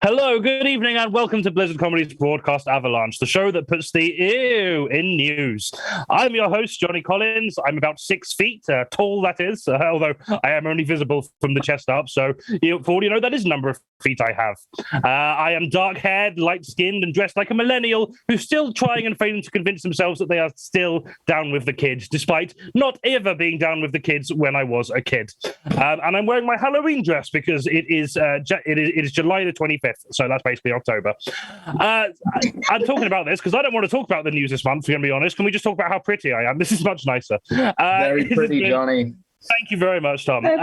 Hello, good evening, and welcome to Blizzard Comedy's broadcast Avalanche, the show that puts the ew in news. I'm your host, Johnny Collins. I'm about 6 feet tall, that is, although I am only visible from the chest up, so for all you know, that is the number of feet I have. I am dark-haired, light-skinned, and dressed like a millennial who's still trying and failing to convince themselves that they are still down with the kids, despite not ever being down with the kids when I was a kid. And I'm wearing my Halloween dress because it is July the 25th. So that's basically October. I'm talking about this because I don't want to talk about the news this month, to be honest. Can we just talk about how pretty I am? This is much nicer. Very pretty, Johnny. Thank you very much, Tom. It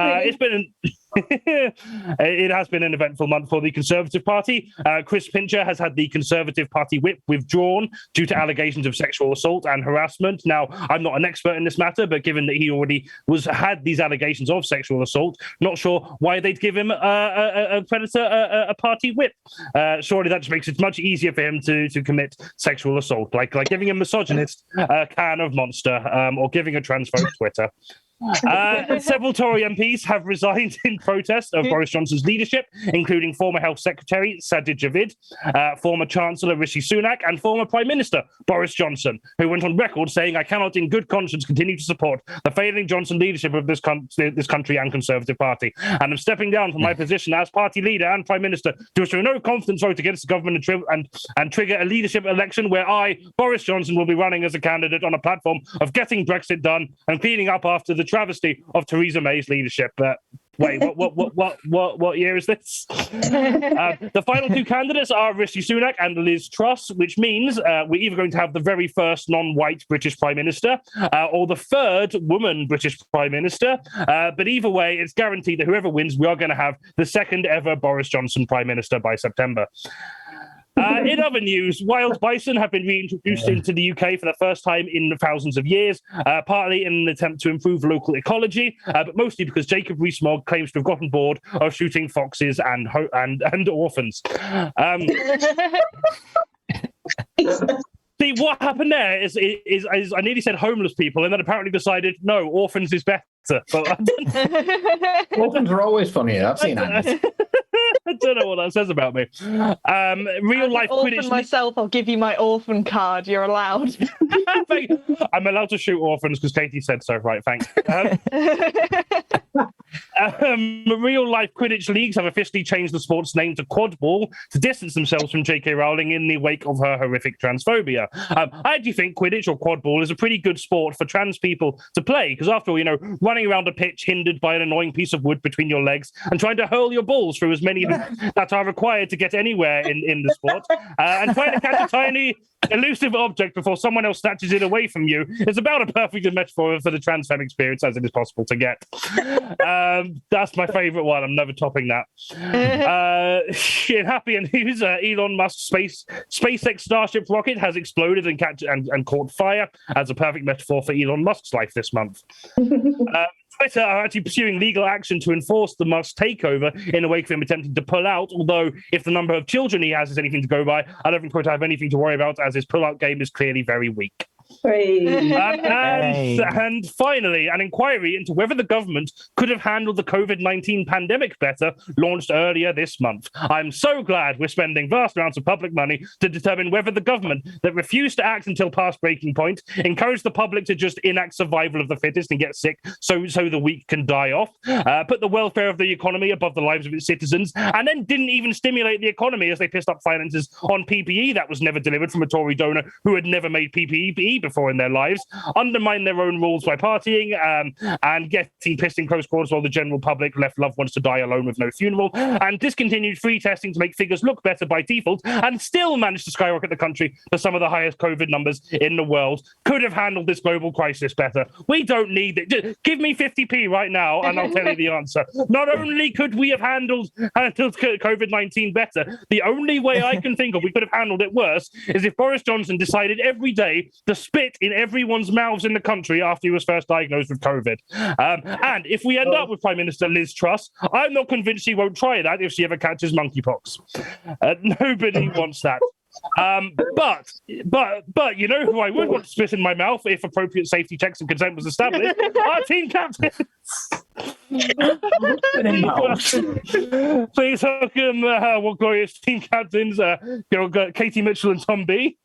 has been an eventful month for the Conservative Party. Chris Pincher has had the Conservative Party whip withdrawn due to allegations of sexual assault and harassment. Now, I'm not an expert in this matter, but given that he already had these allegations of sexual assault, not sure why they'd give him a party whip. Surely that just makes it much easier for him to commit sexual assault, like giving a misogynist a can of Monster or giving a transphobe Twitter. Several Tory MPs have resigned in protest of Boris Johnson's leadership, including former Health Secretary Sajid Javid, former Chancellor Rishi Sunak, and former Prime Minister Boris Johnson, who went on record saying, "I cannot in good conscience continue to support the failing Johnson leadership of this country and Conservative Party. And I'm stepping down from my position as party leader and Prime Minister to show no confidence vote against the government and trigger a leadership election where I, Boris Johnson, will be running as a candidate on a platform of getting Brexit done and cleaning up after the travesty of Theresa May's leadership." Wait, what year is this? The final two candidates are Rishi Sunak and Liz Truss, which means we're either going to have the very first non-white British Prime Minister or the third woman British Prime Minister. But either way, it's guaranteed that whoever wins, we are going to have the second ever Boris Johnson Prime Minister by September. In other news, wild bison have been reintroduced into the UK for the first time in thousands of years, partly in an attempt to improve local ecology, but mostly because Jacob Rees-Mogg claims to have gotten bored of shooting foxes and orphans. See, what happened there is I nearly said homeless people, and then apparently decided, no, orphans is better. But orphans are always funny. I've seen that. I don't know what that says about me. Real life Quidditch. Myself, I'll give you my orphan card. You're allowed. I'm allowed to shoot orphans because Katie said so. Right, thanks. Real life Quidditch leagues have officially changed the sport's name to quadball to distance themselves from J.K. Rowling in the wake of her horrific transphobia. I actually think Quidditch or quadball is a pretty good sport for trans people to play because, after all, running around a pitch hindered by an annoying piece of wood between your legs and trying to hurl your balls through as many that are required to get anywhere in the sport and trying to catch a tiny elusive object before someone else snatches it away from you is about a perfect metaphor for the trans femme experience as it is possible to get. That's my favorite one. I'm never topping that. In happier news, Elon Musk's SpaceX Starship rocket has exploded and caught fire as a perfect metaphor for Elon Musk's life this month. Twitter are actually pursuing legal action to enforce the Musk takeover in the wake of him attempting to pull out, although if the number of children he has is anything to go by, I don't think Twitter have anything to worry about as his pull-out game is clearly very weak. And finally, an inquiry into whether the government could have handled the COVID-19 pandemic better launched earlier this month. I'm so glad we're spending vast amounts of public money to determine whether the government that refused to act until past breaking point, encouraged the public to just enact survival of the fittest and get sick so the weak can die off, put the welfare of the economy above the lives of its citizens, and then didn't even stimulate the economy as they pissed up finances on PPE that was never delivered from a Tory donor who had never made PPE before in their lives, undermine their own rules by partying, and getting pissed in close quarters while the general public left loved ones to die alone with no funeral, and discontinued free testing to make figures look better by default, and still managed to skyrocket the country to some of the highest COVID numbers in the world. Could have handled this global crisis better. We don't need it. Just give me 50p right now and I'll tell you the answer. Not only could we have handled COVID-19 better, the only way I can think of we could have handled it worse is if Boris Johnson decided every day to spit in everyone's mouths in the country after he was first diagnosed with COVID. And if we end up with Prime Minister Liz Truss, I'm not convinced she won't try that if she ever catches monkeypox. Nobody wants that. But you know who I would want to spit in my mouth if appropriate safety checks and consent was established? Our team captain. Please welcome our glorious team captains, Katie Mitchell and Tom B.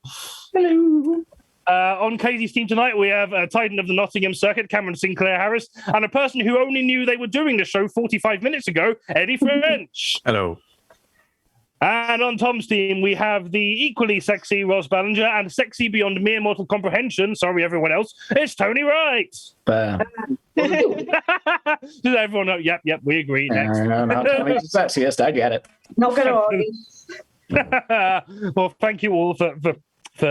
Hello. On Katie's team tonight, we have a Titan of the Nottingham Circuit, Cameron Sinclair-Harris, and a person who only knew they were doing the show 45 minutes ago, Eddie French. Hello. And on Tom's team, we have the equally sexy Ross Ballinger and sexy beyond mere mortal comprehension, sorry everyone else, it's Tony Wright. Does everyone know? Yep, we agree. Next. No, Tony's sexiest, I get it. Not going to argue. Well, thank you all for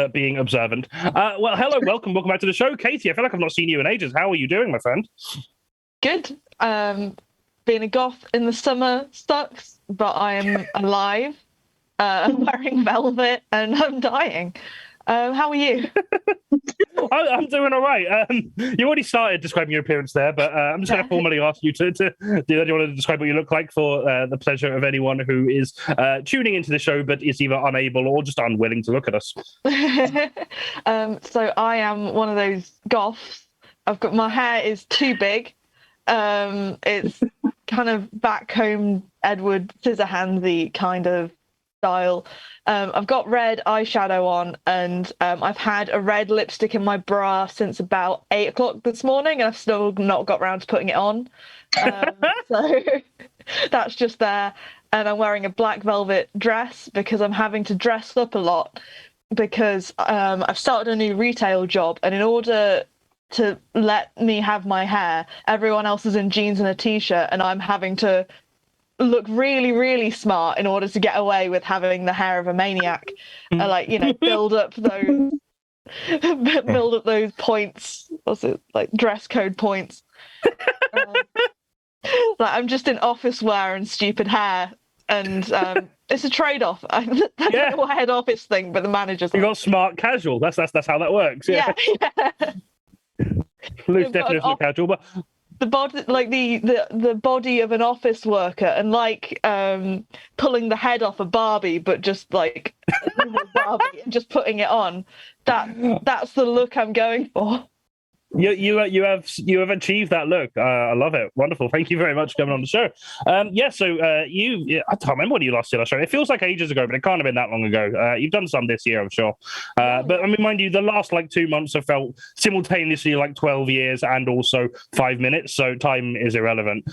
being observant. Well, hello, welcome back to the show. Katie, I feel like I've not seen you in ages. How are you doing, my friend? Good. Being a goth in the summer sucks, but I am alive. I'm wearing velvet and I'm dying. How are you? I'm doing all right. You already started describing your appearance there, but I'm just going to formally ask you to do you want to describe what you look like for the pleasure of anyone who is tuning into the show but is either unable or just unwilling to look at us? So I am one of those goths. My hair is too big. It's kind of backcombed Edward Scissorhandsy kind of style. I've got red eyeshadow on, and I've had a red lipstick in my bra since about 8 o'clock this morning, and I've still not got round to putting it on. So that's just there. And I'm wearing a black velvet dress because I'm having to dress up a lot because I've started a new retail job, and in order to let me have my hair, everyone else is in jeans and a t-shirt, and I'm having to look really, really smart in order to get away with having the hair of a maniac. Build up those points. What's it, like, dress code points? I'm just in office wear and stupid hair, and it's a trade-off. I don't know a head office thing, but the manager's you got smart casual. That's how that works. Yeah. Loose definition of casual, but the body, like the body of an office worker, and like pulling the head off a Barbie, but just like a Barbie and just putting it on. That's the look I'm going for. You have achieved that look. I love it. Wonderful. Thank you very much for coming on the show. I can't remember when you last did our show. It feels like ages ago, but it can't have been that long ago. You've done some this year, I'm sure. But I mean, mind you, the last 2 months have felt simultaneously like 12 years and also 5 minutes. So time is irrelevant.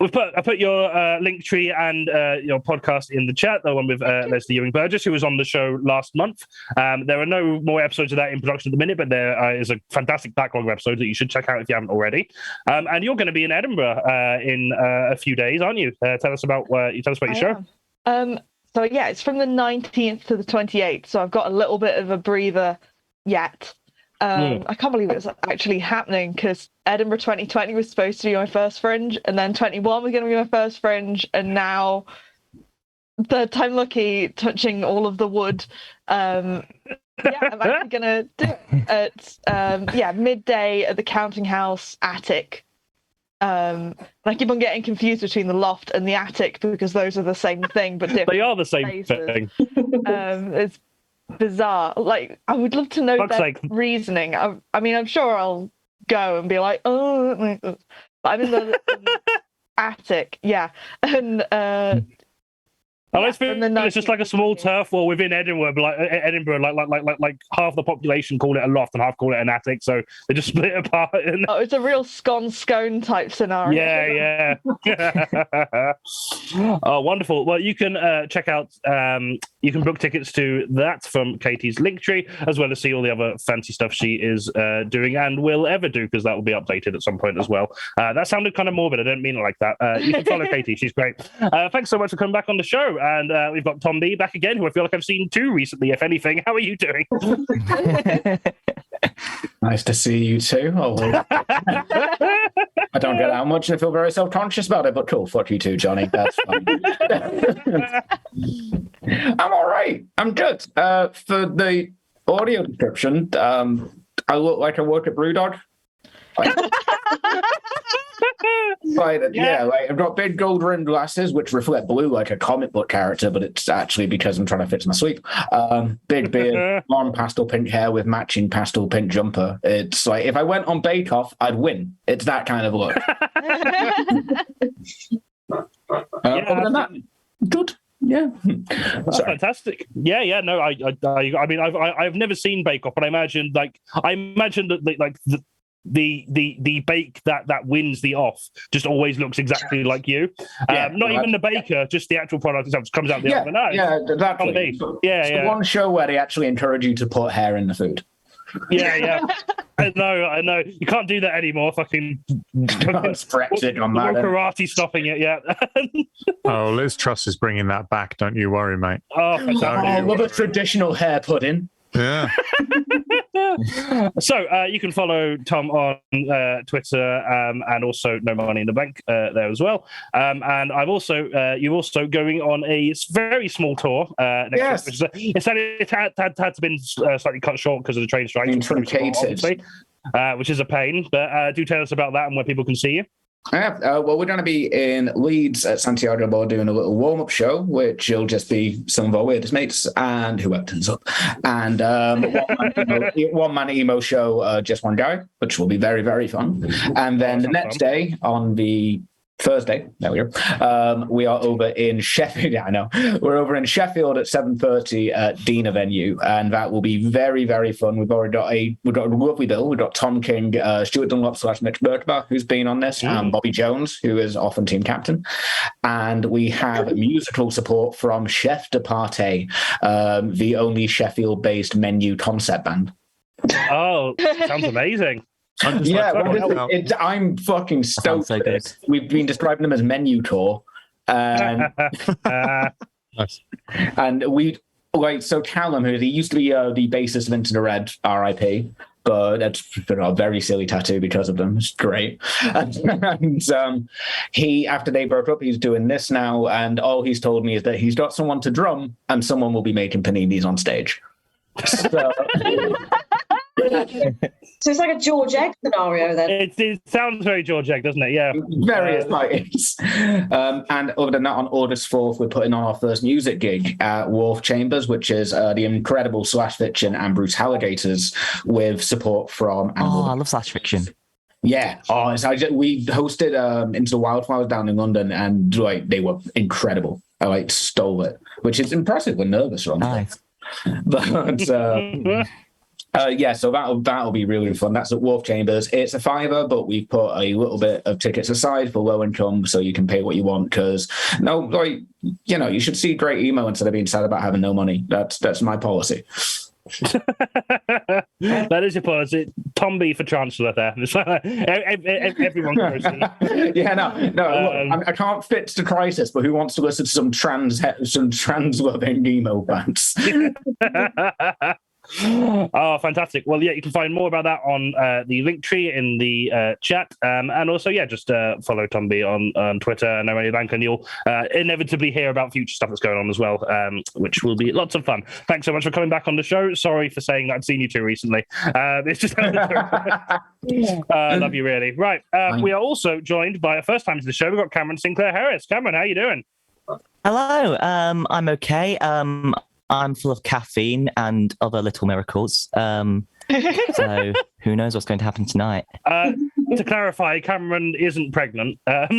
I put your link tree and your podcast in the chat, the one with Leslie Ewing-Burgess, who was on the show last month. There are no more episodes of that in production at the minute, but there is a fantastic backlog of episodes that you should check out if you haven't already. And you're going to be in Edinburgh in a few days, aren't you? Tell us about your show. So yeah, it's from the 19th to the 28th, so I've got a little bit of a breather yet. I can't believe it's actually happening, because Edinburgh 2020 was supposed to be my first Fringe, and then 21 was going to be my first Fringe, and now third time lucky, touching all of the wood. I'm actually going to do it at midday at the Counting House attic. I keep on getting confused between the loft and the attic because those are the same thing, but different. They are the same places. thing. It's bizarre. Like, I would love to know their reasoning. I mean, I'm sure I'll go and be like, oh, but I'm in the attic, and it's just like a small turf wall within Edinburgh, but like half the population call it a loft and half call it an attic, so they just split it apart. It's a real scone type scenario. Yeah. Oh, wonderful. Well, you can check out, you can book tickets to that from Katie's Linktree, as well as see all the other fancy stuff she is doing and will ever do, because that will be updated at some point as well. That sounded kind of morbid. I don't mean it like that. You can follow Katie. She's great. Thanks so much for coming back on the show. And we've got Tom B back again, who I feel like I've seen too recently, if anything. How are you doing? Nice to see you too. I don't get out much and I feel very self-conscious about it, but cool. Fuck you too, Johnny. That's fine. I'm all right. I'm good. For the audio description, I look like I work at Brewdog. I've got big gold rimmed glasses which reflect blue like a comic book character, but it's actually because I'm trying to fix my sleep. Big beard, long pastel pink hair with matching pastel pink jumper. It's like if I went on Bake Off, I'd win. It's that kind of look. Other than that, good. Yeah, that's fantastic. Yeah. No, I mean, I've never seen Bake Off, but I imagine that the bake that wins the off just always looks exactly like you. Not even the baker, just the actual product itself comes out the oven. Exactly. It's the one show where they actually encourage you to put hair in the food. Yeah. I know. You can't do that anymore. Fucking Brexit on that. Karate stopping it, yeah. Oh, Liz Truss is bringing that back. Don't you worry, mate. I love a traditional hair pudding. Yeah. So you can follow Tom on Twitter and also No Money in the Bank there as well. And I've also you're also going on a very small tour next week. It had to been slightly cut short because of the train strike, which is a pain. But do tell us about that and where people can see you. Well, we're going to be in Leeds at Santiago Bar doing a little warm-up show, which will just be some of our weirdest mates and whoever turns up. And one-man emo show, just one guy, which will be very, very fun. And then the next day, on the Thursday, there we go. We are over in Sheffield. Yeah, I know. We're over in Sheffield at 7:30 at Dina venue, and that will be very, very fun. We've already got a lovely bill. We've got Tom King, Stuart Dunlop / Mitch Berkbach, who's been on this, and Bobby Jones, who is often team captain. And we have musical support from Chef de Partey, the only Sheffield-based menu concept band. Oh, sounds amazing. I'm fucking stoked. So good. We've been describing them as menu tour, and and so Callum, who he used to be the bassist of Into the Red, R.I.P. But that's a very silly tattoo because of them. It's great. And he, after they broke up, he's doing this now, and all he's told me is that he's got someone to drum, and someone will be making paninis on stage. So. So it's like a George Egg scenario then. It sounds very George Egg, doesn't it? Yeah. Very exciting. And other than that, on August 4th, we're putting on our first music gig at Wharf Chambers, which is the incredible Slash Fiction and Bruce Alligators, with support from... I love Slash Fiction. Yeah. We hosted Into the Wildflowers down in London, and they were incredible. I stole it, which is impressive. We're nervous, Ron. Nice. But... so that'll be really fun. That's at Wharf Chambers. It's a $5, but we've put a little bit of tickets aside for low income, so you can pay what you want. Because you should see great emo instead of being sad about having no money. That's my policy. That is your policy. Tom B for Chancellor there. Everyone goes. Look, I can't fix the crisis, but who wants to listen to some trans loving emo bands? Oh, fantastic. Well, yeah, you can find more about that on the link tree in the chat. And also, just follow Tom B on Twitter and No Money Bank, and you'll inevitably hear about future stuff that's going on as well, which will be lots of fun. Thanks so much for coming back on the show. Sorry for saying that I'd seen you two recently. It's just love you, really. Right. We are also joined by a first time to the show. We've got Cameron SINCLAIR-HARRIS. Cameron, how you doing? Hello. I'm okay. I'm full of caffeine and other little miracles. So who knows what's going to happen tonight? To clarify, Cameron isn't pregnant. As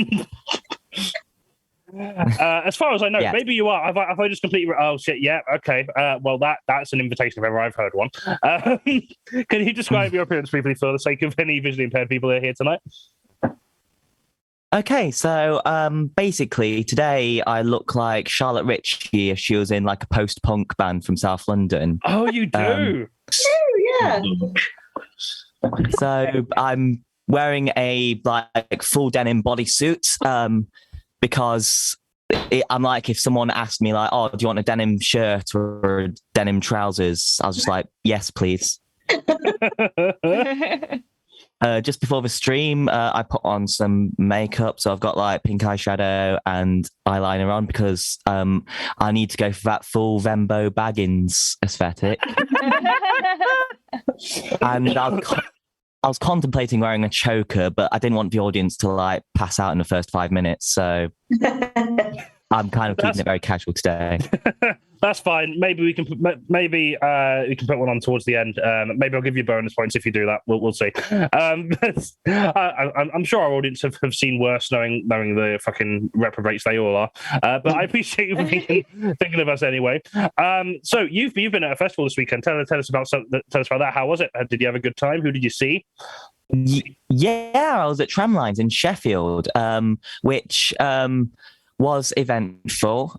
far as I know, maybe you are. Have I just completely... Oh, shit, yeah, okay. Well, that's an invitation if ever I've heard one. Can you describe your appearance briefly for the sake of any visually impaired people that are here tonight? Okay, so basically today I look like Charlotte Ritchie if she was in like a post-punk band from South London. Oh, you do? Yeah. So I'm wearing a full denim bodysuit because I'm like, if someone asked me like, oh, do you want a denim shirt or denim trousers? I was just like, yes, please. Just before the stream, I put on some makeup. So I've got like pink eyeshadow and eyeliner on because I need to go for that full Vembo Baggins aesthetic. And I was contemplating wearing a choker, but I didn't want the audience to like pass out in the first 5 minutes. So I'm kind of keeping it very casual today. That's fine. Maybe we can put one on towards the end. Maybe I'll give you bonus points if you do that. We'll see. I'm sure our audience have seen worse, knowing the fucking reprobates they all are. But I appreciate you thinking of us anyway. So you've been at a festival this weekend. Tell us about that. How was it? Did you have a good time? Who did you see? Yeah, I was at Tramlines in Sheffield, which was eventful.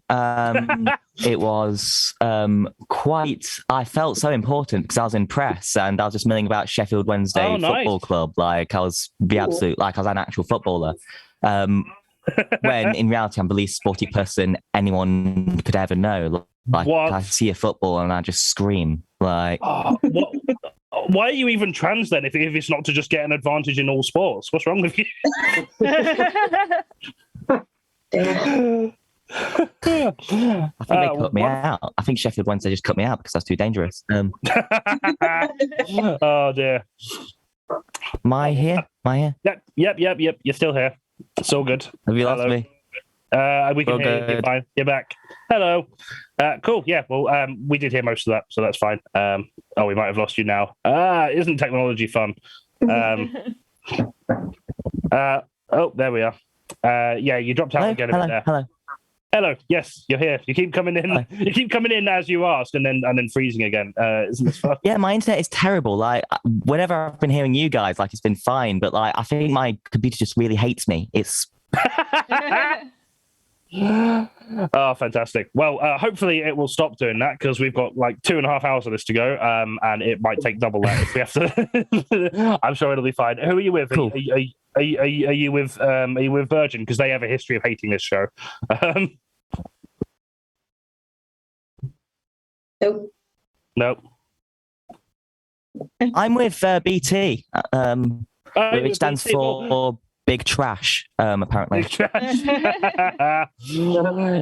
It was I felt so important because I was in press and I was just milling about Sheffield Wednesday Football Club like I was an actual footballer. When in reality I'm the least sporty person anyone could ever know. Like what? I see a football and I just scream. Like what? Why are you even trans then if it's not to just get an advantage in all sports? What's wrong with you? I think they cut me out. I think Sheffield Wednesday just cut me out because that's too dangerous. Oh dear. Am I here? Yep. You're still here. It's all good. Have you lost me? We can hear you. You're fine. You're back. Hello. Cool. Yeah. Well, we did hear most of that, so that's fine. We might have lost you now. Isn't technology fun? There we are. Yeah, you dropped out again a bit there. Hello. Yes, you're here. You keep coming in. Hello. You keep coming in as you ask, and then freezing again. Isn't this fun? Yeah, my internet is terrible. Like whenever I've been hearing you guys, like it's been fine, but like I think my computer just really hates me. It's. Oh, fantastic. Well, hopefully it will stop doing that because we've got like 2.5 hours of this to go, and it might take double that if we have to. I'm sure it'll be fine. Who are you with? Cool. Are you with Virgin because they have a history of hating this show? Nope. I'm with BT, which stands BT, for Big Trash, apparently. Big Trash.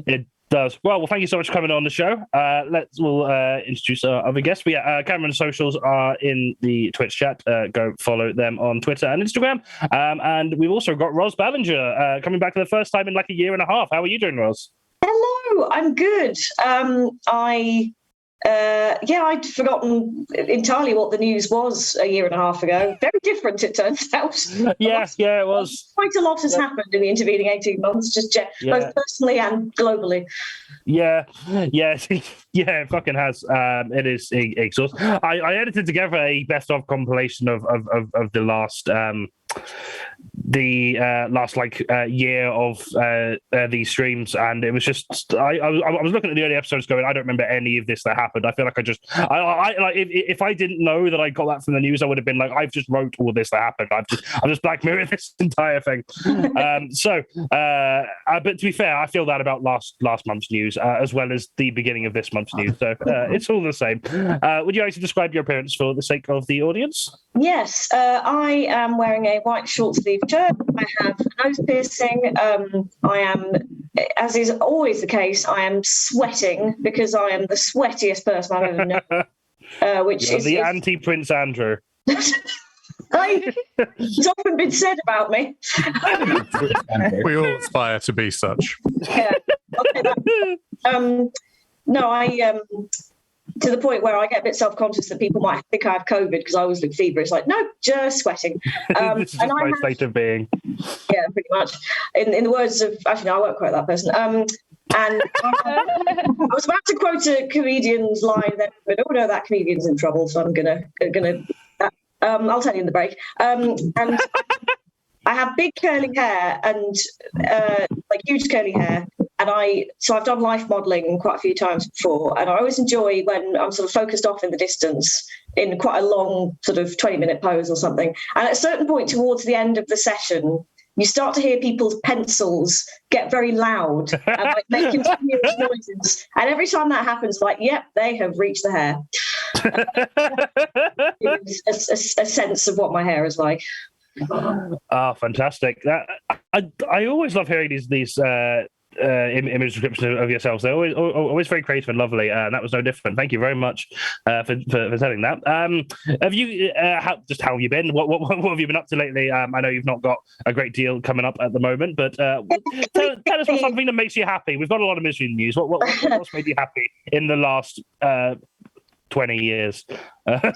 It does. Well, thank you so much for coming on the show. We'll introduce our other guests. Cameron's socials are in the Twitch chat. Go follow them on Twitter and Instagram. And we've also got Ros Ballinger coming back for the first time in like 1.5 years. How are you doing, Ros? Hello, I'm good. I'd forgotten entirely what the news was 1.5 years ago. Very different, it turns out. Yeah, it was. Quite a lot has happened in the intervening 18 months, both personally and globally. Yeah, it fucking has. It is exhausting. I edited together a best of compilation of the last year of these streams, and it was just I was looking at the early episodes going, I don't remember any of this that happened. I feel like I like if I didn't know that I got that from the news, I would have been like, I've just wrote all this that happened. I'm just Black Mirroring this entire thing. But to be fair, I feel that about last month's news as well as the beginning of this month's news. So it's all the same. Would you like to describe your appearance for the sake of the audience? Yes, I am wearing a white short sleeve shirt. I have a nose piercing. I am, as is always the case, I am sweating because I am the sweatiest person I've ever known. You're the anti-Prince Andrew. It's often been said about me. We all aspire to be such. Yeah. Okay, to the point where I get a bit self-conscious that people might think I have COVID because I always look feverish. Like, no, just sweating. This is my state of being. Yeah, pretty much. In the words of, actually, no, I won't quote that person. And I was about to quote a comedian's line then, but oh no, that comedian's in trouble, so I'm gonna. I'll tell you in the break. And I have big curly hair and huge curly hair. And I've done life modelling quite a few times before, and I always enjoy when I'm sort of focused off in the distance in quite a long sort of 20-minute pose or something. And at a certain point towards the end of the session, you start to hear people's pencils get very loud and make continuous noises. And every time that happens, yep, they have reached the hair. It's a sense of what my hair is like. Fantastic! I always love hearing these image description of yourselves. They're always very creative and lovely, and that was no different. Thank you very much for telling that. Have you how have you been? What have you been up to lately? I know you've not got a great deal coming up at the moment, but tell us about something that makes you happy. We've got a lot of misery news. What's made you happy in the last 20 years? Wow,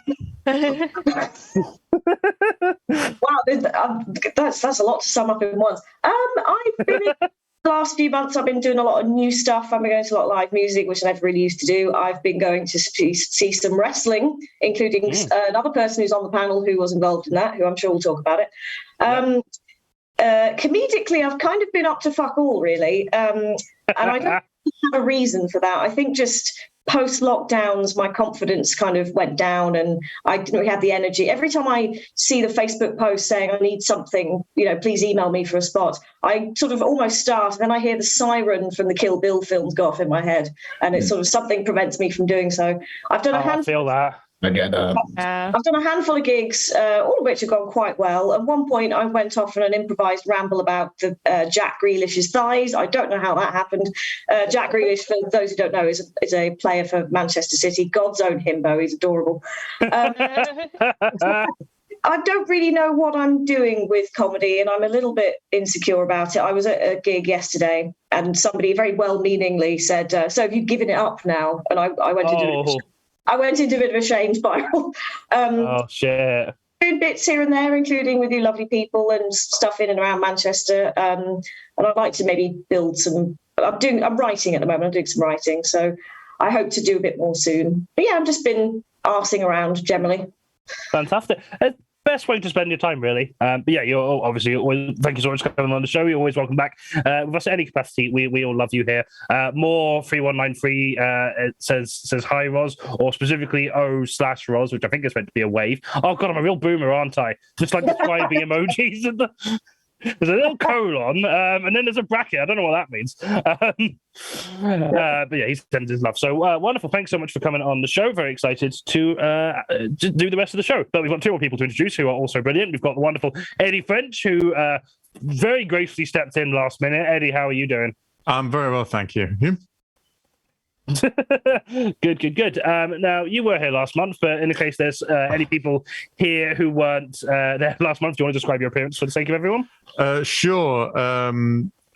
that's a lot to sum up in once. I've been in the last few months. I've been doing a lot of new stuff. I've been going to a lot of live music, which I never really used to do. I've been going to see some wrestling, including another person who's on the panel who was involved in that, who I'm sure will talk about it. Comedically, I've kind of been up to fuck all, really, and I don't have a reason for that. I think just post-lockdowns, my confidence kind of went down, and I didn't really have the energy. Every time I see the Facebook post saying I need something, please email me for a spot, I sort of almost start, and then I hear the siren from the Kill Bill films go off in my head, and it's sort of something prevents me from doing so. I've done I feel that. I get that. I've done a handful of gigs, all of which have gone quite well. At one point, I went off on an improvised ramble about the Jack Grealish's thighs. I don't know how that happened. Jack Grealish, for those who don't know, is a player for Manchester City. God's own himbo. He's adorable. I don't really know what I'm doing with comedy, and I'm a little bit insecure about it. I was at a gig yesterday, and somebody very well-meaningly said, so have you given it up now? And I went into a bit of a shame spiral. Oh, shit. Doing bits here and there, including with you lovely people and stuff in and around Manchester. And I'd like to maybe build some... I'm writing at the moment. I'm doing some writing. So I hope to do a bit more soon. But yeah, I've just been arsing around generally. Fantastic. Best way to spend your time, really. But yeah, you're obviously always, thank you so much for coming on the show. You're always welcome back. With us at any capacity, we all love you here. More 3193 it says hi, Roz, or specifically O/Roz, which I think is meant to be a wave. Oh god, I'm a real boomer, aren't I? Just like describing emojis. There's a little colon, and then there's a bracket. I don't know what that means. But yeah, he sends his love. So wonderful. Thanks so much for coming on the show. Very excited to do the rest of the show. But we've got two more people to introduce who are also brilliant. We've got the wonderful Eddie French, who very gracefully stepped in last minute. Eddie, how are you doing? I'm very well, thank you. You? Good. Now, you were here last month, but in case there's any people here who weren't there last month, do you want to describe your appearance for the sake of everyone? Sure.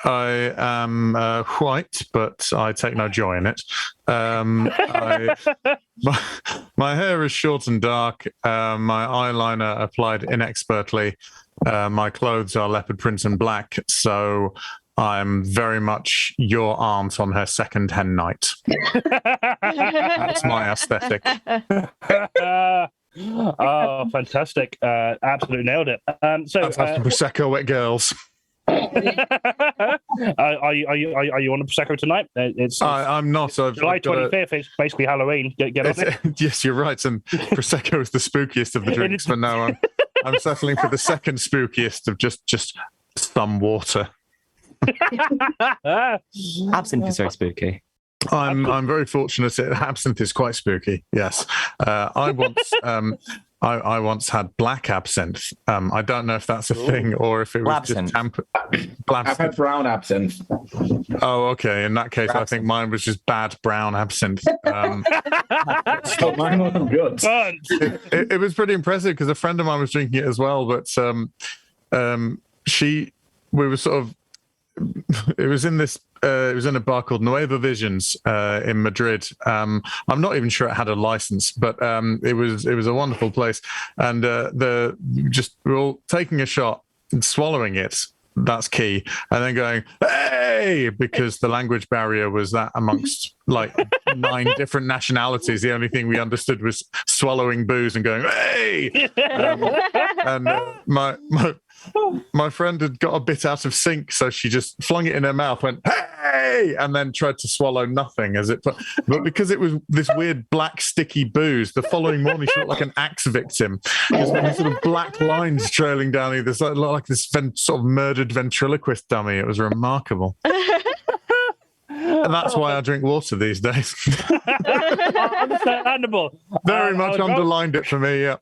I am white, but I take no joy in it. My hair is short and dark. My eyeliner applied inexpertly. My clothes are leopard print and black, so I'm very much your aunt on her second hen night. That's my aesthetic. Oh, fantastic. Absolutely nailed it. So Let's have some Prosecco at girls. Are you on a Prosecco tonight? I'm not. July 25th. It's basically Halloween. Get on it. Yes, you're right. And Prosecco is the spookiest of the drinks, but no, I'm settling for the second spookiest of just some water. Absinthe is very spooky. I'm very fortunate. Absinthe is quite spooky. Yes, I once had black absinthe. I don't know if that's a thing or if it was just tampered. I've had brown absinthe. Oh, okay. In that case, I think mine was just bad brown absinthe. Mine wasn't good. It was pretty impressive because a friend of mine was drinking it as well, but we were sort of. It was in a bar called Nueva Visions in Madrid. I'm not even sure it had a license, but it was a wonderful place. And we're all taking a shot and swallowing it. That's key. And then going, hey, because the language barrier was that amongst like 9 different nationalities, the only thing we understood was swallowing booze and going, hey. My friend had got a bit out of sync, so she just flung it in her mouth, went, hey, and then tried to swallow nothing but because it was this weird black sticky booze, the following morning she looked like an axe victim. There's these sort of black lines trailing down either side, like this sort of murdered ventriloquist dummy. It was remarkable. And that's why I drink water these days. Understandable. Very much underlined it for me, yeah.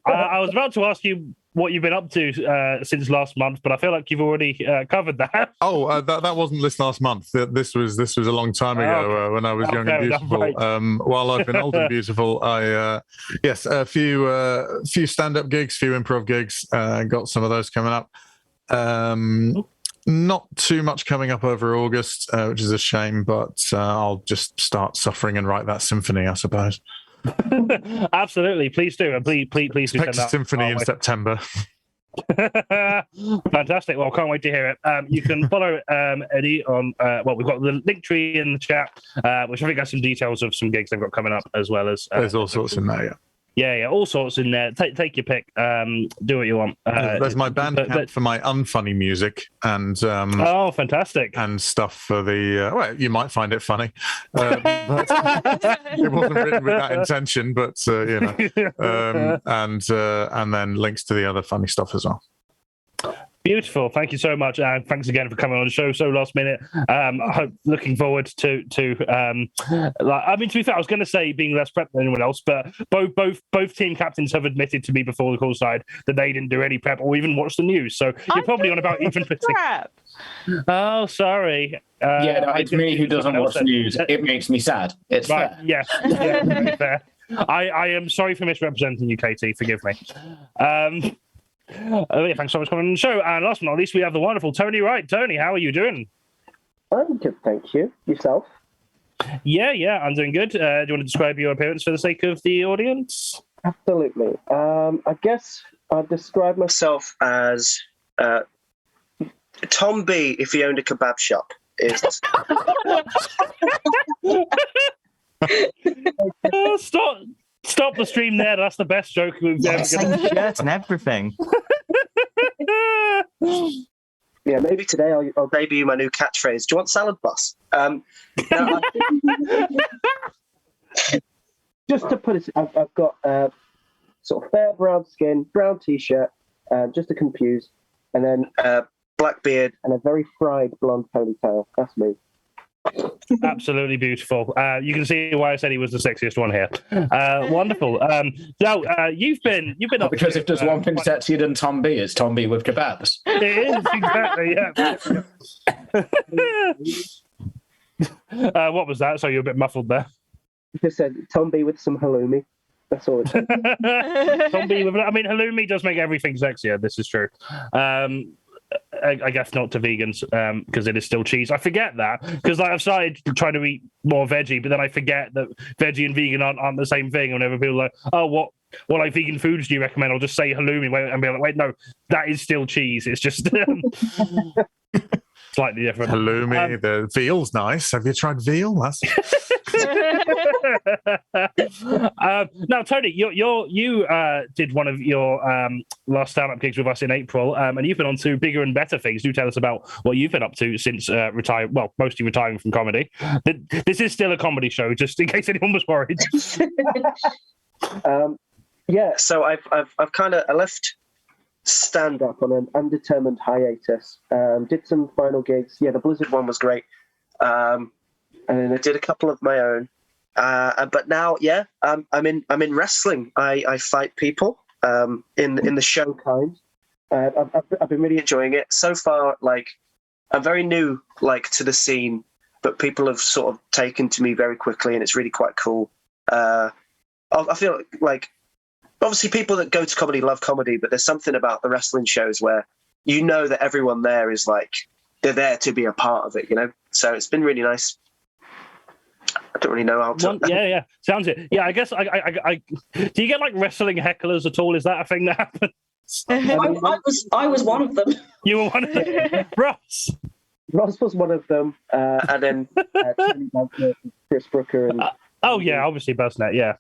I was about to ask you what you've been up to since last month, but I feel like you've already covered that. Oh, that wasn't this last month. This was a long time ago when I was young and beautiful. Right. While I've been old and beautiful, I a few stand-up gigs, few improv gigs. Got some of those coming up. Not too much coming up over August, which is a shame, but I'll just start suffering and write that symphony, I suppose. Absolutely, please do, and please do send Expect a that symphony in September. Fantastic. Well, can't wait to hear it. You can follow Eddie on we've got the link tree in the chat, which I think has some details of some gigs they've got coming up, as well as there's all sorts in there. Yeah, all sorts in there. Take your pick. Do what you want. There's my Bandcamp for my unfunny music and oh, fantastic, and stuff for the well, you might find it funny. But it wasn't written with that intention, but you know, and then links to the other funny stuff as well. Beautiful. Thank you so much, and thanks again for coming on the show so last minute. Looking forward to to be fair, I was going to say being less prepped than anyone else, but both team captains have admitted to me before the call side that they didn't do any prep or even watch the news. So you're probably on about even prep. Oh, sorry. It's me who doesn't watch the news. It makes me sad. It's right. fair. Yeah, fair. I am sorry for misrepresenting you, Katie. Forgive me. Thanks so much for coming on the show. And last but not least, we have the wonderful Tony Wright. Tony, how are you doing? I'm good, thank you. Yourself? Yeah, I'm doing good. Do you want to describe your appearance for the sake of the audience? Absolutely. I guess I'd describe myself as Tom B if he owned a kebab shop. Stop the stream there. That's the best joke we've ever Same shirt and everything. Yeah, maybe today I'll debut my new catchphrase. Do you want salad, boss? Just to put it, I've got sort of fair brown skin, brown t-shirt, just to confuse, and then black beard and a very fried blonde ponytail. That's me. Absolutely beautiful. You can see why I said he was the sexiest one here. Wonderful. Now you've been up because to, if there's one thing sexier than Tom B, it's Tom B with kebabs. It is exactly. Yeah. What was that? So you're a bit muffled there. Just said Tom B with some halloumi. That's all. Tom B with. I mean, halloumi does make everything sexier. This is true. I guess not to vegans because it is still cheese. I forget that because I've started trying to eat more veggie, but then I forget that veggie and vegan aren't the same thing. Whenever people are like, oh, what like vegan foods do you recommend? I'll just say halloumi and be like, wait, no, that is still cheese. It's just slightly different. Halloumi, the veal's nice. Have you tried veal? That's... Now, Tony, you did one of your last stand-up gigs with us in April, and you've been on to bigger and better things. Do tell us about what you've been up to since mostly retiring from comedy. This is still a comedy show, just in case anyone was worried. So I've kind of left stand-up on an undetermined hiatus. Did some final gigs. Yeah, the Blizzard one was great. And then I did a couple of my own. But now, I'm in wrestling. I fight people in the show kind. I've been really enjoying it so far. Like, I'm very new, to the scene, but people have sort of taken to me very quickly, and it's really quite cool. I feel like obviously people that go to comedy love comedy, but there's something about the wrestling shows where you know that everyone there is they're there to be a part of it, you know. So it's been really nice. I don't really know how to. Yeah, sounds it. Yeah, I guess I do you get wrestling hecklers at all? Is that a thing that happens? I was one of them. You were one of them. Ross was one of them, and then Chris Brooker and. Obviously Buzznet, yeah.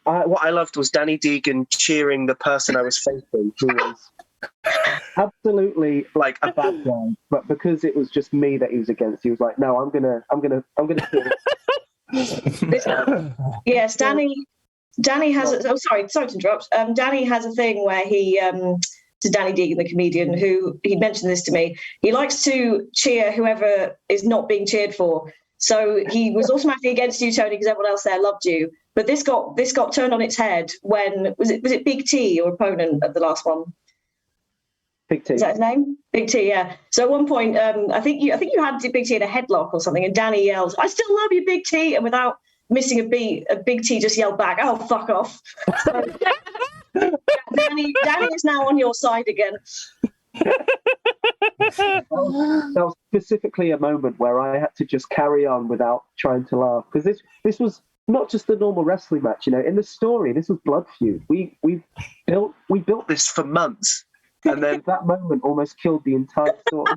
What I loved was Danny Deegan cheering the person I was facing, who was absolutely a bad guy, but because it was just me that he was against, he was like, "No, I'm gonna do it." Yes, Danny has. Sorry to interrupt. Danny has a thing where he, to Danny Deegan, the comedian, who he mentioned this to me. He likes to cheer whoever is not being cheered for. So he was automatically against you, Tony, because everyone else there loved you. But this got turned on its head when was it Big T, your opponent at the last one? Big T. Is that his name? Big T, yeah. So at one point, I think you had Big T in a headlock or something, and Danny yelled, "I still love you, Big T," and without missing a beat, Big T just yelled back, "Oh, fuck off." So, Danny is now on your side again. That was specifically a moment where I had to just carry on without trying to laugh, because this was not just a normal wrestling match. In the story, this was blood feud. We built this for months, and then that moment almost killed the entire story.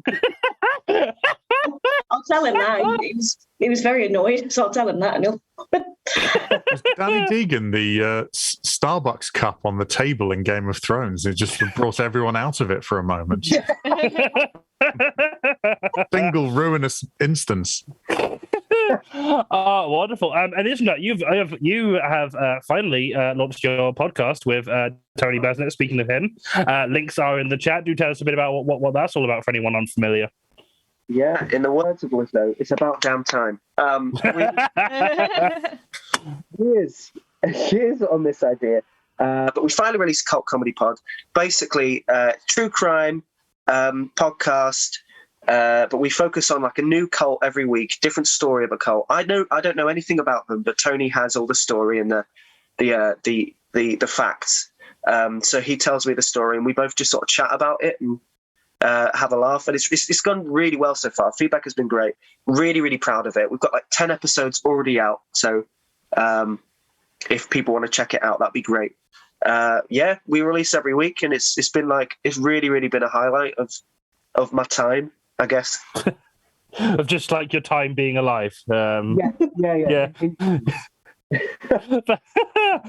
I'll tell him that. He was very annoyed, so I'll tell him that. And Was Danny Deegan the Starbucks cup on the table in Game of Thrones? It just brought everyone out of it for a moment. Single ruinous instance. Oh, wonderful! And isn't that you have finally launched your podcast with Tony Basnett? Speaking of him, links are in the chat. Do tell us a bit about what that's all about for anyone unfamiliar. Yeah, in the words of Lizzo, it's about damn time. Years on this idea, but we finally released a cult comedy pod. Basically, true crime podcast. But we focus on like a new cult every week, different story of a cult. I don't know anything about them, but Tony has all the story and the facts. So he tells me the story, and we both just sort of chat about it and have a laugh. And it's gone really well so far. Feedback has been great. Really, really proud of it. We've got like 10 episodes already out. So if people want to check it out, that'd be great. Yeah, we release every week, and it's really, really been a highlight of my time, I guess. Of just like your time being alive. Yeah.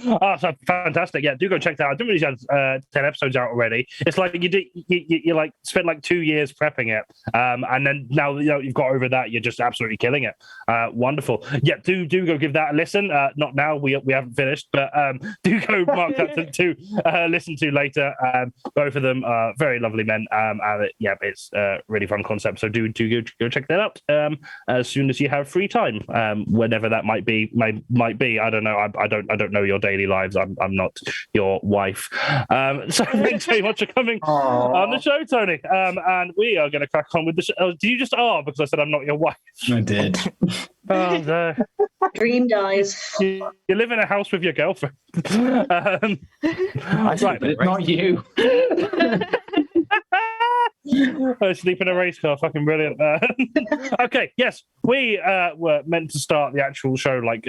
Oh, so fantastic! Yeah, do go check that out. I didn't really have 10 episodes out already. It's like you like spent like 2 years prepping it, and then now you've got over that. You're just absolutely killing it. Wonderful. Yeah, do go give that a listen. Not now, we haven't finished, but do go mark that to listen to later. Both of them are very lovely men. And yeah, it's a really fun concept. So do go check that out as soon as you have free time, whenever that might be. I don't know. I don't know your daily lives. I'm not your wife. So thanks very much for coming on the show, Tony. And we are going to crack on with the show. Did you just because I said I'm not your wife? I did. Oh no. Dream dies. You live in a house with your girlfriend. Right, but not you. I sleep in a race car. Fucking brilliant. Okay, yes, we were meant to start the actual show like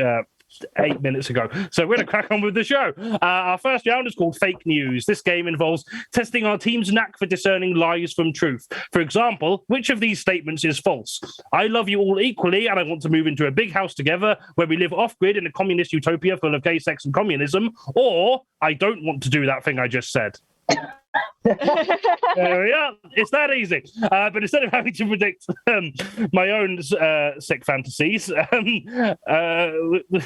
8 minutes ago. So we're going to crack on with the show. Our first round is called Fake News. This game involves testing our team's knack for discerning lies from truth. For example, which of these statements is false? I love you all equally, and I want to move into a big house together where we live off-grid in a communist utopia full of gay sex and communism. Or, I don't want to do that thing I just said. There we are. It's that easy. But instead of having to predict my own sick fantasies, the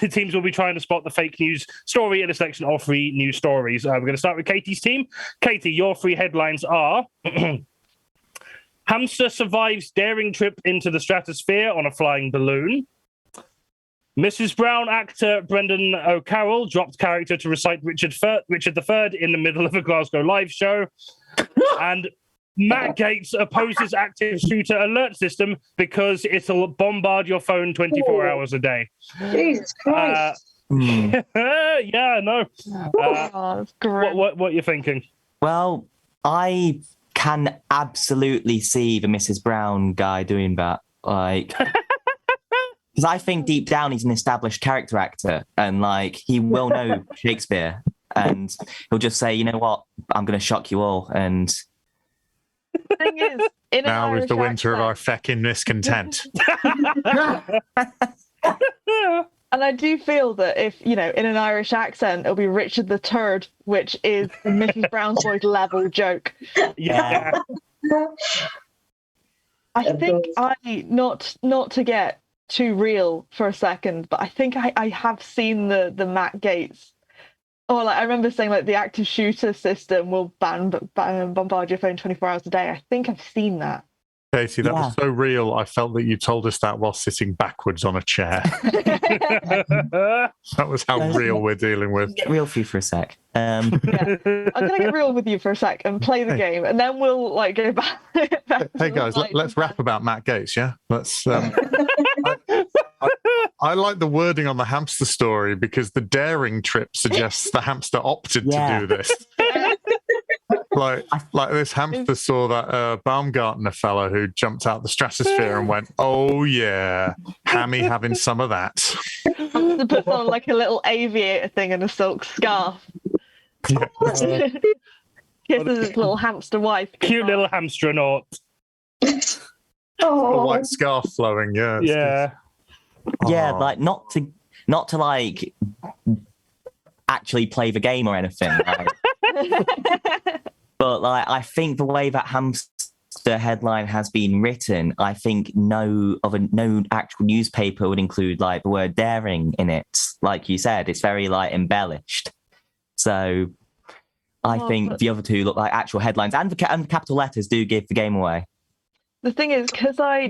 teams will be trying to spot the fake news story in a selection of 3 news stories. We're going to start with Katie's team. Katie, your 3 headlines are: Hamster survives daring trip into the stratosphere on a flying balloon. Mrs. Brown actor Brendan O'Carroll dropped character to recite Richard III in the middle of a Glasgow live show. And Matt Gates opposes active shooter alert system because it'll bombard your phone 24 hours a day. Jesus Christ. Yeah, no. That's great. What are you thinking? Well, I can absolutely see the Mrs. Brown guy doing that. Like... Because I think deep down he's an established character actor, and like he will know Shakespeare, and he'll just say, you know what, I'm going to shock you all. And The thing is, in an Now is the Irish winter of our accent- fecking miscontent. And I do feel that if, in an Irish accent, it'll be Richard III, which is the Mrs. Brown's Boys level joke. Yeah. I think not to get too real for a second, but I think I have seen the Matt Gates. Or I remember saying the active shooter system will bombard your phone 24 hours a day. I think I've seen that. Katie, that was so real. I felt that you told us that while sitting backwards on a chair. That was how real we're dealing with. Get real for you for a sec. I'm gonna get real with you for a sec and play the game, and then we'll like go back. Hey guys, let's rap about Matt Gates. Yeah, let's. I like the wording on the hamster story because the daring trip suggests the hamster opted to do this. Like this hamster saw that Baumgartner fellow who jumped out the stratosphere and went, "Oh yeah, Hammy having some of that." Hamster puts on like a little aviator thing and a silk scarf. Yeah. Kisses his little hamster wife. Cute little hamstronaut. A white scarf flowing. Yeah. Yeah. Yeah, like not to like actually play the game or anything. Like, but like, I think the way that hamster headline has been written, I think no actual newspaper would include like the word daring in it. Like you said, it's very like embellished. So I think the other two look like actual headlines, and the capital letters do give the game away. The thing is, because I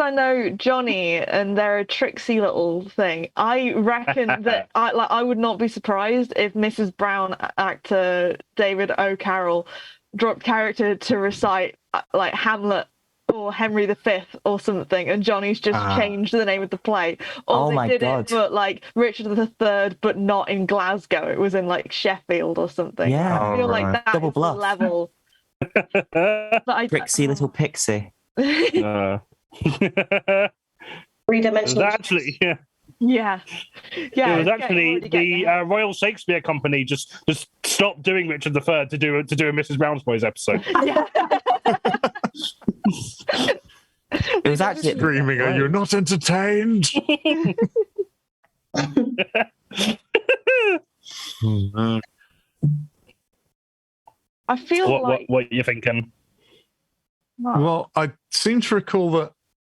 know Johnny and they're a tricksy little thing, I reckon that I would not be surprised if Mrs. Brown actor David O'Carroll dropped character to recite like Hamlet or Henry V or something, and Johnny's just changed the name of the play. Or they did it for like Richard III, but not in Glasgow. It was in like Sheffield or something. Yeah, I feel like that double bluff. The level. Tricksy little pixie. Three-dimensional. Actually, yeah. Yeah. It was actually the Royal Shakespeare Company just stopped doing Richard III to do a Mrs. Brown's Boys episode. It was actually Screaming, "Are you not entertained?" I feel what are you thinking? Well, I seem to recall that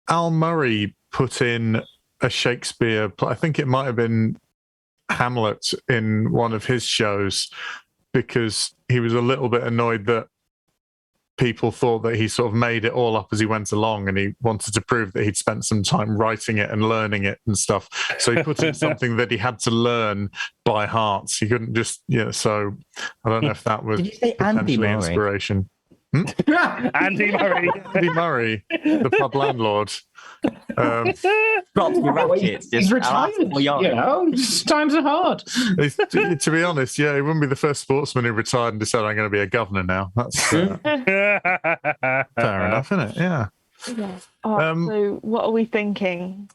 Al Murray put in a Shakespeare, I think it might have been Hamlet, in one of his shows because he was a little bit annoyed that people thought that he sort of made it all up as he went along, and he wanted to prove that he'd spent some time writing it and learning it and stuff. So he put in something that he had to learn by heart. He couldn't just, so I don't know if that was potentially inspiration. Andy Murray. Andy Murray, the pub landlord. Drops your rackets. He's retired. Times are hard. To be honest, he wouldn't be the first sportsman who retired and decided, "I'm going to be a governor now." That's fair enough, isn't it? Yeah. So what are we thinking?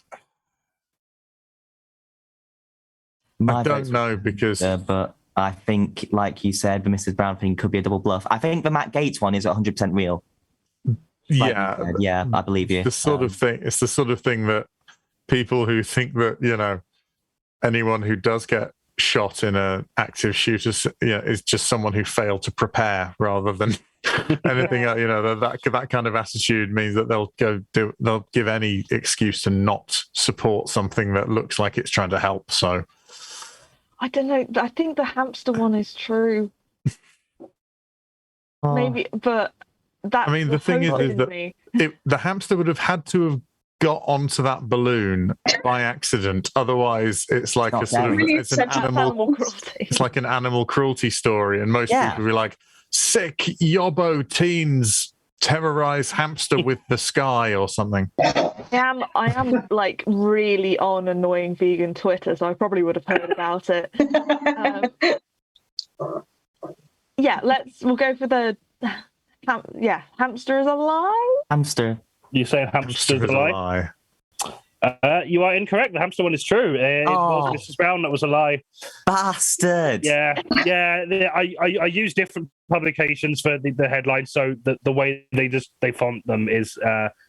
I don't know because... but I think, like you said, the Mrs. Brown thing could be a double bluff. I think the Matt Gates one is 100% real. I believe you. It's the sort of thing that people who think that, anyone who does get shot in an active shooter, is just someone who failed to prepare rather than anything else. That kind of attitude means that they'll give any excuse to not support something that looks like it's trying to help. So I don't know. I think the hamster one is true. Maybe, but that. I mean, the thing is that the hamster would have had to have got onto that balloon by accident. Otherwise, it's like it's an animal cruelty. It's like an animal cruelty story, and most people would be like, "Sick yobbo teens terrorize hamster with the sky" or something. I am like really on annoying vegan Twitter, so I probably would have heard about it. We'll go for the hamster is a lie. Hamster. You saying hamster is a lie? You are incorrect. The hamster one is true. It was Mrs. Brown that was a lie. Bastard. Yeah. I use different publications for the headlines, so the way they font them is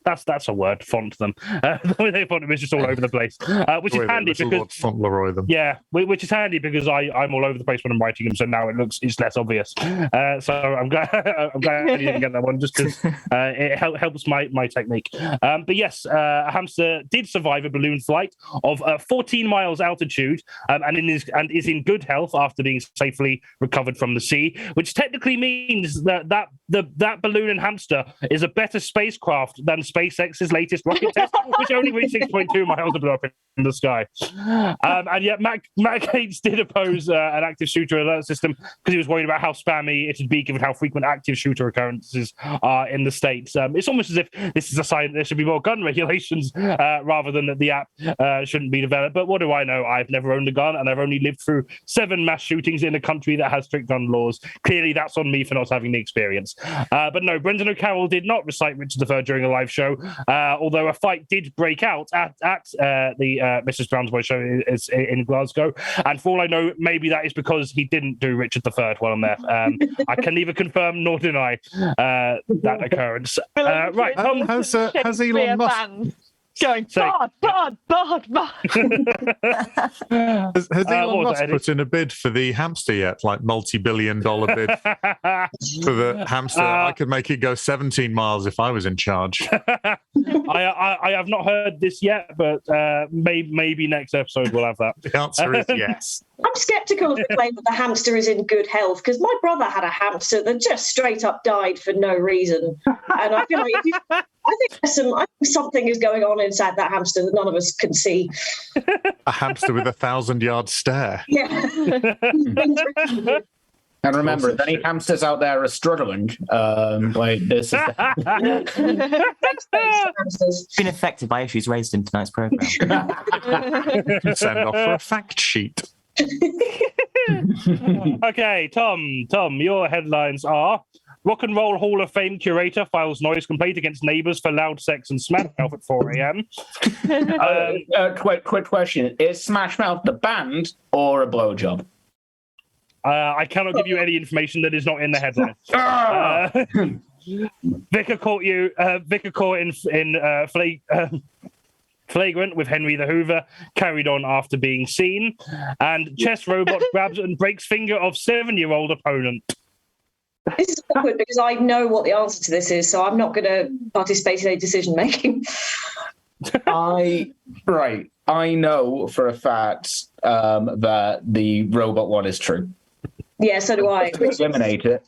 that's a word. Font them. The way they font them is just all over the place, which is handy because font Leroy them. Yeah, which is handy because I'm all over the place when I'm writing them, so now it's less obvious. So I'm glad you didn't get that one, just because it helps my technique. But yes, a hamster did survive a balloon flight of 14 miles altitude, and is in good health after being safely recovered from the sea, which technically basically means that that balloon and hamster is a better spacecraft than SpaceX's latest rocket test, which only reached 6.2 miles up in the sky. And yet, Matt Gaetz did oppose an active shooter alert system because he was worried about how spammy it would be given how frequent active shooter occurrences are in the States. It's almost as if this is a sign that there should be more gun regulations rather than that the app shouldn't be developed. But what do I know? I've never owned a gun, and I've only lived through 7 mass shootings in a country that has strict gun laws. Clearly, that's on me for not having the experience. But no, Brendan O'Carroll did not recite Richard III during a live show, although a fight did break out at the Mrs. Brown's Boy show in Glasgow. And for all I know, maybe that is because he didn't do Richard III while I'm there. I can neither confirm nor deny that occurrence. Right, has Elon Musk... Going, Bard. Has Elon Musk put in a bid for the hamster yet? Like multi-billion-dollar bid for the hamster? I could make it go 17 miles if I was in charge. I have not heard this yet, but maybe next episode we'll have that. The answer is yes. I'm sceptical of the claim that the hamster is in good health because my brother had a hamster that just straight up died for no reason. And I feel like I think something is going on inside that hamster that none of us can see. A hamster with a 1,000-yard stare. Yeah. And remember, if any hamsters out there are struggling, this is been affected by issues raised in tonight's program. Send off for a fact sheet. Okay, Tom, your headlines are: Rock and Roll Hall of Fame curator files noise complaint against neighbours for loud sex and Smash Mouth at 4 a.m. Quick question: is Smash Mouth the band or a blowjob? I cannot give you any information that is not in the headline. Vicar caught in flagrant with Henry the Hoover, carried on after being seen, and chess robot grabs and breaks finger of 7-year-old opponent. This is awkward because I know what the answer to this is, so I'm not going to participate in any decision making. I know for a fact that the robot one is true. Yeah, so do I. Eliminate it.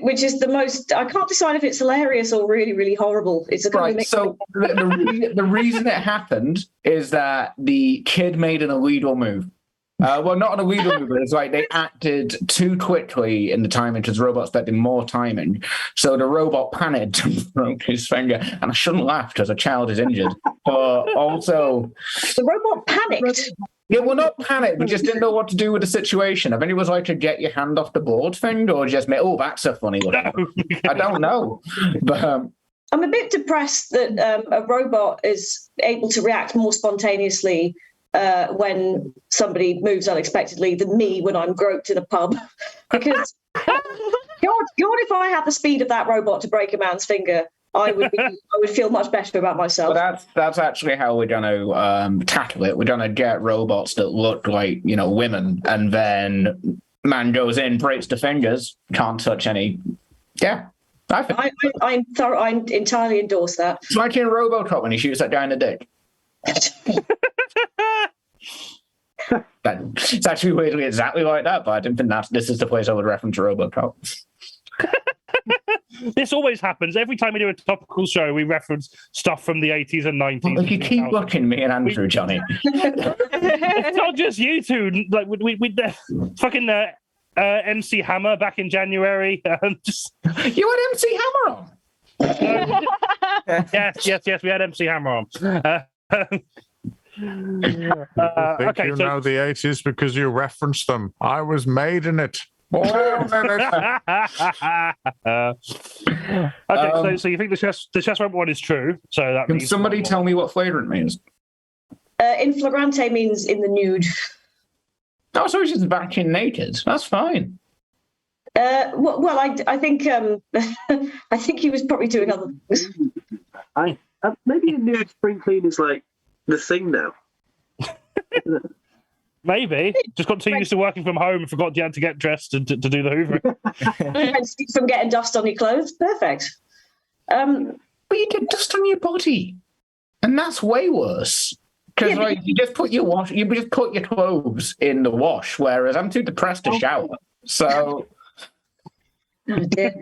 Which is the most... I can't decide if it's hilarious or really, really horrible. It's a right, so the reason it happened is that the kid made an illegal move. Well, not an illegal move, it's like they acted too quickly in the timing because the robot expected more timing. So the robot panicked and broke his finger. And I shouldn't laugh because a child is injured. But also... The robot panicked? Yeah, well, not panic, but just didn't know what to do with the situation. I think it was like a get your hand off the board thing, or just make, that's a funny one. I don't know. But I'm a bit depressed that a robot is able to react more spontaneously when somebody moves unexpectedly than me when I'm groped in a pub. Because, God, if I had the speed of that robot to break a man's finger, I would feel much better about myself. Well, that's actually how we're going to tackle it. We're going to get robots that look like, women, and then man goes in, breaks the fingers, can't touch any. Yeah, I entirely endorse that. It's like in RoboCop when he shoots that guy in the dick. It's actually weirdly exactly like that, but I didn't think this is the place I would reference RoboCop. This always happens. Every time we do a topical show, we reference stuff from the 80s and 90s. Well, if you keep looking, me and Andrew, Johnny. It's not just you two. Like we fucking MC Hammer back in January. You had MC Hammer on? Yes, we had MC Hammer on. Okay, you know the 80s because you referenced them. I was made in it. So you think the chess robot one is true? So that can somebody tell me what flagrant means? In flagrante means in the nude. Oh, so he's just back in naked. That's fine. Well, I think I think he was probably doing other things. Maybe a nude spring clean is like the thing now. Maybe. Just got too used to working from home and forgot you had to get dressed to do the hoovering. From getting dust on your clothes. Perfect. But you get dust on your body. And that's way worse. Because you just put your clothes in the wash, whereas I'm too depressed to shower. So Oh dear.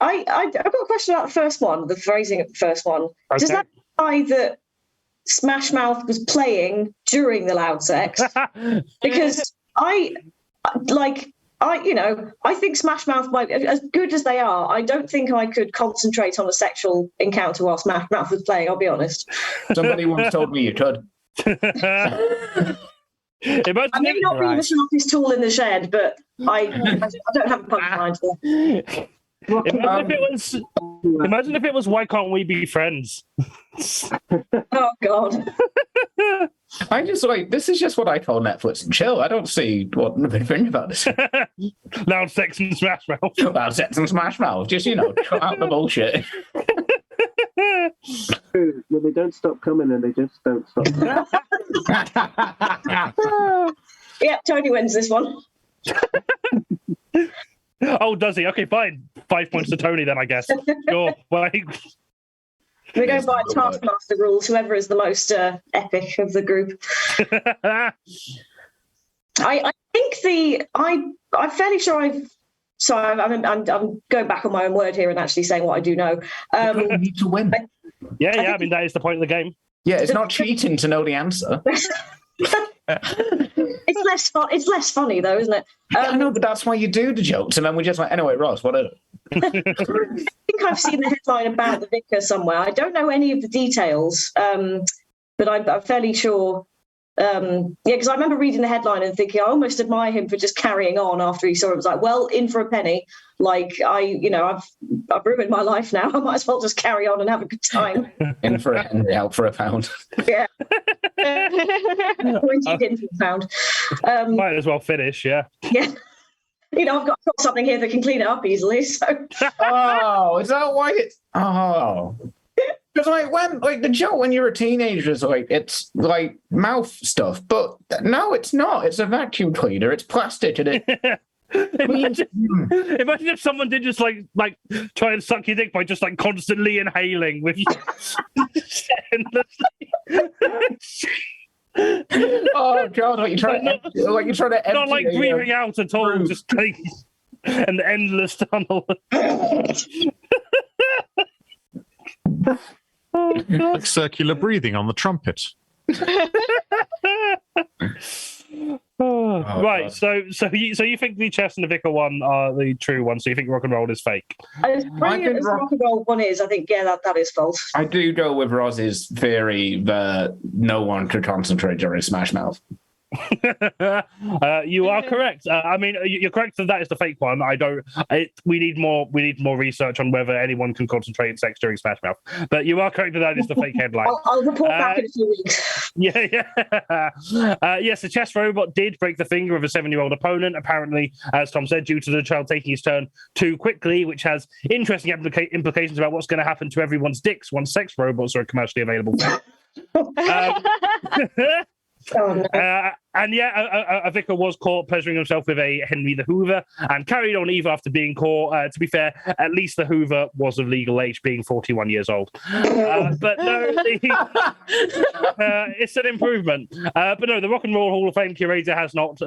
I've got a question about the first one, the phrasing of the first one. Okay. Does that imply that Smash Mouth was playing during the loud sex? Because I think Smash Mouth might, as good as they are, I don't think I could concentrate on a sexual encounter while Smash Mouth was playing, I'll be honest. Somebody once told me you could. I may not be the sharpest tool in the shed, but I don't have a punchline to Imagine if it was why can't we be friends? Oh God. I just this is just what I call Netflix and chill. I don't see what the big thing about this. Loud sex and Smash Mouth. Loud sex and Smash Mouth. Just, cut out the bullshit. When they don't stop coming and they just don't stop. Yeah, Tony wins this one. Oh, does he? Okay, fine. 5 points to Tony then, I guess. Sure. We're going by Taskmaster rules, whoever is the most epic of the group. I think I'm fairly sure I'm going back on my own word here and actually saying what I do know. You need to win. I mean, that is the point of the game. Yeah, it's not cheating to know the answer. It's less funny though, isn't it? I know, but that's why you do the jokes, and then we're just like, anyway, Ross, what is it? I think I've seen the headline about the vicar somewhere. I don't know any of the details, but I'm fairly sure. Because I remember reading the headline and thinking I almost admire him for just carrying on after he saw it. It was like, well, in for a penny. Like I've ruined my life now. I might as well just carry on and have a good time. In for a Henry, out for a pound. Yeah. Indeed, in for a pound. Might as well finish, yeah. Yeah. I've got something here that can clean it up easily. So. Oh, is that why it's? Oh. Because when the joke when you're a teenager is it's like mouth stuff, but no, it's not. It's a vacuum cleaner. It's plastic, and it. Imagine if someone did just like try and suck your dick by just constantly inhaling with you. Oh God! You're trying to empty not like breathing out at all, just an endless tunnel. Like circular breathing on the trumpet. Right, God. so you think the chess and the vicar one are the true ones? So you think rock and roll is fake? As brilliant as rock and roll one is, I think that is false. I do go with Roz's theory that no one could concentrate during Smash Mouth. You are correct. I mean, you're correct that is the fake one. We need more research on whether anyone can concentrate in sex during Smash Mouth. But you are correct that is the fake headline. I'll report back in a few weeks. Yeah. Yes, the chess robot did break the finger of a 7-year-old opponent. Apparently, as Tom said, due to the child taking his turn too quickly, which has interesting implications about what's going to happen to everyone's dicks once sex robots are commercially available. Oh, no. And a vicar was caught pleasuring himself with a Henry the Hoover and carried on even after being caught. To be fair, at least the Hoover was of legal age, being 41 years old. But no, it's an improvement. But no, the Rock and Roll Hall of Fame curator has not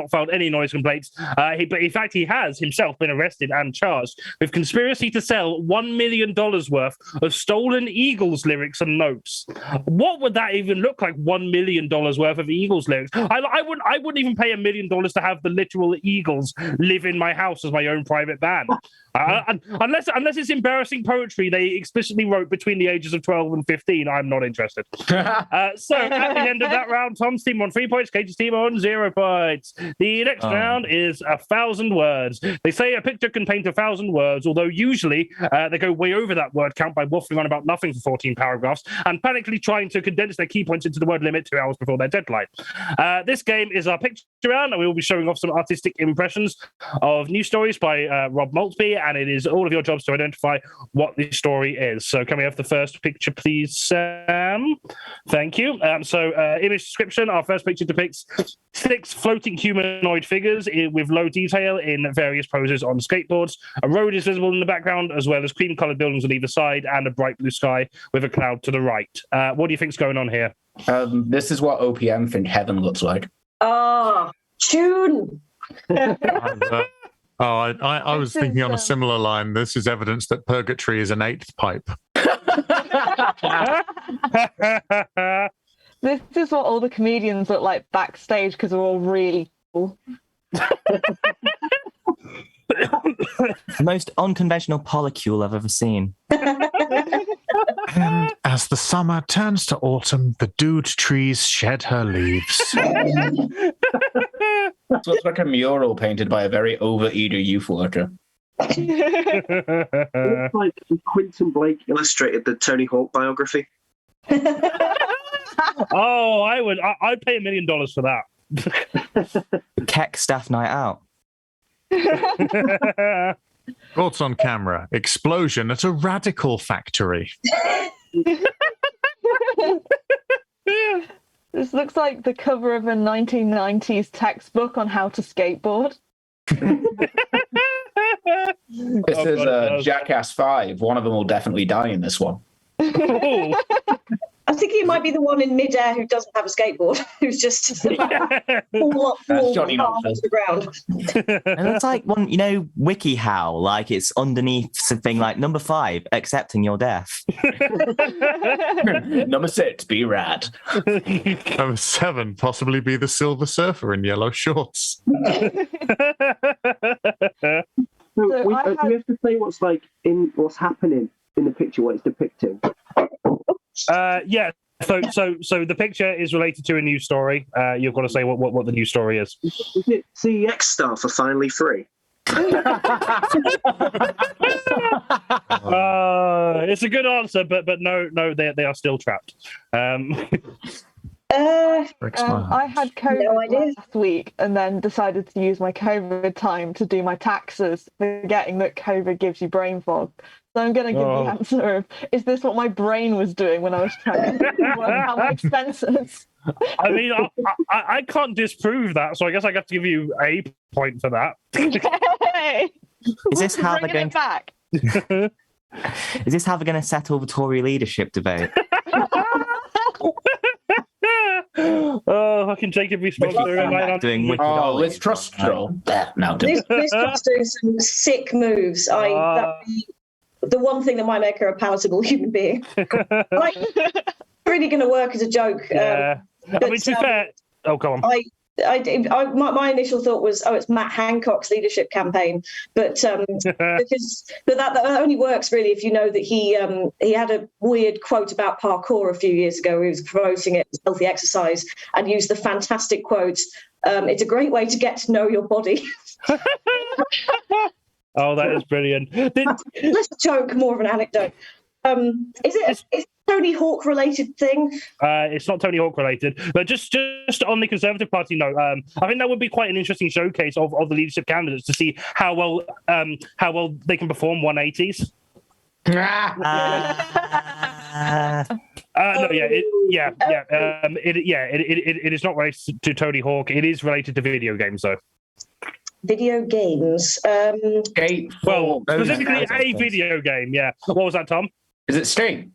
filed any noise complaints. But in fact, he has himself been arrested and charged with conspiracy to sell $1 million worth of stolen Eagles lyrics and notes. What would that even look like? $1 million worth of Eagles lyrics. I wouldn't even pay $1 million to have the literal Eagles live in my house as my own private band. Unless it's embarrassing poetry they explicitly wrote between the ages of 12 and 15, I'm not interested. So at the end of that round, Tom's team on 3 points, Cage's team on 0 points. The next round is 1,000 words. They say a picture can paint 1,000 words, although usually they go way over that word count by waffling on about nothing for 14 paragraphs and panically trying to condense their key points into the word limit 2 hours before their deadline. This game is our picture round, and we will be showing off some artistic impressions of news stories by Rob Maltby, and it is all of your jobs to identify what the story is. So can we have the first picture, please, Sam? Thank you. Image description. Our first picture depicts 6 floating humanoid figures with low detail in various poses on skateboards. A road is visible in the background, as well as cream-coloured buildings on either side and a bright blue sky with a cloud to the right. What do you think's going on here? This is what OPM think heaven looks like. Oh, tune. Oh, I was This thinking is, on a similar line. This is evidence that purgatory is an eighth pipe. This is what all the comedians look like backstage because they're all really cool. The most unconventional polycule I've ever seen. And as the summer turns to autumn, the dude trees shed her leaves. So it's like a mural painted by a very over-eager youth worker. It's like Quentin Blake illustrated the Tony Hawk biography. Oh, I'd pay $1 million for that. Keck staff night out. Thoughts on camera. Explosion at a radical factory. This looks like the cover of a 1990s textbook on how to skateboard. This is Jackass 5. One of them will definitely die in this one. I think he might be the one in midair who doesn't have a skateboard, who's just fall Johnny off the ground. It looks like one, WikiHow, like it's underneath something like number 5, accepting your death. Number 6, be rad. Number 7, possibly be the Silver Surfer in yellow shorts. Do we have to say what's happening in the picture, what it's depicting? Yeah. So the picture is related to a news story. You've got to say what the news story is. Is it CEX staff are finally free? It's a good answer, but no, they are still trapped. I had COVID last week and then decided to use my COVID time to do my taxes, forgetting that COVID gives you brain fog. So I'm going to give the answer of, is this what my brain was doing when I was trying to work out my expenses? I mean, I can't disprove that, so I guess I have to give you a point for that. Hey! Is this how they're going back? Is this how they're going to settle the Tory leadership debate? Fucking Jacob response. Liz Truss troll. Liz Truss doing some sick moves. That'd be the one thing that might make her a palatable human being. Really going to work as a joke. Yeah. I mean, to be fair. Oh, go on. My initial thought was, it's Matt Hancock's leadership campaign, but that only works really if you know that he had a weird quote about parkour a few years ago. He was promoting it as healthy exercise and used the fantastic quote, "It's a great way to get to know your body." Oh, that is brilliant. Less a joke, more of an anecdote. Is it a Tony Hawk related thing? It's not Tony Hawk related, but just on the Conservative Party note, I think that would be quite an interesting showcase of the leadership candidates to see how well they can perform 180s. It is not related to Tony Hawk. It is related to video games, though. Video games. Well, specifically a video game. Yeah. What was that, Tom? Is it Skate?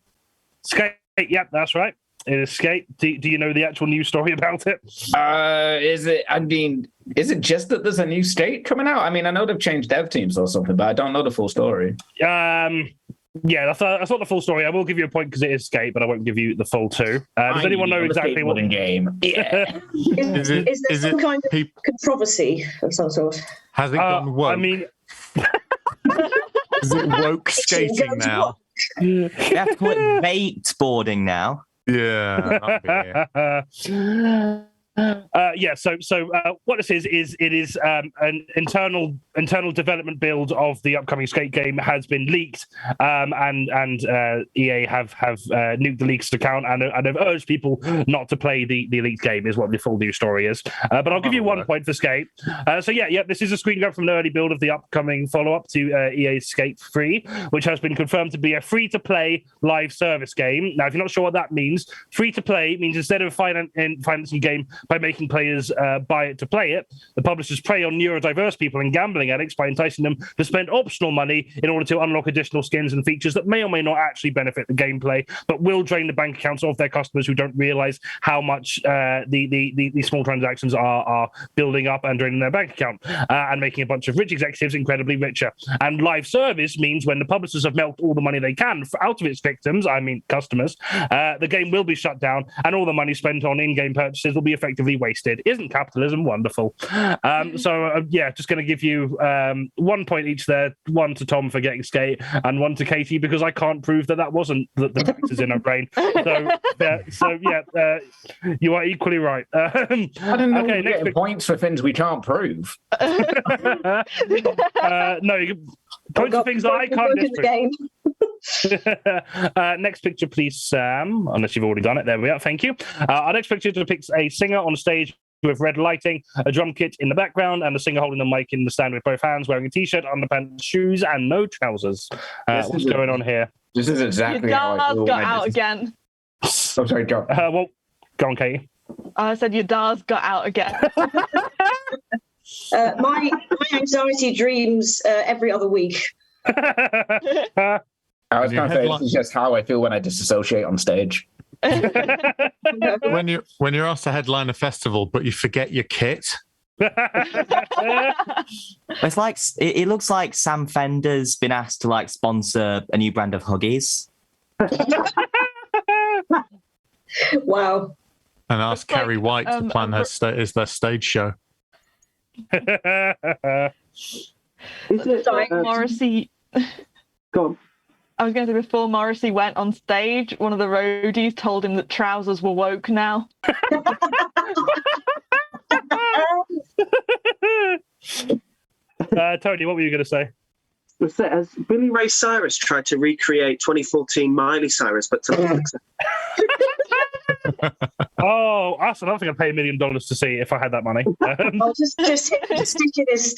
Skate. Yep, that's right. It is Skate. Do you know the actual news story about it? Is it? I mean, is it just that there's a new state coming out? I mean, I know they've changed dev teams or something, but I don't know the full story. Yeah, that's not the full story. I will give you a point because it is Skate, but I won't give you the full 2. Does anyone know exactly what game? Yeah. Is there some kind of controvery of some sort? Has it gone woke? I mean, is it woke skating now? You have to call it wakeboarding now. Yeah. So what this is an internal development build of the upcoming Skate game has been leaked, and EA have nuked the leaks account and have urged people not to play the leaked game is what the full news story is. But I'll give you 1 point for Skate. This is a screen grab from an early build of the upcoming follow-up to EA's Skate 3, which has been confirmed to be a free-to-play live service game. Now, if you're not sure what that means, free-to-play means instead of financing a game by making players buy it to play it. The publishers prey on neurodiverse people and gambling addicts by enticing them to spend optional money in order to unlock additional skins and features that may or may not actually benefit the gameplay, but will drain the bank accounts of their customers who don't realize how much the small transactions are building up and draining their bank account and making a bunch of rich executives incredibly richer. And live service means when the publishers have milked all the money they can out of its victims, I mean customers, the game will be shut down and all the money spent on in-game purchases will be effectively wasted. Isn't capitalism wonderful? Just going to give you 1 point each there, 1 to Tom for getting skate and 1 to Katie because I can't prove that wasn't the factors in her brain. You are equally right. I don't know. Okay, next points for things we can't prove. No, you can point to things that I can't disprove. Next picture, please, Sam. Unless you've already done it. There we are. Thank you. Our next picture depicts a singer on stage with red lighting, a drum kit in the background, and the singer holding the mic in the stand with both hands, wearing a t-shirt, underpants, shoes, and no trousers. What's going on here? This is exactly your how I feel. got out again. Oh, sorry, go. Well, go on, Katie. I said your DAR's got out again. My anxiety dreams every other week. I was going to say, this is just how I feel when I disassociate on stage. When you're asked to headline a festival, but you forget your kit. It's like it looks like Sam Fender's been asked to like sponsor a new brand of Huggies. Wow. And ask Carrie White to plan their stage show. Morrissey. Go on. I was going to say, before Morrissey went on stage, one of the roadies told him that trousers were woke now. Tony, what were you going to say? As Billy Ray Cyrus tried to recreate 2014 Miley Cyrus, but to no success. Oh, that's another thing I'd pay $1 million to see if I had that money. Just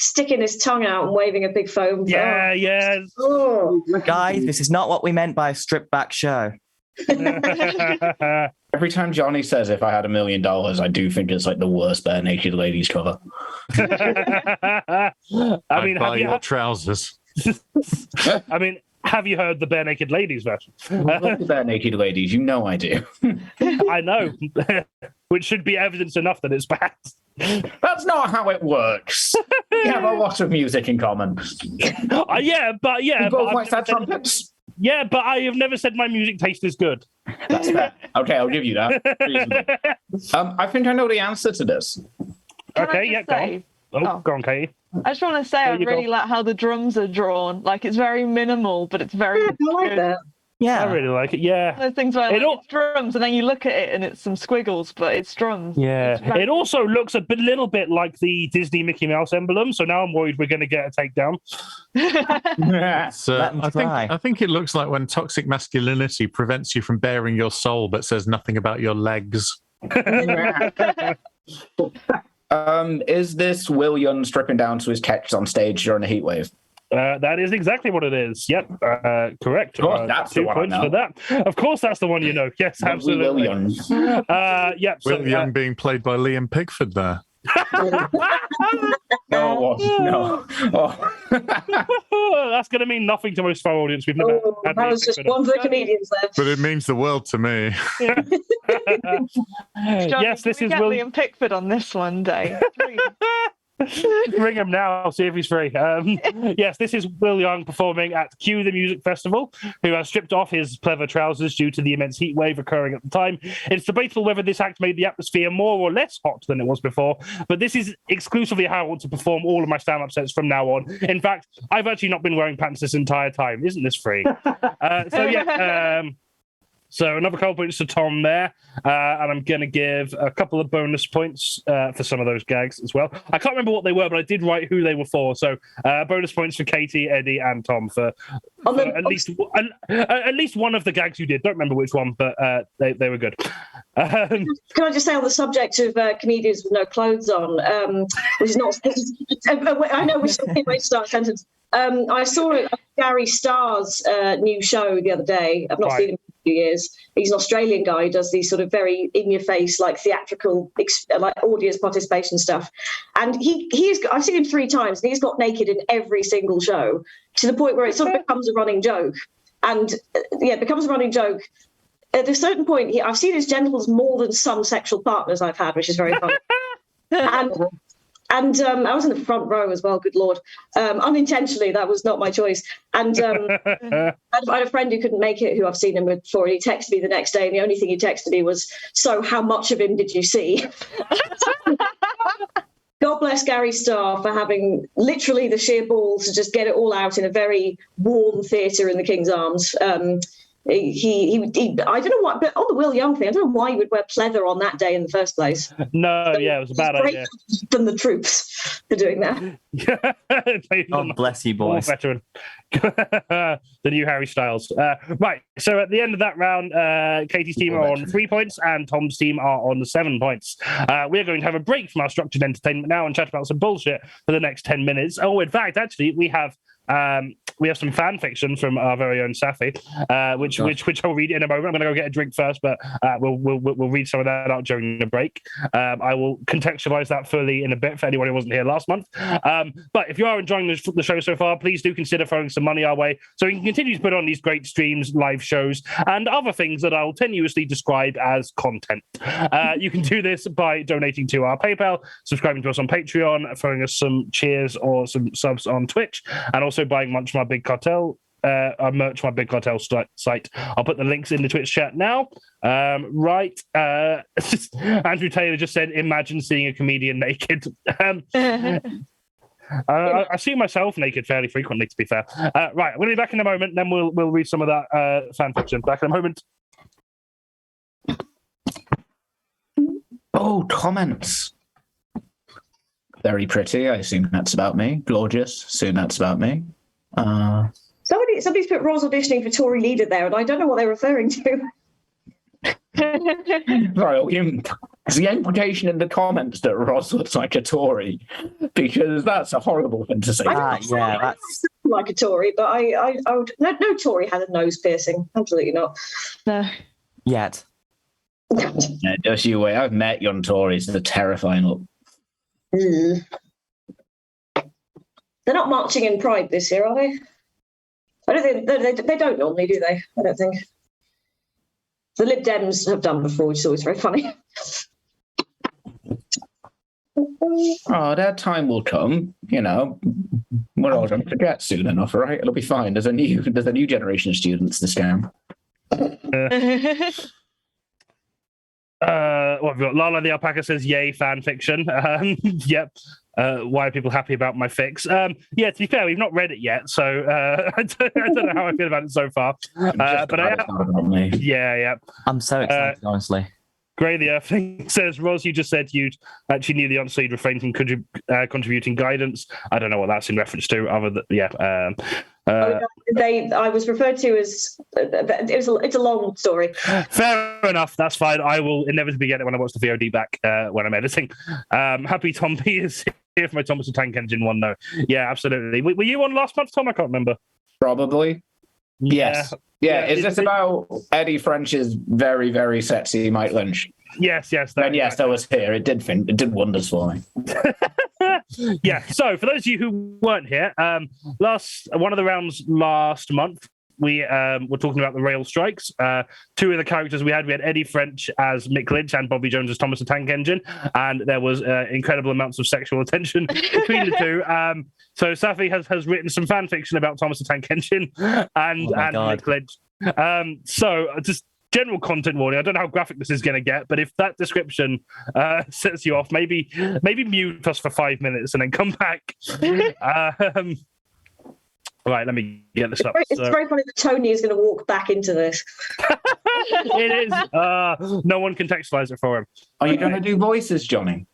sticking his tongue out and waving a big foam. Yeah. Oh. Guys, this is not what we meant by a stripped back show. Every time Johnny says if I had $1 million, I do think it's like the worst Bare Naked Ladies cover. I mean, buy your trousers. I mean, have you heard the Bare Naked Ladies version? The Bare Naked Ladies, you know I do. I know, which should be evidence enough that it's bad. That's not how it works. We have a lot of music in common. We both like sad trumpets. Yeah, but I have never said my music taste is good. That's fair. Okay, I'll give you that. I think I know the answer to this. Okay, go on. Go on, Katie. I just want to say I really like how the drums are drawn. Like, it's very minimal, but it's very I like that. Yeah, I really like it. Yeah, those things where it's drums, and then you look at it and it's some squiggles, but it's drums. Yeah, it also looks little bit like the Disney Mickey Mouse emblem. So now I'm worried we're going to get a takedown. So I think it looks like when toxic masculinity prevents you from bearing your soul, but says nothing about your legs. Is this Will Young stripping down to his catch on stage during a heatwave? That is exactly what it is. Yep, correct. Of course, that's 2 points for that. Of course, that's the one you know. Yes, absolutely. Will Young. Will Young being played by Liam Pigford there. No. That's going to mean nothing to most of our audience. We've never had that was just one for the comedians there. But it means the world to me. Yes, this is Liam Pickford on this one day. Ring him now. I'll see if he's free. Yes, this is Will Young performing at Cue the Music Festival, who has stripped off his pleather trousers due to the immense heat wave occurring at the time. It's debatable whether this act made the atmosphere more or less hot than it was before, but this is exclusively how I want to perform all of my stand-up sets from now on. In fact, I've actually not been wearing pants this entire time. Isn't this free? So another couple points to Tom there, and I'm going to give a couple of bonus points for some of those gags as well. I can't remember what they were, but I did write who they were for. So bonus points for Katie, Eddie, and Tom for at least one of the gags you did. Don't remember which one, but they were good. Can I just say on the subject of comedians with no clothes on, which is not... I know which way to start a sentence. I saw Gary Starr's new show the other day. I've not seen him few years. He's an Australian guy who does these sort of very in-your-face, like theatrical, like audience participation stuff. And I've seen him 3 times, and he's got naked in every single show, to the point where it sort of becomes a running joke. And it becomes a running joke. At a certain point, I've seen his genitals more than some sexual partners I've had, which is very funny. And I was in the front row as well, good Lord. Unintentionally, that was not my choice. And I had a friend who couldn't make it, who I've seen him with before, and he texted me the next day, and the only thing he texted me was, "So how much of him did you see?" God bless Gary Starr for having literally the sheer balls to just get it all out in a very warm theatre in the King's Arms. He I don't know why, but on the Will Young thing, I don't know why he would wear pleather on that day in the first place. No, it was a bad idea. Than the troops for doing that. God bless you, boys. Veteran. The new Harry Styles. Right, so at the end of that round, Katie's team are on 3 points and Tom's team are on 7 points. We're going to have a break from our structured entertainment now and chat about some bullshit for the next 10 minutes. Oh, in fact, actually, we have some fan fiction from our very own Safi, which I'll read in a moment. I'm going to go get a drink first, but we'll read some of that out during the break. I will contextualize that fully in a bit for anyone who wasn't here last month. But if you are enjoying the show so far, please do consider throwing some money our way so we can continue to put on these great streams, live shows, and other things that I'll tenuously describe as content. You can do this by donating to our PayPal, subscribing to us on Patreon, throwing us some cheers or some subs on Twitch, and also buying merch from our Big Cartel site. I'll put the links in the Twitch chat now. Right. Andrew Taylor just said, imagine seeing a comedian naked. I see myself naked fairly frequently, to be fair. Right, we'll be back in a moment, then we'll read some of that fan fiction. Back in a moment. Oh, comments. Very pretty. I assume that's about me. Gorgeous. Assume that's about me. Somebody's put Roz auditioning for Tory leader there, and I don't know what they're referring to. Right, is the implication in the comments that Roz looks like a Tory? Because that's a horrible thing to say. That's like a Tory, but I would no Tory has a nose piercing. Absolutely not. No. Yet. Yeah, just you wait. I've met young Tories. They're terrifying. Look. They're not marching in Pride this year, are they? I don't think they don't normally, do they? I don't think. The Lib Dems have done before, which is always very funny. Oh, their time will come. You know, we're all going to forget soon enough, right? It'll be fine. There's a new generation of students this time. What have we got? Lala the Alpaca says, yay, fan fiction. Yep. Why are people happy about my fix? Yeah, to be fair, we've not read it yet, so I don't know how I feel about it so far. But yeah. I'm so excited, honestly. Gray the Earth thing says, Roz, you just said you'd actually knew the answer, you'd refrain from contributing guidance. I don't know what that's in reference to, other than, yeah. I was referred to as it's a long story. Fair enough, that's fine. I will inevitably get it when I watch the VOD back when I'm editing. Happy Tom P is here for my Thomas the Tank Engine one, though. Yeah, absolutely. Were you on last month, Tom? I can't remember. Probably. Yes. Yeah, is this about Eddie French's very, very sexy Mike Lynch? Yes. That was here. It did wonders for me. Yeah. So for those of you who weren't here, one of the rounds last month, we were talking about the rail strikes. Two of the characters we had Eddie French as Mick Lynch and Bobby Jones as Thomas the Tank Engine, and there was incredible amounts of sexual attention between the two. So Safi has written some fan fiction about Thomas the Tank Engine and Mick Lynch. So just general content warning. I don't know how graphic this is going to get, but if that description sets you off, maybe mute us for 5 minutes and then come back. Right, let me get this up. It's very funny that Tony is going to walk back into this. It is. No one contextualize it for him. Are you going to do voices, Johnny?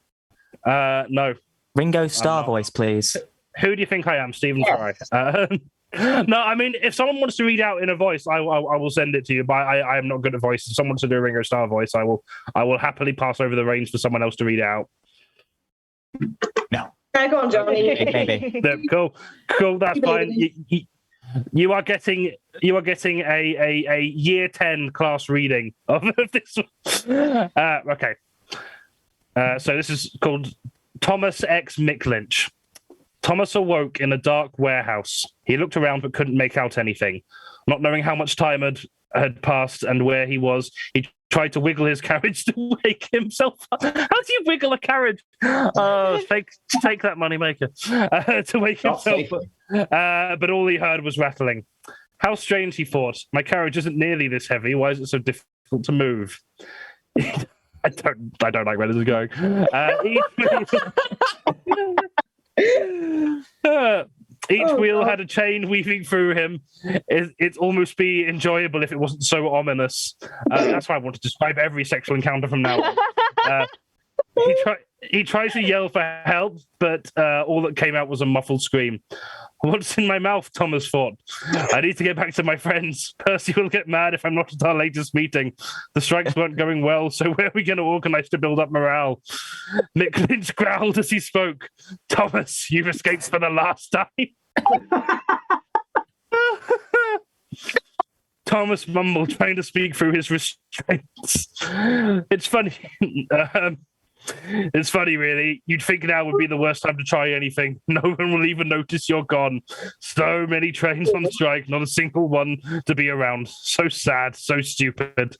No. Ringo Starr voice, please. Who do you think I am, Stephen Fry? No, I mean, if someone wants to read out in a voice, I will send it to you. But I am not good at voice. If someone wants to do a Ringo Starr voice, I will happily pass over the reins for someone else to read it out. No. Go on, Johnny. Maybe. Cool. That's fine. You are getting a year 10 class reading of this. Okay. So this is called Thomas X Mick Lynch. Thomas awoke in a dark warehouse. He looked around but couldn't make out anything. Not knowing how much time had passed and where he was, he tried to wiggle his carriage to wake himself up. How do you wiggle a carriage? Take that, money maker. To wake himself up. But all he heard was rattling. How strange, he thought. My carriage isn't nearly this heavy. Why is it so difficult to move? I don't like where this is going. Each wheel had a chain weaving through him. It'd almost be enjoyable if it wasn't so ominous. That's why I want to describe every sexual encounter from now on. He tried to yell for help, but all that came out was a muffled scream. What's in my mouth? Thomas thought. I need to get back to my friends. Percy will get mad if I'm not at our latest meeting. The strikes weren't going well, so where are we going to organise to build up morale? Mick Lynch growled as he spoke. Thomas, you've escaped for the last time. Thomas mumbled, trying to speak through his restraints. It's funny. It's funny, really. You'd think now would be the worst time to try anything. No one will even notice you're gone. So many trains on strike, not a single one to be around. So sad, so stupid.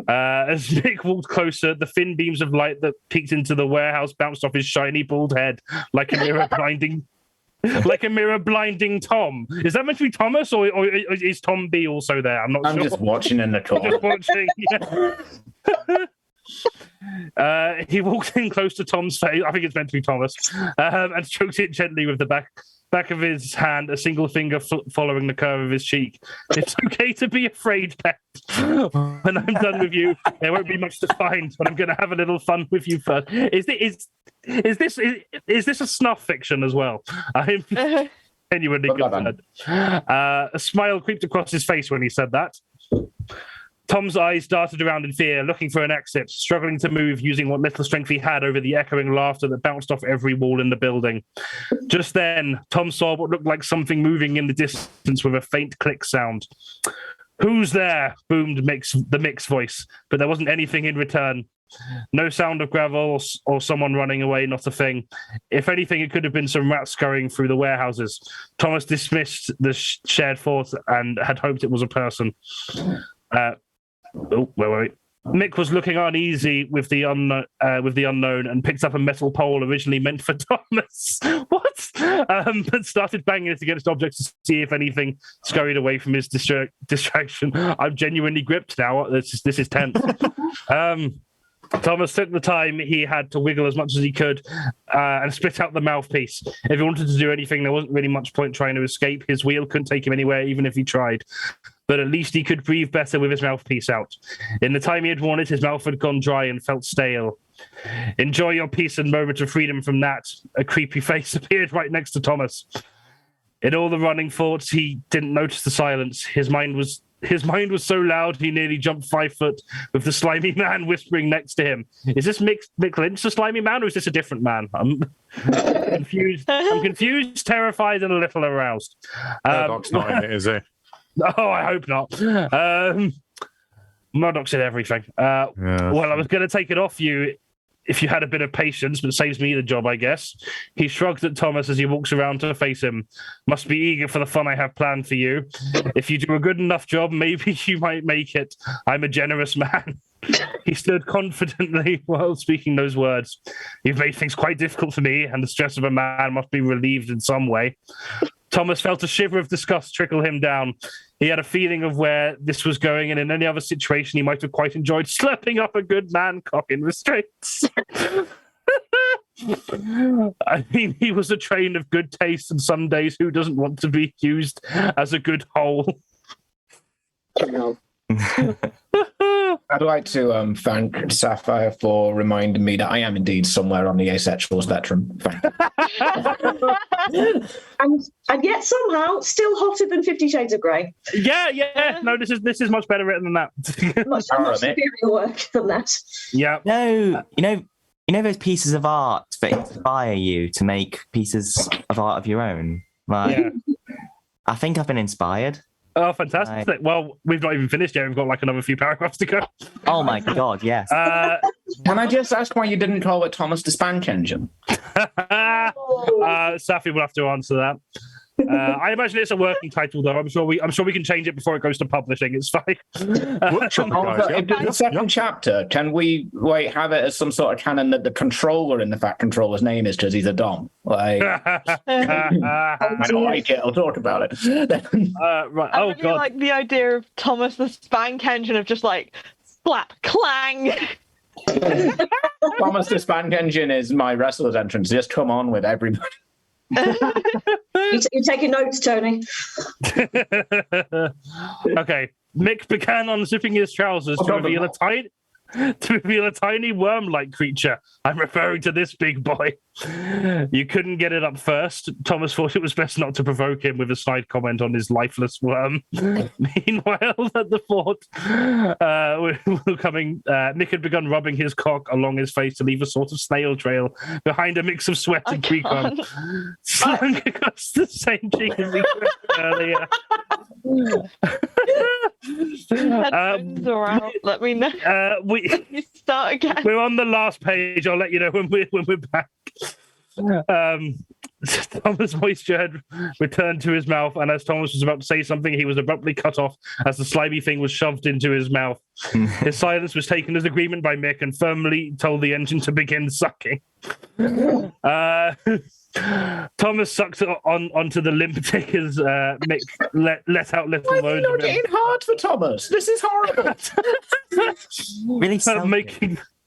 As Nick walked closer, the thin beams of light that peeked into the warehouse bounced off his shiny bald head like a mirror blinding Tom. Is that meant to be Thomas, or is Tom B also there? I'm sure. I'm just watching in the corner. Just watching. Yeah. He walked in close to Tom's face. I think it's meant to be Thomas, and stroked it gently with the back of his hand, a single finger following the curve of his cheek. It's okay to be afraid, pet. When I'm done with you, there won't be much to find, but I'm going to have a little fun with you first. Is this a snuff fiction as well? I'm genuinely concerned. A smile creeped across his face when he said that. Tom's eyes darted around in fear, looking for an exit, struggling to move using what little strength he had over the echoing laughter that bounced off every wall in the building. Just then, Tom saw what looked like something moving in the distance with a faint click sound. Who's there? Boomed the Mick's voice, but there wasn't anything in return. No sound of gravel or someone running away, not a thing. If anything, it could have been some rats scurrying through the warehouses. Thomas dismissed the shared thought and had hoped it was a person. Wait. Mick was looking uneasy with the unknown and picked up a metal pole originally meant for Thomas. What? But started banging it against objects to see if anything scurried away from his distraction. I'm genuinely gripped now. This is tense. Thomas took the time he had to wiggle as much as he could and spit out the mouthpiece. If he wanted to do anything, there wasn't really much point trying to escape. His wheel couldn't take him anywhere, even if he tried. But at least he could breathe better with his mouthpiece out. In the time he had worn it, his mouth had gone dry and felt stale. Enjoy your peace and moment of freedom from that. A creepy face appeared right next to Thomas. In all the running thoughts, he didn't notice the silence. His mind was so loud he nearly jumped 5 foot with the slimy man whispering next to him. Is this Mick Lynch, the slimy man, or is this a different man? I'm confused. I'm confused, terrified, and a little aroused. Murdoch's not in it, is he? Oh, I hope not. Murdoch said everything. Well, I was going to take it off you if you had a bit of patience, but saves me the job, I guess. He shrugged at Thomas as he walks around to face him. Must be eager for the fun I have planned for you. If you do a good enough job, maybe you might make it. I'm a generous man. He stood confidently while speaking those words. You've made things quite difficult for me, and the stress of a man must be relieved in some way. Thomas felt a shiver of disgust trickle him down. He had a feeling of where this was going, and in any other situation, he might have quite enjoyed slapping up a good man cock in restraints. I mean, he was a train of good taste, and some days who doesn't want to be used as a good whole? I'd like to thank Sapphire for reminding me that I am indeed somewhere on the asexual spectrum. Thank you. and yet somehow still hotter than 50 Shades of Grey. Yeah. No, this is much better written than that. much superior work than that. Yeah. No, you know those pieces of art that inspire you to make pieces of art of your own. Like, I think I've been inspired. Oh, fantastic. Right. Well, we've not even finished yet. We've got like another few paragraphs to go. Oh my God, yes. Can I just ask why you didn't call it Thomas the Spank Engine? Safi will have to answer that. I imagine it's a working title, though. I'm sure we can change it before it goes to publishing. It's fine. The second chapter, can we have it as some sort of canon that the controller in the Fat Controller's name is because he's a Dom? Like, I don't like it. I'll talk about it. Right. I Oh really God. like the idea of Thomas the Spank Engine of just like slap, clang. Thomas the Spank Engine is my wrestler's entrance. Just come on with everybody. You're taking notes, Tony. Okay. Mick began unzipping his trousers to reveal a tiny worm-like creature. I'm referring to this big boy. You couldn't get it up first. Thomas thought it was best not to provoke him with a side comment on his lifeless worm. Meanwhile, at the fort, Mick had begun rubbing his cock along his face to leave a sort of snail trail behind a mix of sweat and pre-cum, slung across the same cheek as he earlier. Headphones are out. Let me know. You start again. We're on the last page. I'll let you know when we're back. Thomas' moisture had returned to his mouth, and as Thomas was about to say something, he was abruptly cut off as the slimy thing was shoved into his mouth. His silence was taken as agreement by Mick and firmly told the engine to begin sucking. Thomas sucked onto the limp dick as Mick let out little moans. Why are you not getting hard for Thomas? This is horrible. Really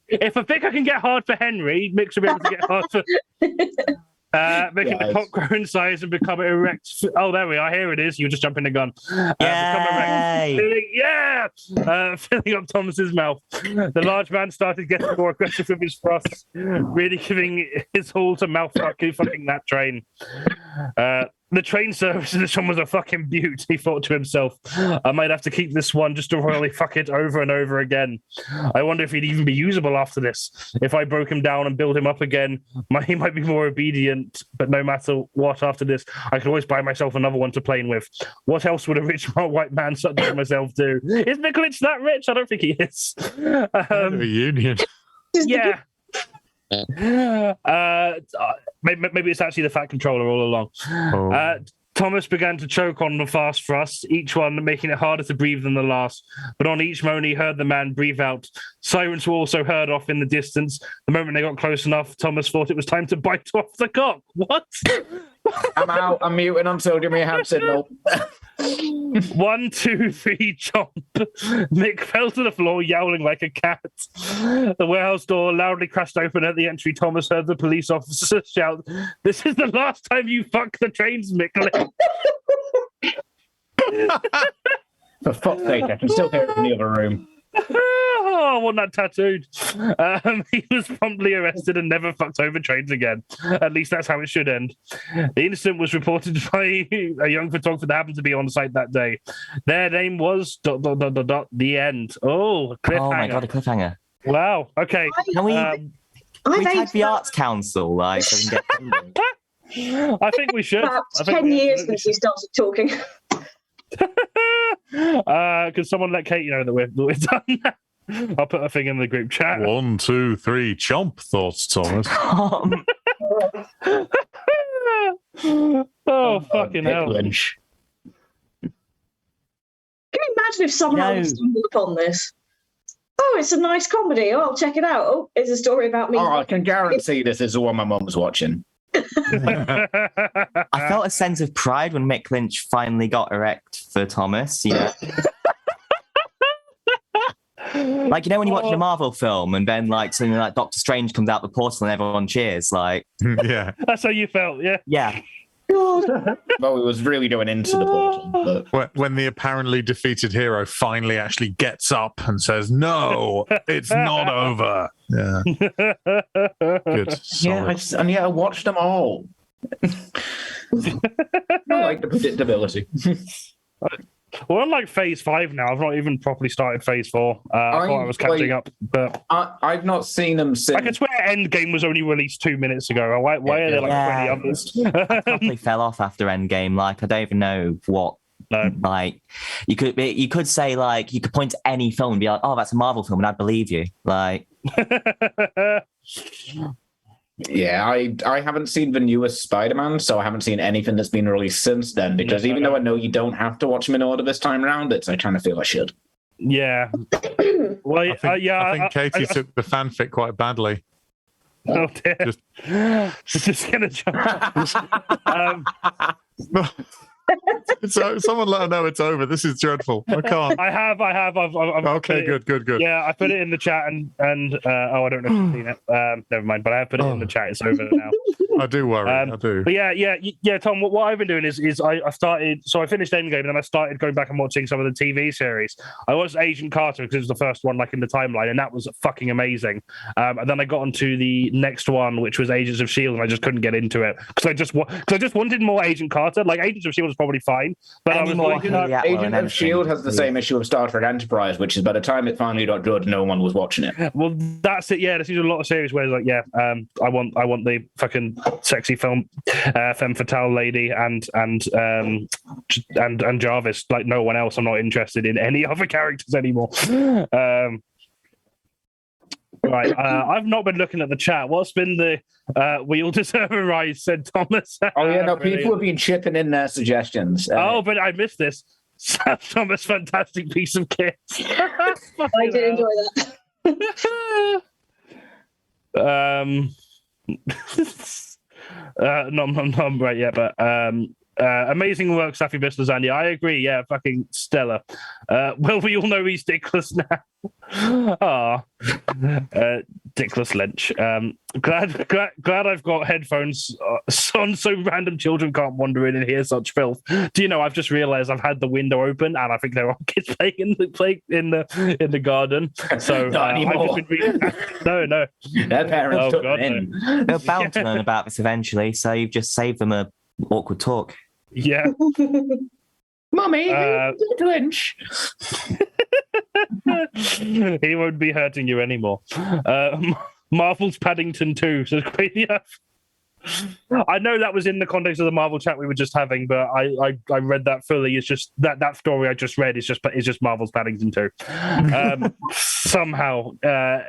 if a vicar can get hard for Henry, Mick should be able to get hard for... making the cock grow in size and become erect. Oh, there we are. Here it is. You were just jumping the gun. Filling up Thomas's mouth. The large man started getting more aggressive with his thrusts, really giving his all to mouth fucking that train. The train service in this one was a fucking beaut, he thought to himself. I might have to keep this one just to royally fuck it over and over again. I wonder if he'd even be usable after this. If I broke him down and build him up again, he might be more obedient, but no matter what, after this, I could always buy myself another one to plane with. What else would a rich white man such as myself do? Is Nicholas that rich? I don't think he is. Reunion. Yeah. Maybe it's actually the Fat Controller all along. Thomas began to choke on the fast thrust, each one making it harder to breathe than the last. But on each moan, he heard the man breathe out. Sirens were also heard off in the distance. The moment they got close enough, Thomas thought it was time to bite off the cock. What? I'm out. I'm muting until Jimmy have signal. 1, 2, 3, chomp. Mick fell to the floor, yowling like a cat. The warehouse door loudly crashed open at the entry. Thomas heard the police officer shout, "This is the last time you fuck the trains, Mick." For fuck's sake, I can still hear it in the other room. Oh, I want that tattooed. He was promptly arrested and never fucked over trains again. At least that's how it should end. The incident was reported by a young photographer that happened to be on site that day. Their name was ... the end. Oh, cliffhanger. Oh my God, a cliffhanger. Wow. Okay. Can we tag the Arts Council, like, so we can get I think we should. About 10 years since you started talking. Can someone let Katie know that we're done? I'll put a thing in the group chat. 1, 2, 3, chomp, thoughts, Thomas. Oh, fucking hell. Lynch. Can you imagine if someone else stumbled upon this? Oh, it's a nice comedy. Oh, I'll check it out. Oh, it's a story about me. Oh, I can guarantee this is the one my mum was watching. I felt a sense of pride when Mick Lynch finally got erect for Thomas, you know. Like, you know, when you watch a Marvel film and then, like, something like Doctor Strange comes out the portal and everyone cheers, like... Yeah. That's how you felt, yeah? Yeah. Well, it was really going into the portal. But... When the apparently defeated hero finally actually gets up and says, "No, it's not over." Yeah. Good. Yeah, I watched them all. I like the predictability. We're on like phase 5 now. I've not even properly started phase 4. I thought I was catching up, but I've not seen them since. I could swear Endgame was only released 2 minutes ago. Why are there like 20 others? I probably fell off after Endgame. Like, I don't even know what. No. Like, you could say, like, you could point to any film and be like, oh, that's a Marvel film, and I'd believe you. Like, yeah, I haven't seen the newest Spider-Man, so I haven't seen anything that's been released since then, because even though I know you don't have to watch them in order this time around, I kind of feel I should. Yeah. Well, I think Katie took the fanfic quite badly. Oh, dear. Just going to jump. So someone let her know it's over. This is dreadful. I can't. I have. I've okay, good. Yeah, I put it in the chat and I don't know if you've seen it. Never mind. But I have put it in the chat. It's over now. I do worry. I do. But yeah, Tom. What I've been doing is I started. So I finished Endgame and then I started going back and watching some of the TV series. I watched Agent Carter because it was the first one like in the timeline, and that was fucking amazing. And then I got onto the next one, which was Agents of Shield, and I just couldn't get into it because I just wanted more Agent Carter. Like Agents of Shield is probably fine, but I was like, Agent of Shield has the same issue of Star Trek Enterprise, which is by the time it finally got good, no one was watching it. Well, that's it. Yeah, there's a lot of series where it's like, I want the fucking sexy femme fatale lady and Jarvis. Like no one else. I'm not interested in any other characters anymore. Right, I've not been looking at the chat. What's been the we all deserve a rise, said Thomas. Oh yeah, no, people have been chipping in their suggestions. But I missed this. Sam Thomas, fantastic piece of kit. I did enjoy that. Not right yet, but amazing work, Safi Bis Lasagna. I agree. Yeah, fucking stellar. Well, we all know he's Dickless now. Dickless Lynch. Glad I've got headphones on so random children can't wander in and hear such filth. Do you know? I've just realised I've had the window open and I think there are kids playing in the garden. So not anymore. No. Their parents took them in. They're bound to learn about this eventually, so you've just saved them a awkward talk. Yeah. Mummy, Lynch. He won't be hurting you anymore. Marvel's Paddington 2 says crazy enough. I know that was in the context of the Marvel chat we were just having, but I read that fully. It's just that story I just read is just Marvel's Paddington 2. Somehow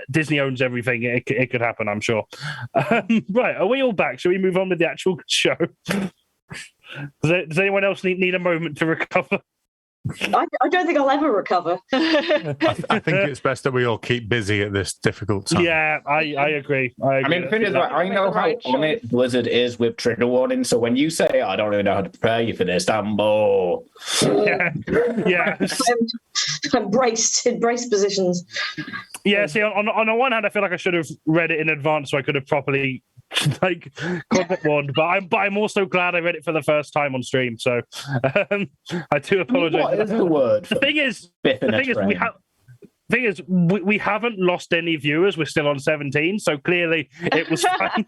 Disney owns everything. It could happen, I'm sure. Right, are we all back? Shall we move on with the actual show? Does anyone else need a moment to recover? I don't think I'll ever recover. I think it's best that we all keep busy at this difficult time. Yeah, I agree. I mean, the thing is, I know how on it Blizzard is with trigger warning, so when you say, I don't really know how to prepare you for this, I'm more. Yeah. I'm braced positions. Yeah, see, on the one hand, I feel like I should have read it in advance so I could have properly content warned, but I'm also glad I read it for the first time on stream. So I do apologize. What is the word? The thing is, we haven't lost any viewers. We're still on 17, so clearly it was fun.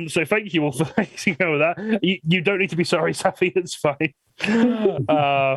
So thank you all for letting know that. You don't need to be sorry, Safi. It's fine.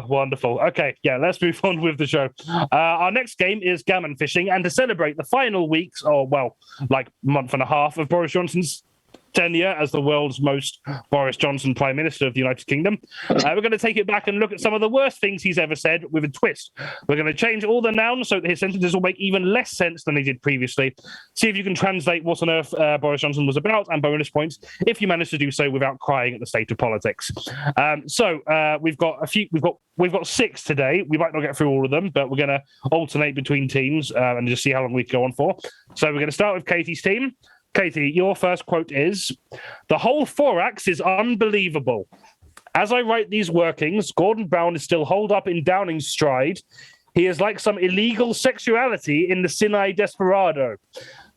Wonderful. Okay, yeah, let's move on with the show. Our next game is Gammon Fishing, and to celebrate the final weeks, or well, like month and a half of Boris Johnson's tenure as the world's most Boris Johnson Prime Minister of the United Kingdom, we're going to take it back and look at some of the worst things he's ever said with a twist. We're going to change all the nouns so that his sentences will make even less sense than they did previously. See if you can translate what on earth Boris Johnson was about, and bonus points if you manage to do so without crying at the state of politics. We've got 6 today. We might not get through all of them, but we're going to alternate between teams and just see how long we can go on for. So we're going to start with Katie's team. Katie, your first quote is, "The whole thorax is unbelievable. As I write these workings, Gordon Brown is still holed up in Downing's stride. He is like some illegal sexuality in the Sinai Desperado.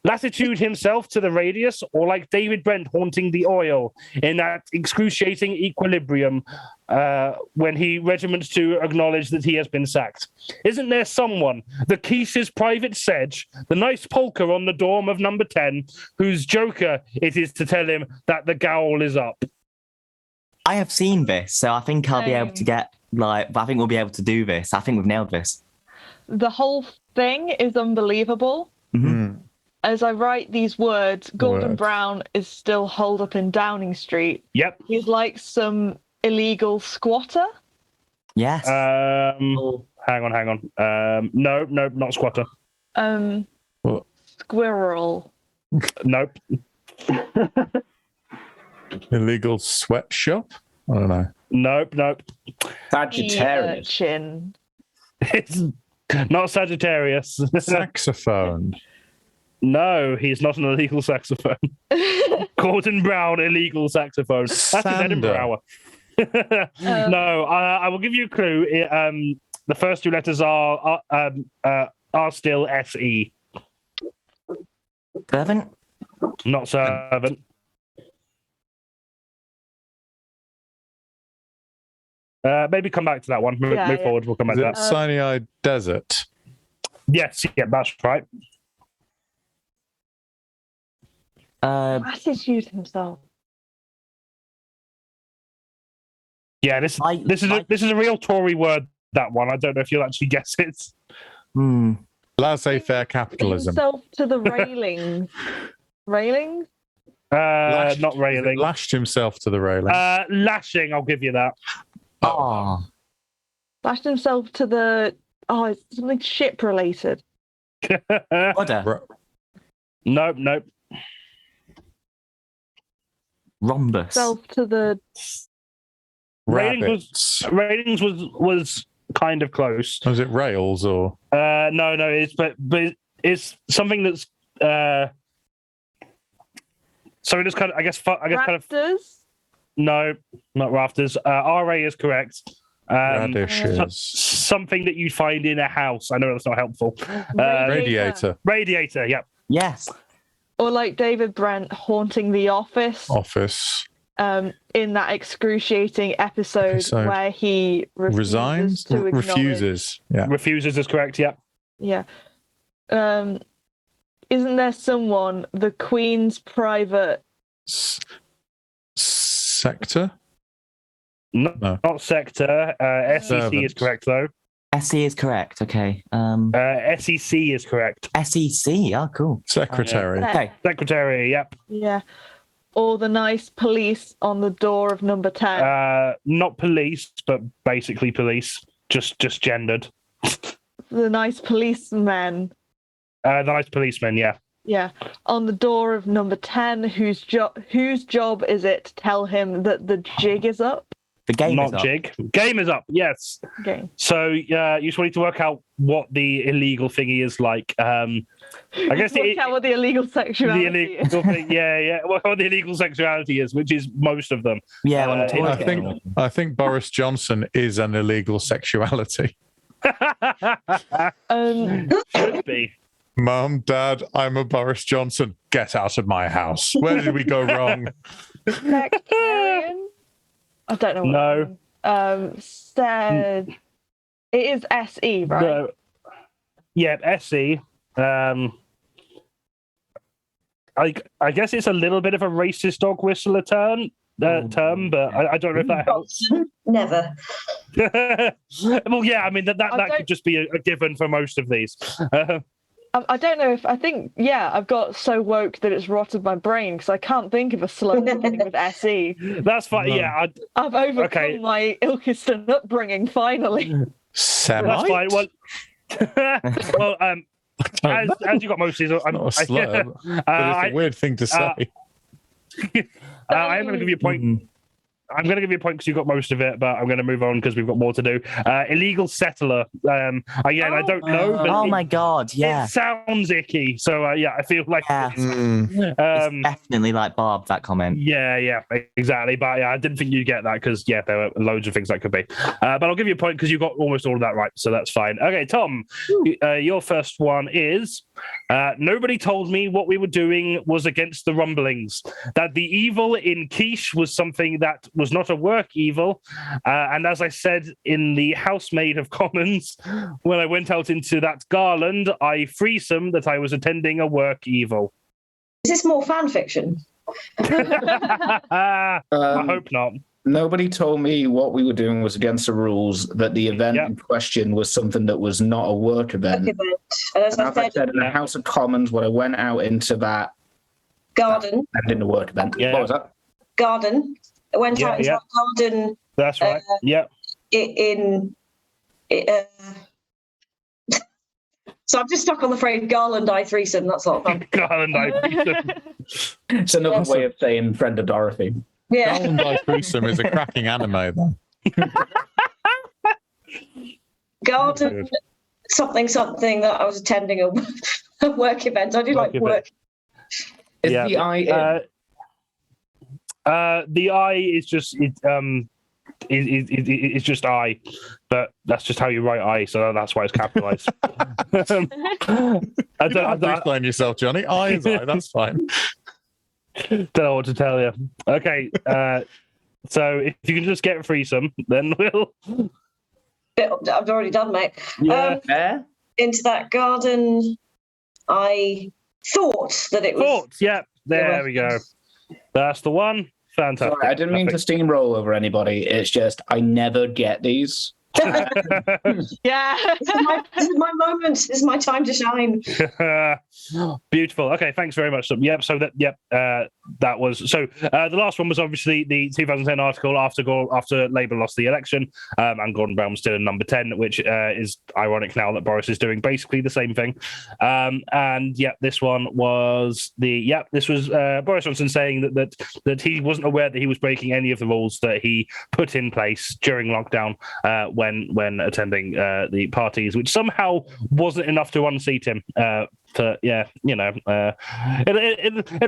Latitude himself to the radius, or like David Brent haunting the oil in that excruciating equilibrium when he regiments to acknowledge that he has been sacked. Isn't there someone, the Keish's private sedge, the nice polka on the dorm of number 10, whose joker it is to tell him that the gowl is up?" I have seen this, so I think I'll be able to get but I think we'll be able to do this. I think we've nailed this. The whole thing is unbelievable. Mm-hmm. As I write these words, Gordon Brown is still holed up in Downing Street. Yep. He's like some illegal squatter. Yes. Hang on. No, not squatter. What? Squirrel. Nope. Illegal sweatshop? I don't know. Nope. Sagittarius. Urchin. It's not Sagittarius. Saxophone. No, he's not an illegal saxophone. Gordon Brown, illegal saxophone. That's his Edinburgh hour. No, I will give you a clue. The first two letters are still SE. Servant? Not servant. Maybe come back to that one. Move forward. We'll come back Is to it that. Sinai Desert? Yes, yeah, that's right. Attitude himself. Yeah, this is a real Tory word. That one. I don't know if you'll actually guess it. Laissez-faire capitalism. Himself to the railings. Railings? Not railing. Lashed himself to the railing. Lashing. I'll give you that. Oh. Lashed himself to the. Oh, it's something ship related. Rudder. Nope. Rhombus. Self to the. Rabbits. Ratings was kind of close. Was it rails or? No. It's but it's something that's something that's kind of I guess kind of. Rafters? No, not rafters. RA is correct. Radishes. Something that you find in a house. I know that's not helpful. Radiator. Radiator. Yep. Yes. Or like David Brent haunting the office. Office. In that excruciating episode where he resigns, refuses. Yeah, refuses is correct. Yep. Yeah. Isn't there someone the Queen's private sector? No, not sector. SEC is correct though. SC is correct. Okay. SEC is correct. SEC. Oh, cool. Secretary. Okay. Secretary. Yep. Yeah. Or the nice police on the door of number 10. Not police, but basically police. Just gendered. The nice policemen. The nice policeman, yeah. Yeah. On the door of number 10, whose job is it to tell him that the jig is up? The game Not is up. jig. Game is up, yes. Okay. So you just need to work out what the illegal thingy is like. I guess work out what the illegal sexuality is. Yeah. Work out what the illegal sexuality is, which is most of them. Yeah. I think Boris Johnson is an illegal sexuality. Should be. Mum, Dad, I'm a Boris Johnson. Get out of my house. Where did we go wrong? Sectarian? I don't know. No. Said it is SE, right? No. Yeah, SE. I guess it's a little bit of a racist dog whistler term, but I don't know if that helps. Never. Well, yeah, I mean that could just be a given for most of these. I don't know if I think I've got so woke that it's rotted my brain because I can't think of a slogan with SE. That's fine. No. Yeah, I've overcome my Ilkeston upbringing finally. Semite? That's fine. Well, as you got most of these, not a slur, but it's a weird thing to say. I am going to give you a point. I'm going to give you a point because you got most of it, but I'm going to move on because we've got more to do. Illegal settler. Again, I don't know. But my God, yeah. It sounds icky. So, I feel like... Yeah. It's definitely like Barb, that comment. Yeah, exactly. But I didn't think you'd get that because, there were loads of things that could be. But I'll give you a point because you got almost all of that right, so that's fine. Okay, Tom, your first one is... nobody told me what we were doing was against the rumblings, that the evil in quiche was something that was not a work evil. And as I said in the Housemaid of Commons, when I went out into that garland, I threesome that I was attending a work evil. Is this more fan fiction? I hope not. Nobody told me what we were doing was against the rules, that the event in question was something that was not a work event. And as I said, in the House of Commons, when I went out into that garden. And in the work event. Yeah. What was that? Garden. I went out into that garden. That's right. So I'm just stuck on the phrase Garland I threesome. That's a lot of fun. Garland I threesome. It's another way of saying friend of Dorothy. Yeah. Garland I threesome is a cracking anime, though. Garden something that I was attending a work event. I do like work. Is the I in? The I is just it's just I, but that's just how you write I, so that's why it's capitalized. You don't have to explain yourself, Johnny. I is I. That's fine. Don't know what to tell you. Okay, so if you can just get threesome, then we'll. I've already done, mate. Yeah. Into that garden, I thought that it was. Thoughts, yeah. There we go. That's the one. Fantastic. Sorry, I didn't mean to steamroll over anybody. It's just I never get these. Yeah. This is my moment. This is my time to shine. Beautiful. Okay, thanks very much. Yep. So that was so. The last one was obviously the 2010 article after Labour lost the election, and Gordon Brown was still in number 10, which is ironic now that Boris is doing basically the same thing. And this one was this was Boris Johnson saying that he wasn't aware that he was breaking any of the rules that he put in place during lockdown when attending the parties, which somehow wasn't enough to unseat him. It'll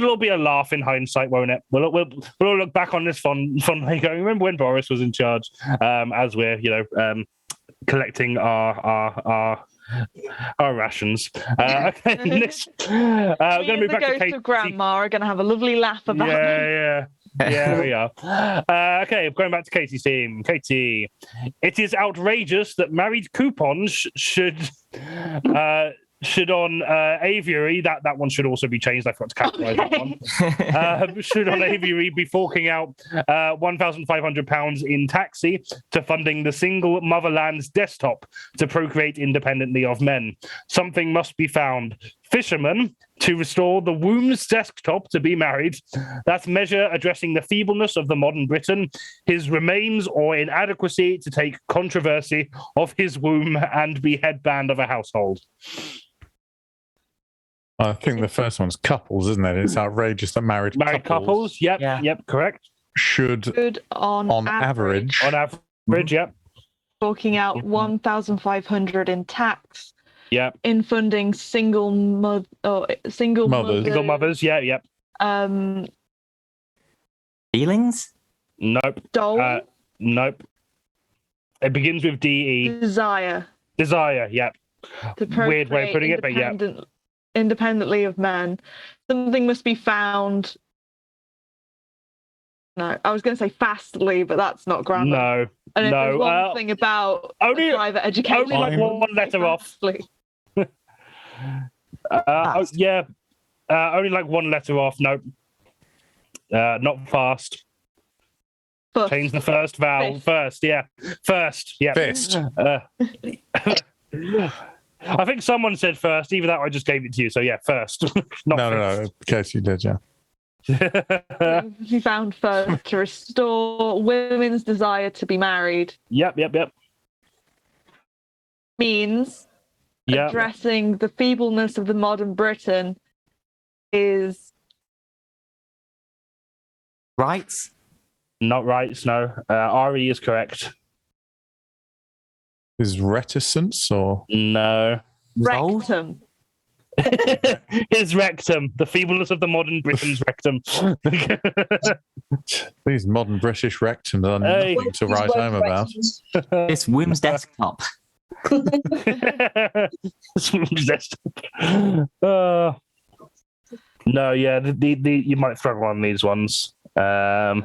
all be a laugh in hindsight, won't it? We'll all look back on this fondly going, remember when Boris was in charge, as we're collecting our rations. Okay, next, we're going to move back to Katie. Of Grandma are going to have a lovely laugh about it. Yeah, we are. Okay, going back to Katie's team. Katie, it is outrageous that married coupons should on aviary, that one should also be changed. I forgot to capitalise that one. Should on aviary be forking out £1,500 in taxi to funding the single motherland's desktop to procreate independently of men. Something must be found. Fishermen to restore the womb's desktop to be married. That measure addressing the feebleness of the modern Briton, his remains or inadequacy to take controversy of his womb and be headband of a household. I think the first one's couples, isn't it? It's outrageous that married couples. Yep, correct. Should on average, yep, forking out 1,500 in tax. Yep. In funding single mothers. Single mothers. Yep. Feelings? Nope. Dole? Nope. It begins with DE. Desire. Yep. Weird way of putting it, but yeah. Independently of men. Something must be found. No, I was going to say fastly, but that's not grammar. No. And if no. there's one thing about private education, only like one letter off. Only like one letter off. Nope. Not fast. First. Change the first vowel. First, yeah. First, yeah. Fist. I think someone said first. Either that or I just gave it to you. So yeah, first. No. In case you did, yeah. He found first to restore women's desire to be married. Yep. Means addressing the feebleness of the modern Briton is rights. Not rights. No. RE is correct. Is reticence or no? Rectum. His rectum. The feebleness of the modern Britain's rectum. These modern British rectums are nothing to write home about. This womb's desktop. No, yeah, the you might struggle on these ones. Try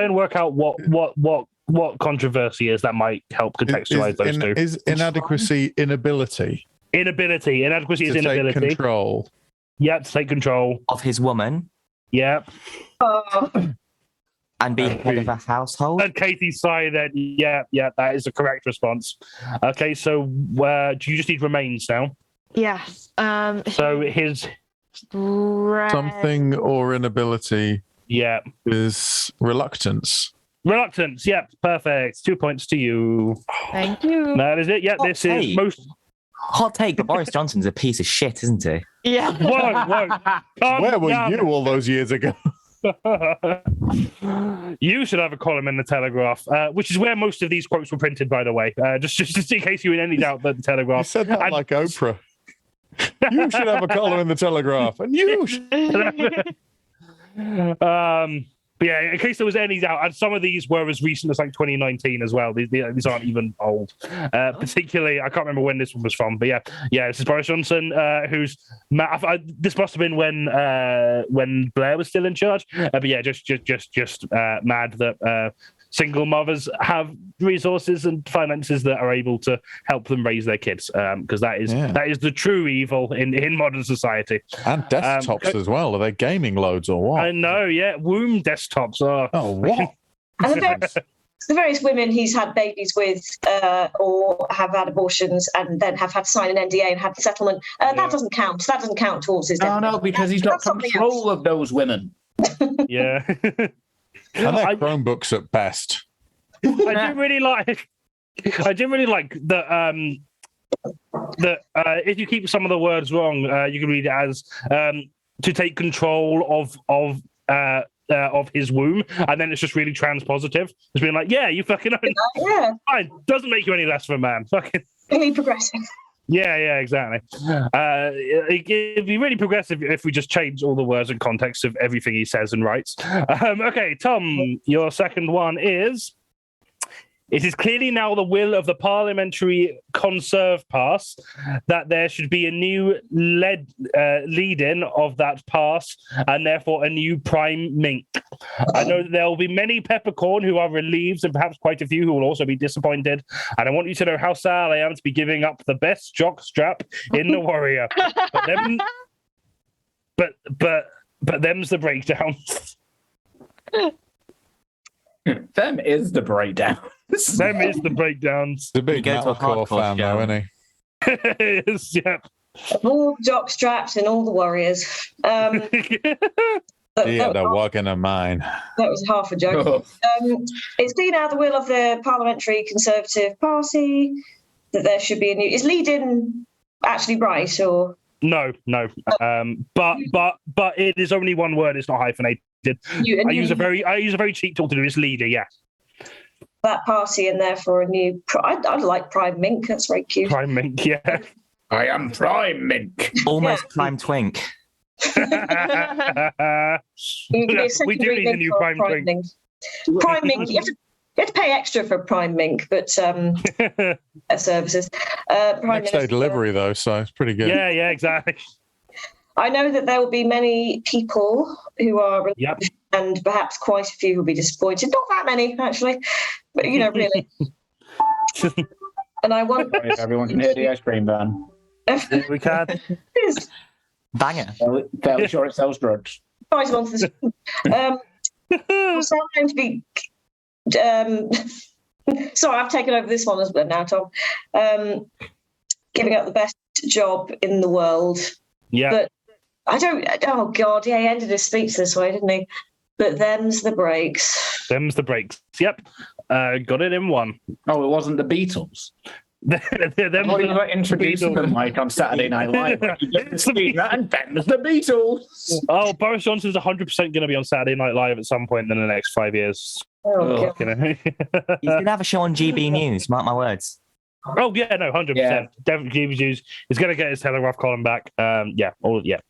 and work out what controversy is that might help contextualize those two. Is inadequacy inability? Inadequacy is inability. Take control. Yep, to take control of his woman. Yep. And be head of a household. And Katie's side, then yeah, that is the correct response. Okay, so do you just need remains now? Yes. So his something or inability. Yeah. Is reluctance. Reluctance. Yep. Perfect. 2 points to you. Thank you. That is it. Yeah. This is most. Hot take, but Boris Johnson's a piece of shit, isn't he? Yeah. Whoa. Where were you all those years ago? You should have a column in the Telegraph, which is where most of these quotes were printed, by the way. Just in case you were in any doubt that the Telegraph. You said that like Oprah. You should have a column in the Telegraph, and you should. But yeah, in case there was any doubt, and some of these were as recent as like 2019 as well. These aren't even old. Particularly, I can't remember when this one was from, but yeah, this is Boris Johnson, who's this must have been when Blair was still in charge. But yeah, just mad that single mothers have resources and finances that are able to help them raise their kids, because that is the true evil in modern society. And desktops as well. Are they gaming loads or what? I know, yeah. Womb desktops are. Oh, what? And the various women he's had babies with, or have had abortions and then have had to sign an NDA and had settlement, that doesn't count. That doesn't count towards his death. Oh, no, because he's got control of those women. Yeah. And they're Chromebooks at best. I didn't really like that. If you keep some of the words wrong, you can read it as to take control of his womb, and then it's just really transpositive. It's been like, yeah, you fucking own. Yeah, fine. Doesn't make you any less of a man. Fucking really progressive. Yeah, exactly. It'd be really progressive if we just change all the words and context of everything he says and writes. Okay, Tom, your second one is: it is clearly now the will of the parliamentary Conserve pass that there should be a new lead-in of that pass, and therefore a new prime mink. I know that there will be many peppercorn who are relieved, and perhaps quite a few who will also be disappointed. And I want you to know how sad I am to be giving up the best jock strap in the Warrior. But them's the breakdown. Them is the breakdown. Them is the breakdowns. The big metalcore fan, though, isn't he? Yes, yeah. All jock straps and all the Warriors. The walking of mine. That was half a joke. It's clear now the will of the Parliamentary Conservative Party that there should be a new. Is lead-in actually right or no? But it is only one word. It's not hyphenated. I use a very cheap tool to do this. Leader, yeah. That party, and therefore a new. I'd like Prime Mink. That's very cute. Prime Mink, yeah. I am Prime Mink. Almost Prime Twink. We do need a new Prime Twink. Prime Mink. You have to pay extra for Prime Mink, but services. Next day delivery though, so it's pretty good. Yeah, exactly. I know that there will be many people who are relieved, and perhaps quite a few who will be disappointed. Not that many, actually, but really. And I want everyone can hear the ice cream van. We can. Banger. Fairly sure it sells drugs. Nice one for the so I'm going to be. Sorry, I've taken over this one as well now, Tom. Giving up the best job in the world. Yeah. But I don't. Oh God, yeah, he ended his speech this way, didn't he? But them's the breaks. Them's the breaks. Yep. Got it in one. Oh, it wasn't the Beatles. Introducing them like on Saturday Night Live. And them's the Beatles. Oh, Boris Johnson's 100% going to be on Saturday Night Live at some point in the next 5 years. Oh, He's going to have a show on GB News. Mark my words. Oh yeah, no, 100%. Yeah. Definitely GB News. He's going to get his Telegraph column back. All of this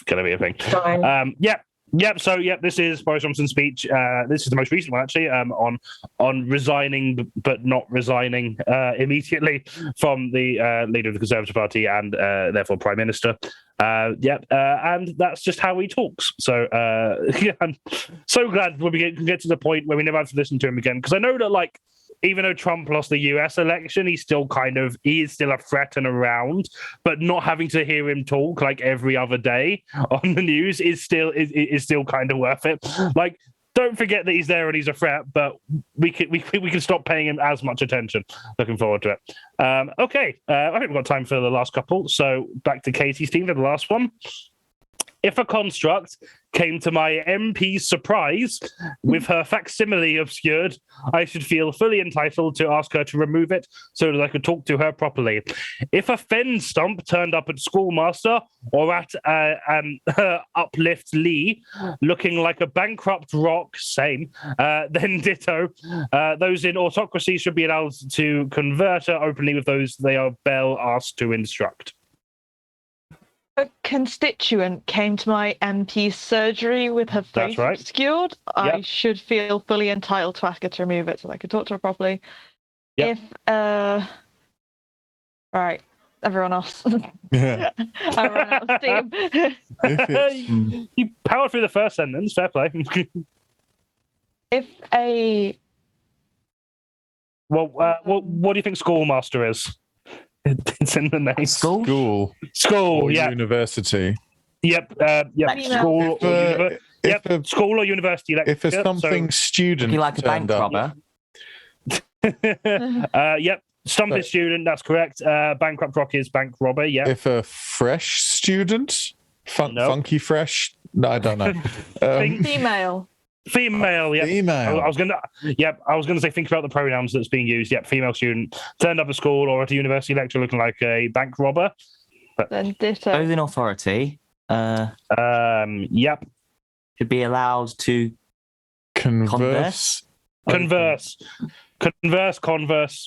going to be a thing. Fine. So this is Boris Johnson's speech. This is the most recent one, actually, on resigning but not resigning immediately from the leader of the Conservative Party and therefore Prime Minister. And that's just how he talks. So I'm so glad when we can get to the point where we never have to listen to him again, because I know that even though Trump lost the US election, he is still a threat and around, but not having to hear him talk like every other day on the news is still kind of worth it. don't forget that he's there and he's a threat, but we can stop paying him as much attention. Looking forward to it. Okay, I think we've got time for the last couple. So back to Katie's team for the last one. If a construct came to my MP's surprise with her facsimile obscured, I should feel fully entitled to ask her to remove it so that I could talk to her properly. If a fen stump turned up at Schoolmaster or at Uplift Lee, looking like a bankrupt rock, same, then ditto. Those in autocracy should be allowed to convert her openly with those they are Bell asked to instruct. A constituent came to my MP's surgery with her face obscured. Yep. I should feel fully entitled to ask her to remove it so I could talk to her properly. Yep. If right, everyone else. Yeah. I ran out of steam. You powered through the first sentence. Fair play. If a what do you think Schoolmaster is? It's in the name. School. Or Yeah. University. Yep. School. School or university. If a something student, you like a bank robber. Yep. Stumpy student. That's correct. Bankrupt rock is bank robber. Yeah. If a fresh student, funky fresh. No, I don't know. Female, yeah. Female. I was gonna say think about the pronouns that's being used. Yep, female student turned up at school or at a university lecture looking like a bank robber. Then ditto. Those in authority. Yep. Should be allowed to converse. Converse.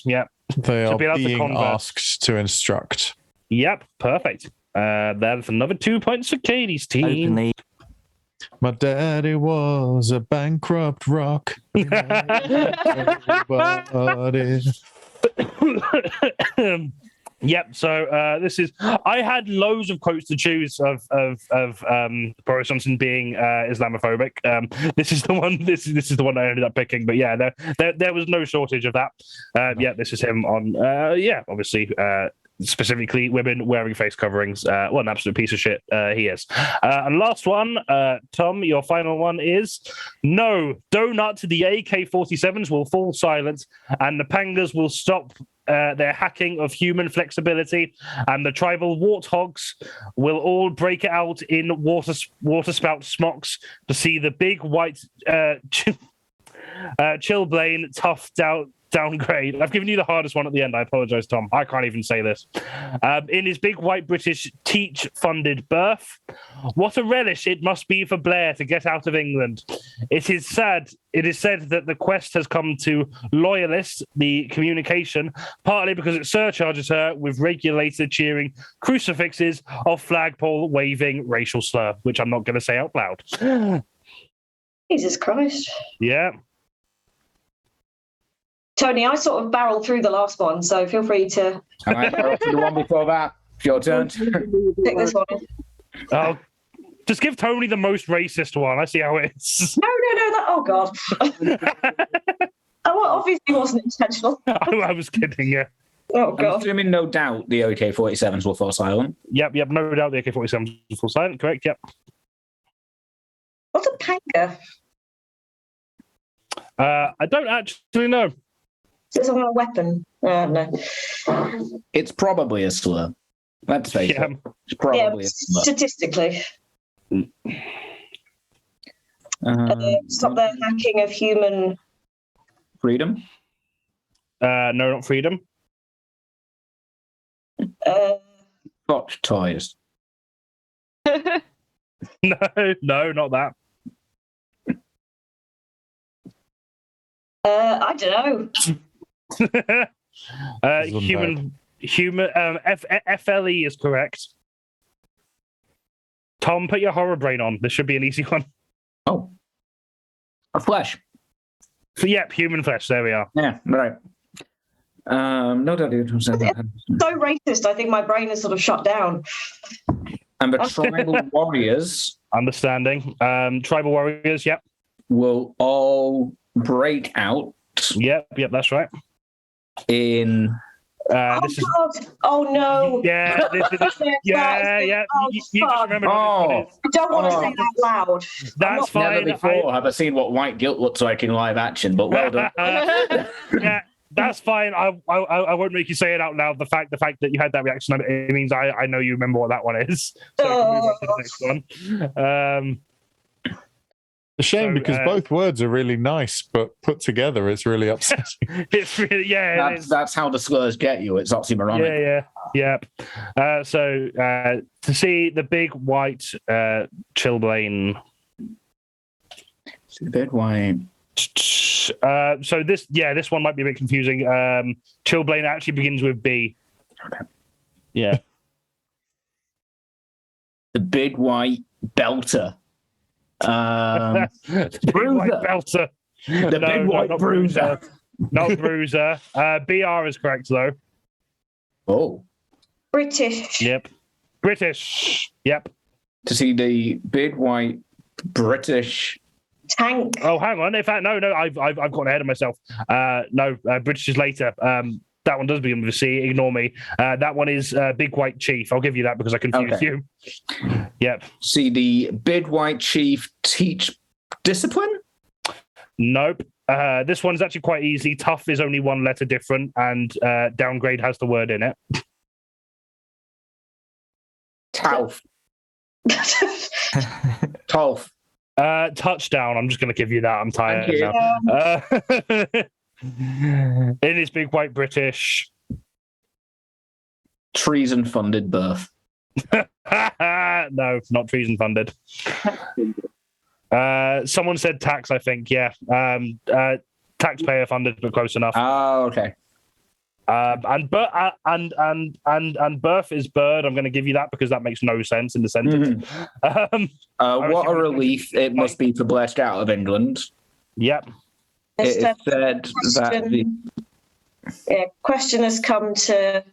Yep. They are being asked to instruct. Yep, perfect. That's another 2 points for Katie's team. Openly. My daddy was a bankrupt rock. Yep. So this is. I had loads of quotes to choose of Boris Johnson being Islamophobic. This is the one. This is the one I ended up picking. But yeah, there was no shortage of that. Yeah, this is him on. Yeah, obviously. Specifically, women wearing face coverings. What an absolute piece of shit he is. And last one, Tom, your final one is no. Donut the AK-47s will fall silent, and the Pangas will stop their hacking of human flexibility, and the tribal warthogs will all break out in water spout smocks to see the big white chilblain tough downgrade. I've given you the hardest one at the end. I apologize, Tom. I can't even say this. In his big white British teach-funded birth, what a relish it must be for Blair to get out of England. It is said that the quest has come to loyalist the communication, partly because it surcharges her with regulated cheering crucifixes of flagpole waving racial slur, which I'm not going to say out loud. Jesus Christ. Yeah. Tony, I sort of barreled through the last one, so feel free to. All right, barrel through the one before that. It's your turn. Pick this one. Oh, just give Tony the most racist one. I see how it is. No. Oh, God. Oh, obviously wasn't intentional. I was kidding, yeah. Oh, God. I'm assuming no doubt the AK-47s will fall silent. Yep, no doubt the AK-47s will fall silent, correct, yep. What's a panga? I don't actually know. Is it a weapon? No. It's probably a slur. Let's face it. It's probably a slur. Statistically. Stop the hacking of human freedom? No, not freedom. Botch toys. No, not that. I don't know. Human. FLE is correct. Tom, put your horror brain on. This should be an easy one. Oh, a flesh. Yep, human flesh. There we are. Yeah, right. No doubt. So racist. I think my brain is sort of shut down. And the tribal warriors. Understanding. Tribal warriors. Yep. Will all break out. Yep, that's right. In This is God. Oh no. yeah, yeah. You just remember what this one is. I don't want to say that loud. That's fine. Never before have I seen what white guilt looks like in live action, but well done. Yeah, that's fine. I won't make you say it out loud. The fact that you had that reaction, it means I know you remember what that one is. So we can move on to the next one. A shame because both words are really nice, but put together, it's really upsetting. It's really That's how the slurs get you. It's oxymoronic. Yeah. So to see the big white chilblain. See the big white. So this one might be a bit confusing. Chilblain actually begins with B. Okay. Yeah. The big white belter. Big white belter. The big white bruiser. Not bruiser. BR is correct though. Oh. British. Yep. British. Yep. To see the big white British tank. Oh, hang on. In fact, no, I've gotten ahead of myself. No, British is later. That one does begin with a C. Ignore me. That one is Big White Chief. I'll give you that because I confused you. Yep. See the Big White Chief teach discipline? Nope. This one's actually quite easy. Tough is only one letter different, and downgrade has the word in it. Tough. Tough. Touchdown. I'm just going to give you that. I'm tired now. It is Big White British. Treason funded birth. No, not treason funded. Someone said tax, I think. Yeah. Taxpayer funded, but close enough. Oh, okay. And birth is bird. I'm going to give you that because that makes no sense in the sentence. What a relief it must be to blast out of England. Yep. It is said that the question has come to.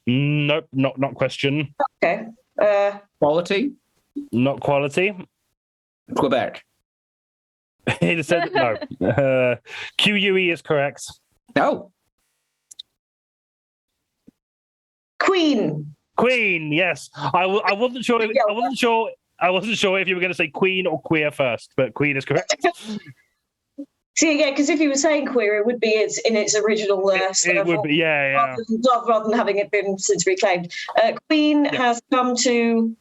Nope, not question. Okay. Quality? Not quality. Quebec. It said no. QUE is correct. No. Queen. Queen, yes. I wasn't sure. I wasn't sure if you were going to say queen or queer first, but queen is correct. See, yeah, because if you were saying queer, it would be in its original. It would be, yeah. Rather than having it been since reclaimed. Queen has come to.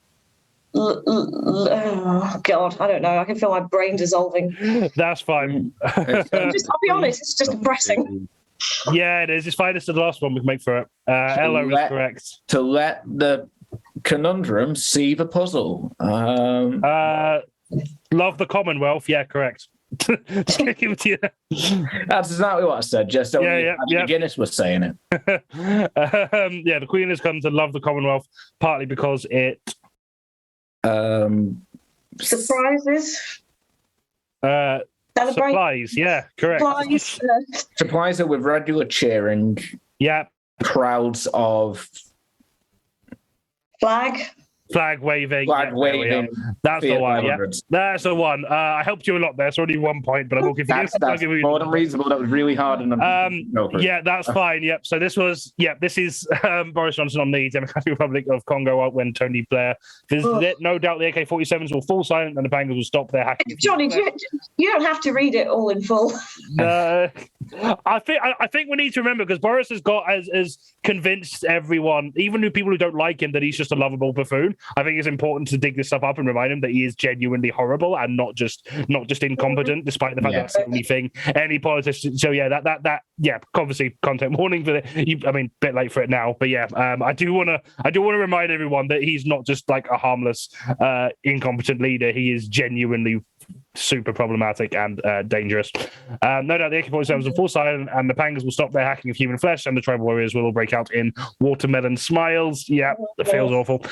Oh God, I don't know. I can feel my brain dissolving. That's fine. I'll be honest, it's just depressing. Yeah, it is. It's fine. It's the last one we can make for it. LO is correct. To let the conundrum see the puzzle. Love the Commonwealth. Yeah, correct. Just gonna give it to you. That's exactly what I said. Just Guinness was saying it. The Queen has come to love the Commonwealth partly because it surprises. Supplies, yeah, correct. Supplies her with regular cheering. Yeah. Crowds of flag waving. That's the one. Yeah, that's the one. I helped you a lot there. It's only 1 point, but I will give you. That's more than reasonable. That was really hard. Yeah, that's fine. Yep. So this is Boris Johnson on the Democratic Republic of Congo when Tony Blair visited it. No doubt the AK-47s will fall silent and the bangers will stop their hacking. Johnny, you don't have to read it all in full. I think we need to remember because Boris has got as convinced everyone, even the people who don't like him, that he's just a lovable buffoon. I think it's important to dig this stuff up and remind him that he is genuinely horrible and not just incompetent, despite the fact that's the only thing any politician. So obviously content warning for it. I mean, bit late for it now, but I do want to remind everyone that he's not just like a harmless, incompetent leader. He is genuinely super problematic and dangerous. No doubt the AK-47s will fall silent and the Pangas will stop their hacking of human flesh and the tribal warriors will all break out in watermelon smiles. Yeah, that feels awful.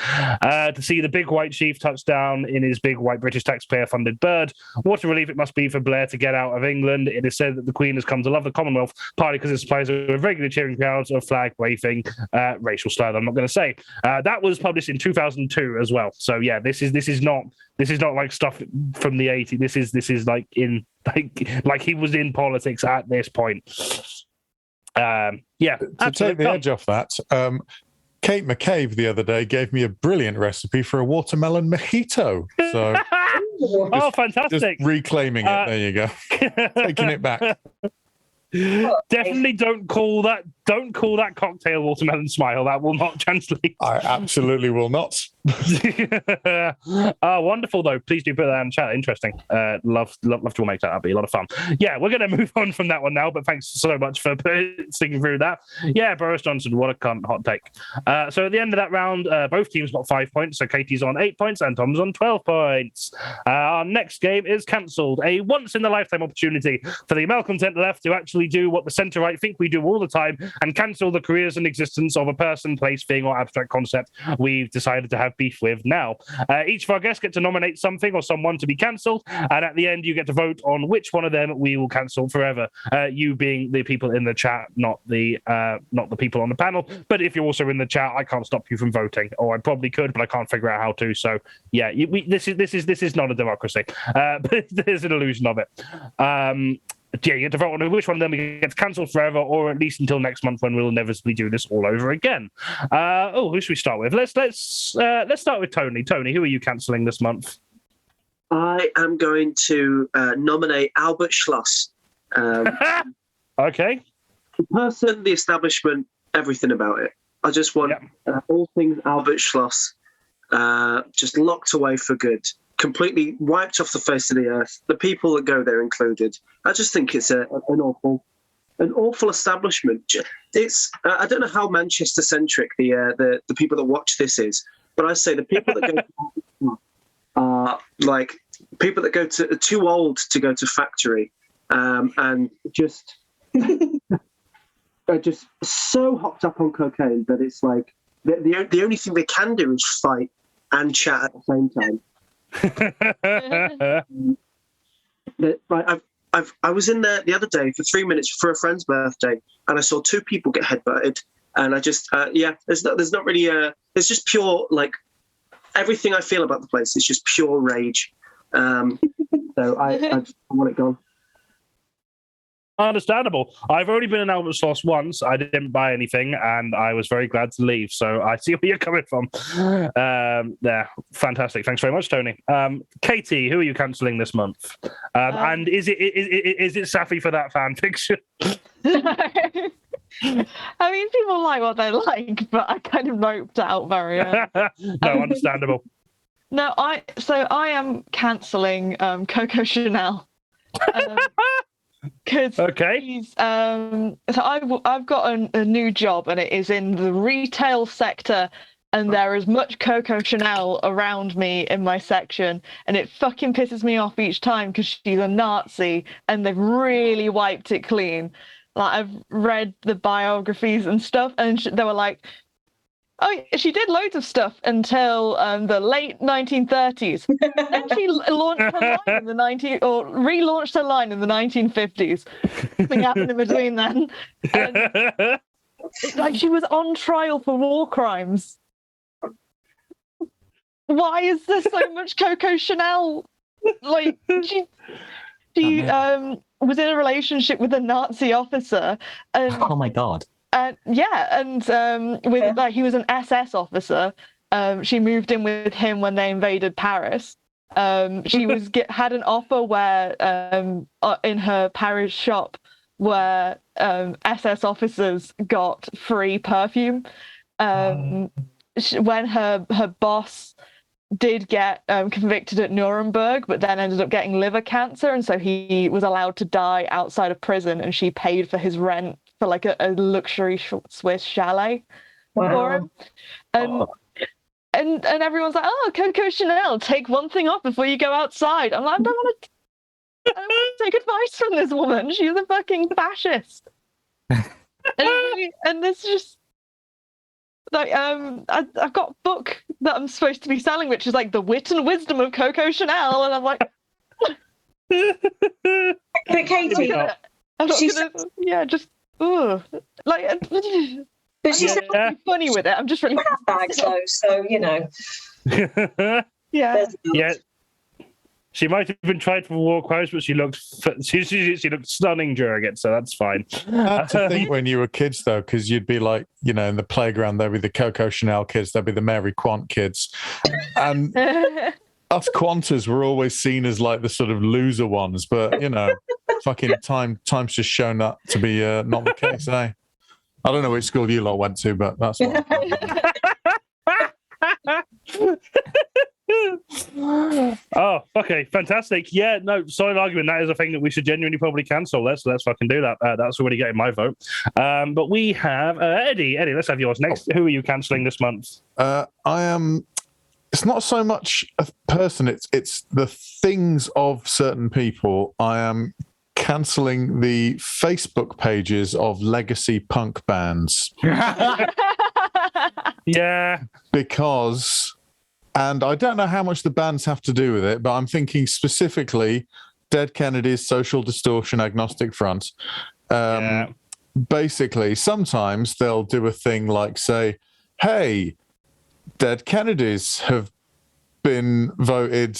To see the Big White Chief touchdown in his big white British taxpayer-funded bird. What a relief it must be for Blair to get out of England. It is said that the Queen has come to love the Commonwealth, partly because it supplies her with regular cheering crowds of flag waving, racial slur. I'm not going to say. That was published in 2002 as well. So yeah, this is not like stuff from the 80s. This is like in like he was in politics at this point. Yeah, to take the edge off that, Kate McCabe the other day gave me a brilliant recipe for a watermelon mojito. So, fantastic! Just reclaiming it. There you go. Taking it back. Definitely don't call that cocktail watermelon smile. That will not translate. I absolutely will not. Wonderful though. Please do put that in chat. Interesting. Love to make that. That'd be a lot of fun. Yeah, we're going to move on from that one now. But thanks so much for sticking through that. Yeah, Boris Johnson. What a cunt. Hot take. So at the end of that round, both teams got 5 points. So Katie's on 8 points and Tom's on 12 points. Our next game is cancelled. A once in a lifetime opportunity for the malcontent left to actually do what the centre right think we do all the time and cancel the careers and existence of a person, place, thing, or abstract concept we've decided to have beef with now. Each of our guests get to nominate something or someone to be cancelled, and at the end you get to vote on which one of them we will cancel forever. You being the people in the chat, not the people on the panel. But if you're also in the chat, I can't stop you from voting, or I probably could, but I can't figure out how to. So yeah, this is not a democracy, but there's an illusion of it. Yeah, you get to vote on which one of them gets cancelled forever, or at least until next month when we'll inevitably do this all over again. Who should we start with? Let's start with Tony. Tony, who are you cancelling this month? I am going to nominate Albert Schloss. Okay. The person, the establishment, everything about it. I just want all things Albert Schloss just locked away for good. Completely wiped off the face of the earth. The people that go there included. I just think it's an awful establishment. It's I don't know how Manchester centric the people that watch this is, but I say the people that go are like people that go to too old to go to factory, and just are just so hopped up on cocaine that it's like the only thing they can do is fight and chat at the same time. I was in there the other day for 3 minutes for a friend's birthday, and I saw 2 people get headbutted, and I just there's not really it's just pure, like, everything I feel about the place is just pure rage. So I want it gone. Understandable. I've already been in Albert Schloss once. I didn't buy anything, and I was very glad to leave. So I see where you're coming from. Fantastic. Thanks very much, Tony. Katie, who are you cancelling this month? And is it Safi for that fan fiction? I mean, people like what they like, but I kind of noped out very early. No, understandable. No, I am cancelling Coco Chanel. Because he's so I've got a new job, and it is in the retail sector, and there is much Coco Chanel around me in my section, and it fucking pisses me off each time because she's a Nazi and they've really wiped it clean. Like, I've read the biographies and stuff, and they were like, oh, she did loads of stuff until the late 1930s. Then she launched her line in the relaunched her line in the 1950s. Something happened in between then. And, like, she was on trial for war crimes. Why is there so much Coco Chanel? Like, she was in a relationship with a Nazi officer. And, oh my God. He was an SS officer. She moved in with him when they invaded Paris. She had an offer where in her Paris shop where SS officers got free perfume. When her boss did get convicted at Nuremberg, but then ended up getting liver cancer, and so he was allowed to die outside of prison, and she paid for his rent for like a luxury Swiss chalet for him. And everyone's like, oh, Coco Chanel, take one thing off before you go outside. I'm like, I don't want to take advice from this woman. She's a fucking fascist. and this just like I've got a book that I'm supposed to be selling, which is like The Wit and Wisdom of Coco Chanel, and I'm like, but Katie, like, but she's funny with it. I'm just really bags though, so you know. Yeah. She might have been tried for war crimes, but she looked stunning during it, so that's fine. I had to think when you were kids, though, because you'd be like, you know, in the playground, there'd be the Coco Chanel kids, there'd be the Mary Quant kids. And us Quanters were always seen as like the sort of loser ones, but, you know, fucking time's just shown that to be not the case, eh? I don't know which school you lot went to, but that's what Oh, okay, fantastic. Yeah, no, solid argument. That is a thing that we should genuinely probably cancel. Let's fucking do that. That's already getting my vote. But we have Eddie. Eddie, let's have yours next. Who are you cancelling this month? I am. It's not so much a person. It's the things of certain people. I am cancelling the Facebook pages of legacy punk bands. Yeah, because. And I don't know how much the bands have to do with it, but I'm thinking specifically Dead Kennedys, Social Distortion, Agnostic Front. Basically, sometimes they'll do a thing like say, hey, Dead Kennedys have been voted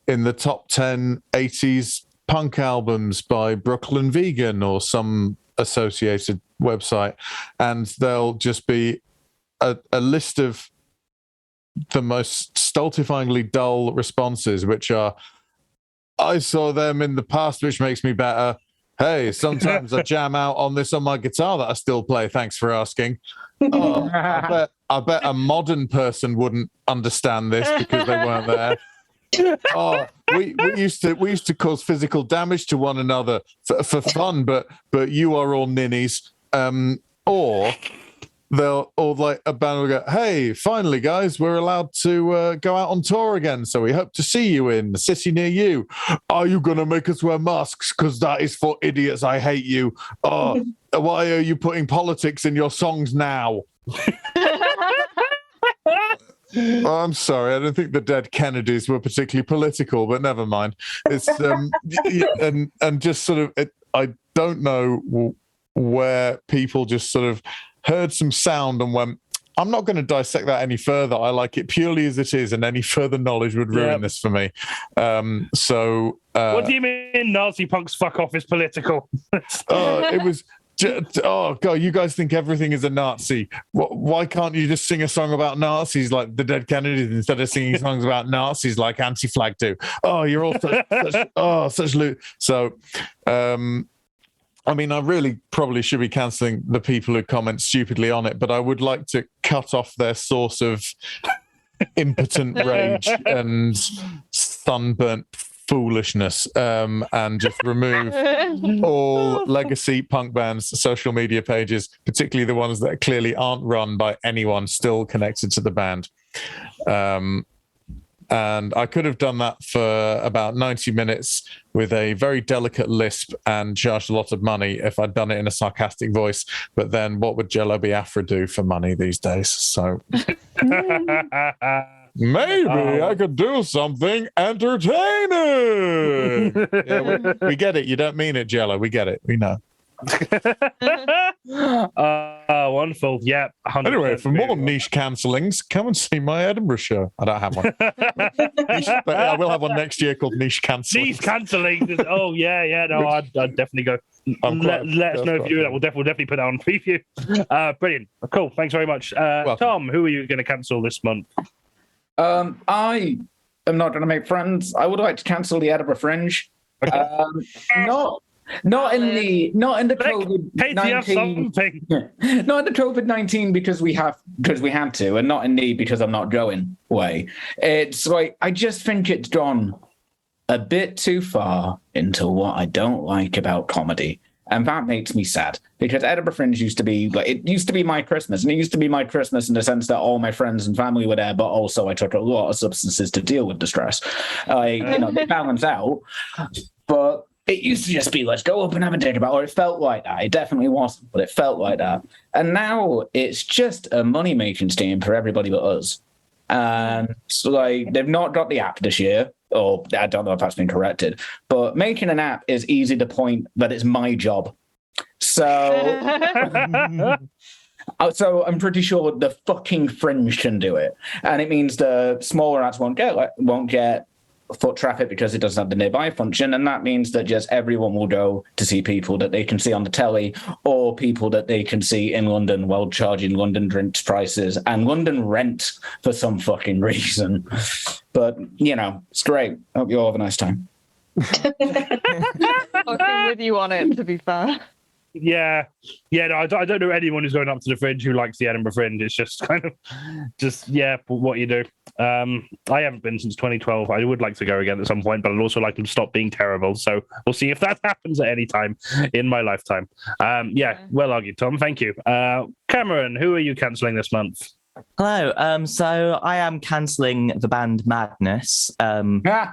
in the top 10 80s punk albums by Brooklyn Vegan or some associated website. And there'll just be a list of the most stultifyingly dull responses, which are, I saw them in the past, which makes me better. Hey, sometimes I jam out on this on my guitar that I still play. Thanks for asking. Oh, I bet a modern person wouldn't understand this because they weren't there. Oh, we used to cause physical damage to one another for fun, but you are all ninnies. Or like a band will go, hey, finally, guys, we're allowed to go out on tour again, so we hope to see you in the city near you. Are you going to make us wear masks? Because that is for idiots. I hate you. Oh, why are you putting politics in your songs now? I'm sorry, I don't think the Dead Kennedys were particularly political, but never mind. It's and just sort of, I don't know where people just sort of heard some sound and went, I'm not going to dissect that any further. I like it purely as it is, and any further knowledge would ruin this for me. What do you mean Nazi punks fuck off is political? It was... Oh, God, you guys think everything is a Nazi. Why can't you just sing a song about Nazis like the Dead Kennedys instead of singing songs about Nazis like Anti-Flag do? Oh, you're all such loot. So... I mean, I really probably should be cancelling the people who comment stupidly on it, but I would like to cut off their source of impotent rage and sunburnt foolishness, and just remove all legacy punk bands' social media pages, particularly the ones that clearly aren't run by anyone still connected to the band. And I could have done that for about 90 minutes with a very delicate lisp and charged a lot of money if I'd done it in a sarcastic voice. But then what would Jello Biafra do for money these days? So maybe I could do something entertaining. Yeah, we get it. You don't mean it, Jello. We get it. We know. Wonderful. Yeah. Anyway, for more niche cancellings, come and see my Edinburgh show. I don't have one. But I will have one next year called Niche Cancelling. Niche Cancelling. Oh yeah. No, I'd definitely go. Let us know if you do that. We'll definitely put that on preview. Brilliant. Cool. Thanks very much. Tom, who are you going to cancel this month? I am not going to make friends. I would like to cancel the Edinburgh Fringe. Not in the COVID-19. Not in the COVID-19 because we had to, and not in the because I'm not going way. It's like I just think it's gone a bit too far into what I don't like about comedy. And that makes me sad because Edinburgh Fringe used to be my Christmas, and it used to be my Christmas in the sense that all my friends and family were there, but also I took a lot of substances to deal with the stress. They balance out, but it used to just be, let's go up and have a drink about it. Or it felt like that. It definitely wasn't, but it felt like that. And now it's just a money-making scheme for everybody but us. And so, like, they've not got the app this year, or I don't know if that's been corrected, but making an app is easy to point that it's my job. So, so I'm pretty sure the fucking Fringe can do it. And it means the smaller acts won't get foot traffic because it doesn't have the nearby function, and that means that just everyone will go to see people that they can see on the telly or people that they can see in London while charging London drinks prices and London rent for some fucking reason. But, you know, it's great. Hope you all have a nice time. Fucking with you on it, to be fair. Yeah, no, I don't know anyone who's going up to the Fringe who likes the Edinburgh Fringe. It's just kind of, what you do. I haven't been since 2012. I would like to go again at some point, but I'd also like them to stop being terrible. So we'll see if that happens at any time in my lifetime. Well argued, Tom. Thank you. Cameron, who are you cancelling this month? Hello. So I am cancelling the band Madness. I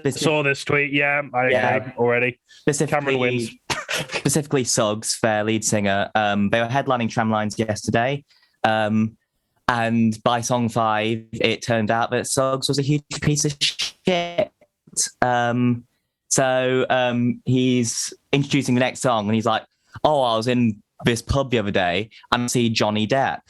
saw this tweet. Yeah, I agree already. Cameron wins. Specifically, Suggs, their lead singer. They were headlining Tramlines yesterday. And by song 5, it turned out that Suggs was a huge piece of shit. So he's introducing the next song and he's like, oh, I was in this pub the other day and I see Johnny Depp.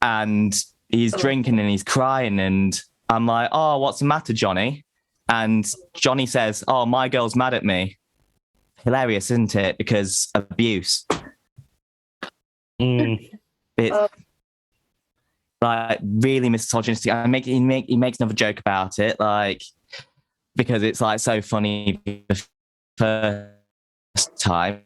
And he's drinking and he's crying. And I'm like, oh, what's the matter, Johnny? And Johnny says, oh, my girl's mad at me. Hilarious, isn't it? Because abuse. It's like really misogynistic. He makes another joke about it, like, because it's like so funny the first time.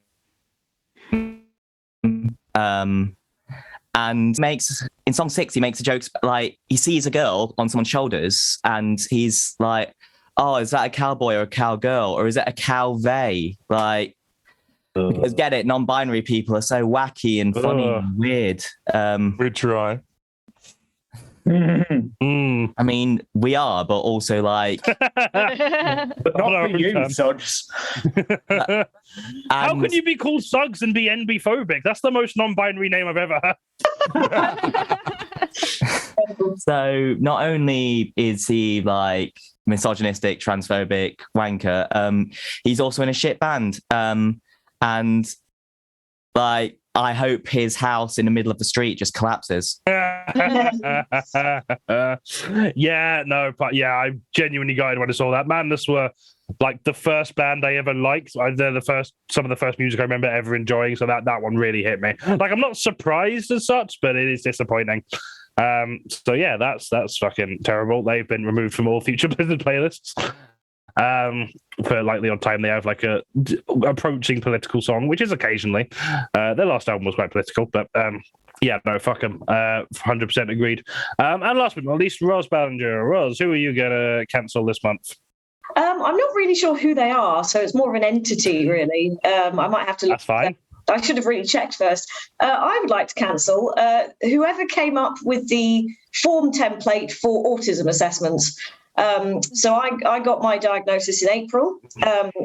And makes in song 6 he makes a joke like he sees a girl on someone's shoulders and he's like, oh, is that a cowboy or a cowgirl or is it a cow they? Like, because get it, non-binary people are so wacky and funny and weird. We try. I mean, we are, but also like, but not for you, Suggs. How can you be called Suggs and be NB-phobic? That's the most non-binary name I've ever heard. So not only is he like misogynistic, transphobic, wanker, he's also in a shit band. And like, I hope his house in the middle of the street just collapses. I genuinely gutted when I saw that. Madness were like the first band I ever liked. They're some of the first music I remember ever enjoying. So that one really hit me. Like, I'm not surprised as such, but it is disappointing. That's fucking terrible. They've been removed from all future Blizzard playlists. For like the odd time they have like a approaching political song, which is occasionally. Their last album was quite political, but fuck them. 100% agreed. And last but not least, Ros Ballinger. Ros, who are you gonna cancel this month? I'm not really sure who they are, so it's more of an entity, really. I might have to look. That's fine. I should have really checked first. I would like to cancel whoever came up with the form template for autism assessments. So I got my diagnosis in April,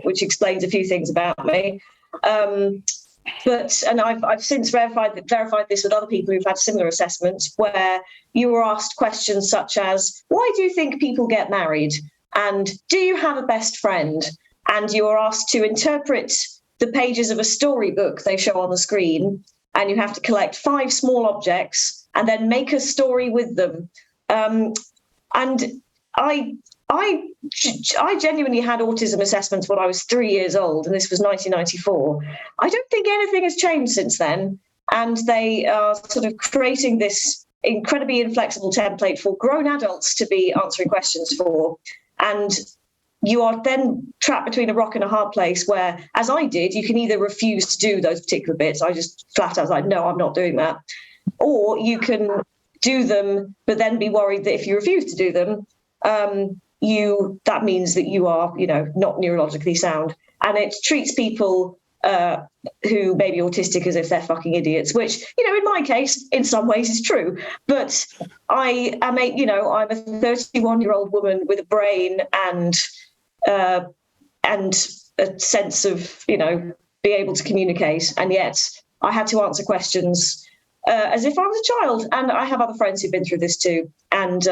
which explains a few things about me. But I've since verified this with other people who've had similar assessments, where you were asked questions such as, why do you think people get married? And do you have a best friend? And you are asked to interpret the pages of a storybook they show on the screen, and you have to collect 5 small objects and then make a story with them. And I genuinely had autism assessments when I was 3 years old, and this was 1994. I don't think anything has changed since then. And they are sort of creating this incredibly inflexible template for grown adults to be answering questions for. And you are then trapped between a rock and a hard place where, as I did, you can either refuse to do those particular bits. I just flat out was like, no, I'm not doing that. Or you can do them, but then be worried that if you refuse to do them, that means that you are, not neurologically sound. And it treats people who may be autistic as if they're fucking idiots, which, in my case, in some ways is true. But I'm a 31-year-old woman with a brain and a sense of, being able to communicate. And yet I had to answer questions as if I was a child. And I have other friends who've been through this too. And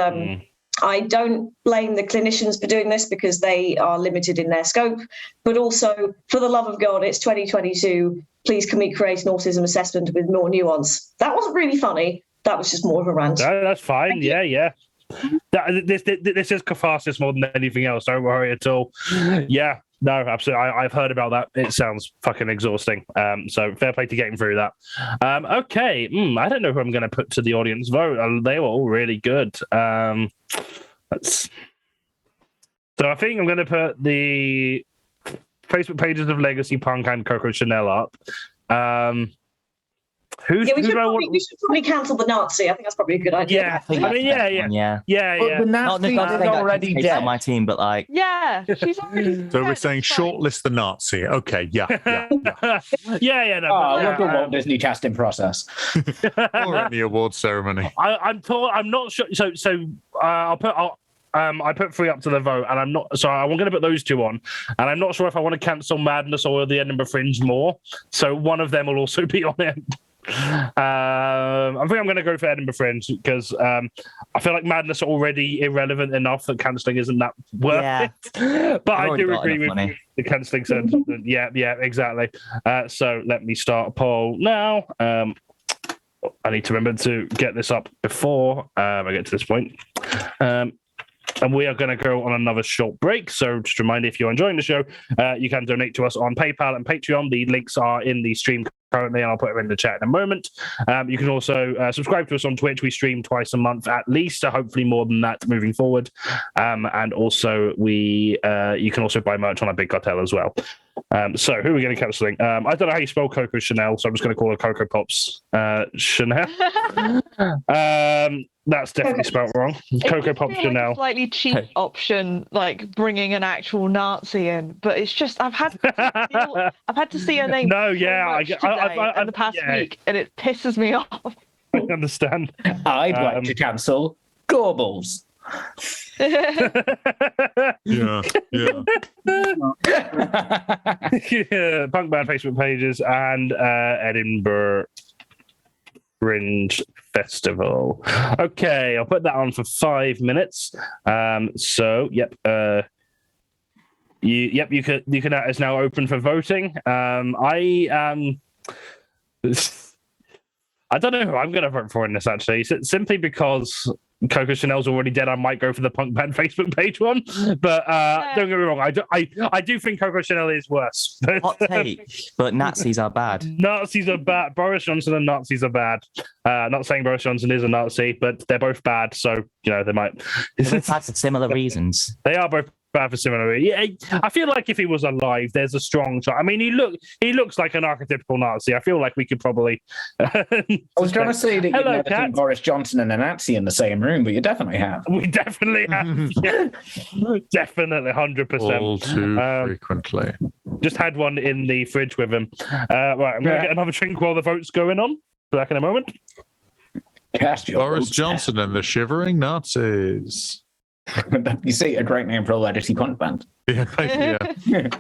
I don't blame the clinicians for doing this because they are limited in their scope, but also, for the love of God, it's 2022. Please, can we create an autism assessment with more nuance? That wasn't really funny. That was just more of a rant. No, that's fine. Yeah. This is catharsis more than anything else. Don't worry at all. Yeah, no, absolutely. I've heard about that. It sounds fucking exhausting. So fair play to getting through that. Okay, I don't know who I'm going to put to the audience vote. They were all really good. So I think I'm going to put the Facebook pages of Legacy Punk and Coco Chanel up. We should probably cancel the Nazi. I think that's probably a good idea. Yeah, But the Nazi is already dead on my team, but like, yeah, she's already. So we're saying shortlist the Nazi. Okay, yeah. No. Walt Disney casting process. Or in the awards ceremony. I'm not sure. I put 3 up to the vote, and I'm not. So I'm going to put those 2 on, and I'm not sure if I want to cancel Madness or the Edinburgh Fringe more. So one of them will also be on it. I think I'm going to go for Edinburgh Fringe because I feel like Madness are already irrelevant enough that cancelling isn't that worth it. But I do agree with you. The cancelling sentence. Yeah, exactly. So let me start a poll now. I need to remember to get this up before I get to this point. And we are going to go on another short break. So just a reminder, if you're enjoying the show, you can donate to us on PayPal and Patreon. The links are in the stream currently, and I'll put them in the chat in a moment. You can also subscribe to us on Twitch. We stream twice a month at least, so hopefully more than that moving forward. And also you can also buy merch on our Big Cartel as well. So who are we going to cancelling? I don't know how you spell Coco Chanel, so I'm just going to call her Coco Pops Chanel. That's definitely spelled wrong. Coco Pop Chanel. Like a slightly cheap option, like bringing an actual Nazi in, but it's just I've had to see her name. No, yeah, in the past week, and it pisses me off. I understand. I'd like to cancel Gorbals. Yeah. Punk Band Facebook pages and Edinburgh Fringe Festival. Okay, I'll put that on for 5 minutes. You can it's now open for voting. I don't know who I'm going to vote for in this actually, simply because Coco Chanel's already dead. I might go for the Punk Band Facebook page one, but don't get me wrong. I do think Coco Chanel is worse. Hot take, but Nazis are bad. Nazis are bad. Boris Johnson and Nazis are bad. Not saying Boris Johnson is a Nazi, but they're both bad. So they might. Both bad for similar reasons. They are both bad for similar reasons. Yeah, I feel like if he was alive, there's a strong shot. I mean, he looks like an archetypical Nazi. I feel like we could probably. I was trying to say that you've never seen Boris Johnson and a Nazi in the same room, but you definitely have. We definitely have. Yeah. Definitely, 100%. All too frequently. Just had one in the fridge with him. Right, I'm going to get another drink while the vote's going on. Back in a moment. Boris Johnson and the Shivering Nazis. You see, a great name for a legacy punk band. Yeah. The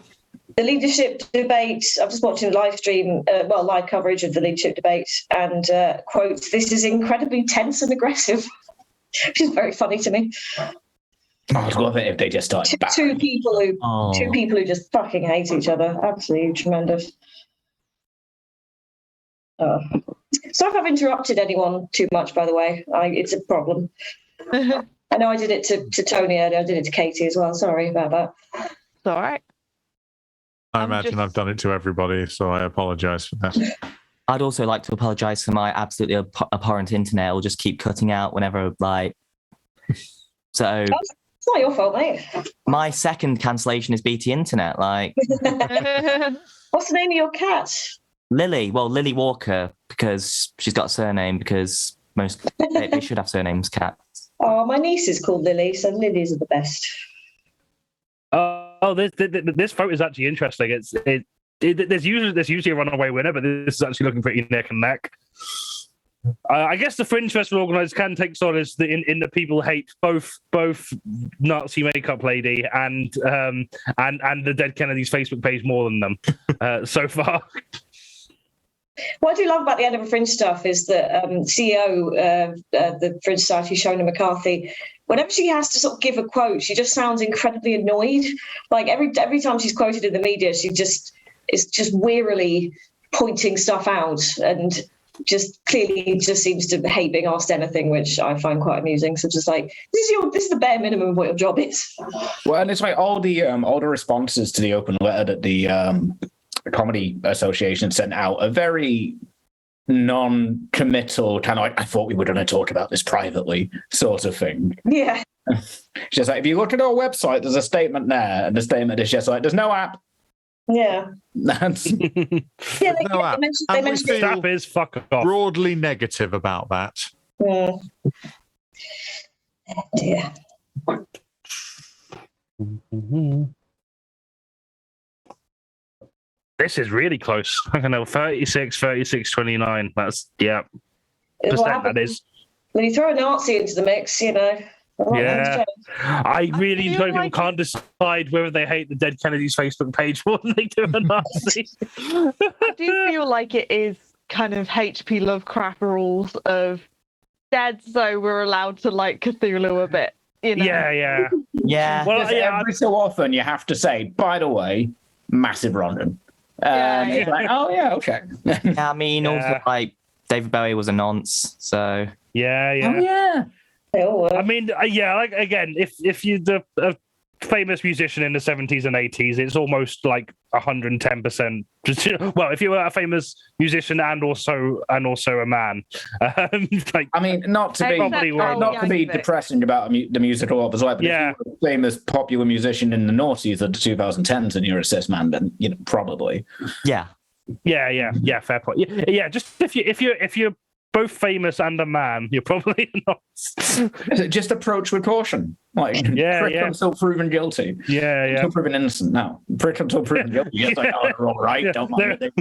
leadership debate, I'm just watching the live stream, live coverage of the leadership debate, and quotes, "This is incredibly tense and aggressive," which is very funny to me. I'd love it if they just started two people who just fucking hate each other. Absolutely tremendous. Sorry if I've interrupted anyone too much, by the way. It's a problem. I know I did it to Tony earlier. I did it to Katie as well. Sorry about that. It's all right. I imagine I've done it to everybody, so I apologise for that. I'd also like to apologise for my absolutely abhorrent internet. It'll just keep cutting out whenever, So... It's not your fault, mate. My second cancellation is BT Internet. What's the name of your cat? Lily. Well, Lily Walker, because she's got a surname, because they should have surnames, cats. Oh, my niece is called Lily, so Lilies are the best. This vote is actually interesting. There's usually a runaway winner, but this is actually looking pretty neck and neck. I guess the Fringe Festival organisers can take solace in the people hate both Nazi makeup lady and the Dead Kennedys Facebook page more than them so far. What I do love about the Edinburgh Fringe stuff is that CEO of the Fringe Society, Shona McCarthy, whenever she has to sort of give a quote, she just sounds incredibly annoyed. Like every time she's quoted in the media, she is just wearily pointing stuff out. And just clearly just seems to hate being asked anything, which I find quite amusing. So just like, this is the bare minimum of what your job is. Well, and it's like all the responses to the open letter that the Comedy Association sent out are very non-committal, kind of like, I thought we were going to talk about this privately sort of thing. Yeah. Just like, if you look at our website, there's a statement there, and the statement is just like, there's no app. Yeah. That's Yeah, they mentioned feel App is fuck off. broadly negative about that. Dear. This is really close. I don't know, 36, 29. That's, yeah. What Percent, that happens is. when you throw a Nazi into the mix, you know. Yeah. I really don't people can't decide whether they hate the Dead Kennedys Facebook page more than they do a Nazi. I do feel like it is kind of HP Lovecraft rules of dead, so we're allowed to like Cthulhu a bit. You know? Yeah. Well, every so often you have to say, by the way, massive Rondon. It's like, oh yeah, okay. I mean, also like David Bowie was a nonce, so Yeah. Oh yeah. I mean, like again, if you're a famous musician in the 70s and 80s, it's almost like 110%. Well, if you were a famous musician and also a man, like, I mean, not to be depressing about the musical of as well, but if you were a famous popular musician in the noughties of the 2010s and you're a cis man, then probably. Yeah, fair point. Yeah, just if you're both famous and a man, you're probably not. Just approach with caution. Like, prick until proven guilty. Yeah. Until proven innocent. No, prick until proven guilty. Yes, I know, you're all right. Don't mind it.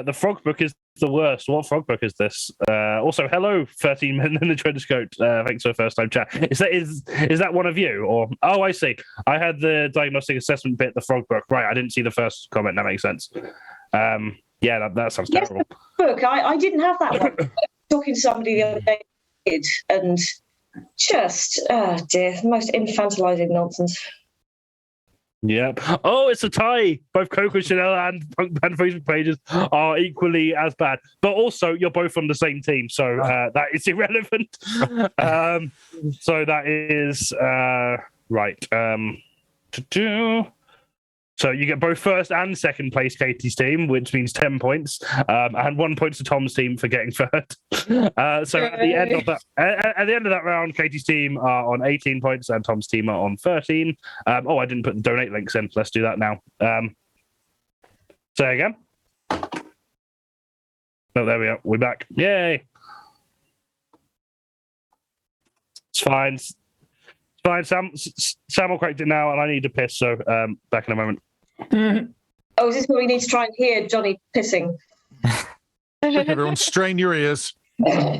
The frog book is the worst. What frog book is this? Also, hello, 13 men in the trench coat. Thanks for the first time chat. Is that one of you? Or I see. I had the diagnostic assessment bit, the frog book. Right, I didn't see the first comment. That makes sense. Yeah, that sounds terrible. Look, I didn't have that one. I was talking to somebody the other day, and just, dear, the most infantilizing nonsense. Yeah. Oh, it's a tie. Both Coco Chanel and Punk Band Facebook pages are equally as bad. But also, you're both on the same team, so that is irrelevant. So that is right. So you get both first and second place Katie's team, which means 10 points, and 1 point to Tom's team for getting third. So at the end of that round, Katie's team are on 18 points and Tom's team are on 13. I didn't put the donate links in. Let's do that now. Say again. Oh, there we are. We're back. Yay! It's fine. Sam will correct it now, and I need to piss, so back in a moment. Oh, is this what we need to try and hear Johnny pissing? Everyone strain your ears. I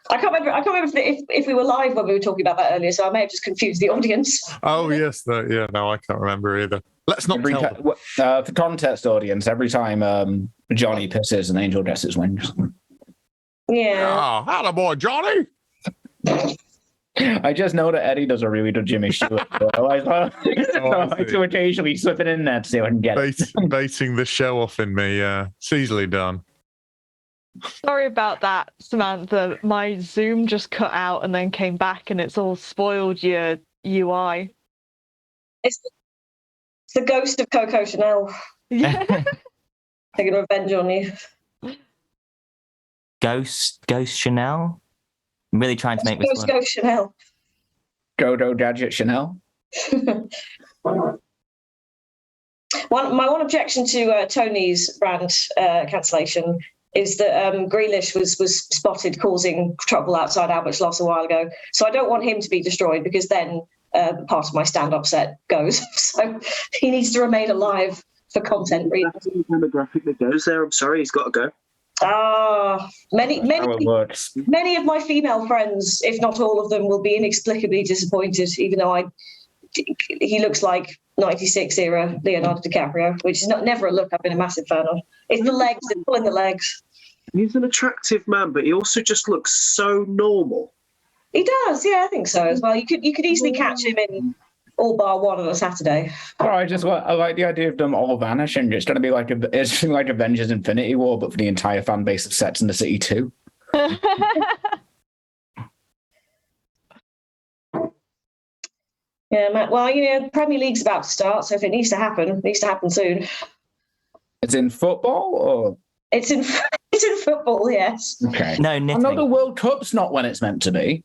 can't remember if we were live when we were talking about that earlier, so I may have just confused the audience. Oh, yes. No, I can't remember either. Let's not tell them. For context audience, every time Johnny pisses, an angel gets his wings. Yeah. Oh, attaboy, Johnny! I just know that Eddie does a really good Jimmy Stewart. So I like to occasionally slip it in there to see if I can get it. Baiting the show off in me, yeah. It's easily done. Sorry about that, Samantha. My Zoom just cut out and then came back, and it's all spoiled your UI. It's the ghost of Coco Chanel. Yeah. Taking revenge on you. Ghost Chanel? I'm really trying to make this Ghost Chanel. Go Gadget Chanel. My one objection to Tony's brand cancellation is that Grealish was spotted causing trouble outside Albert Schloss a while ago. So I don't want him to be destroyed, because then part of my stand-up set goes. So he needs to remain alive for content reasons. That's the demographic that goes there. I'm sorry, he's got to go. Many of my female friends, if not all of them, will be inexplicably disappointed, even though he looks like 96 era Leonardo DiCaprio, which is never a look I've been a massive fan of. It's the legs, it's pulling the legs. He's an attractive man, but he also just looks so normal. He does, yeah, I think so as well. You could easily catch him in all bar one on a Saturday. Well, I like the idea of them all vanishing. It's going to be like it's like Avengers Infinity War, but for the entire fan base of Sex and the City 2. Yeah, well, Premier League's about to start, so if it needs to happen, it needs to happen soon. It's in football, or it's in football, yes. Okay. No, knitting. I know the World Cup's not when it's meant to be.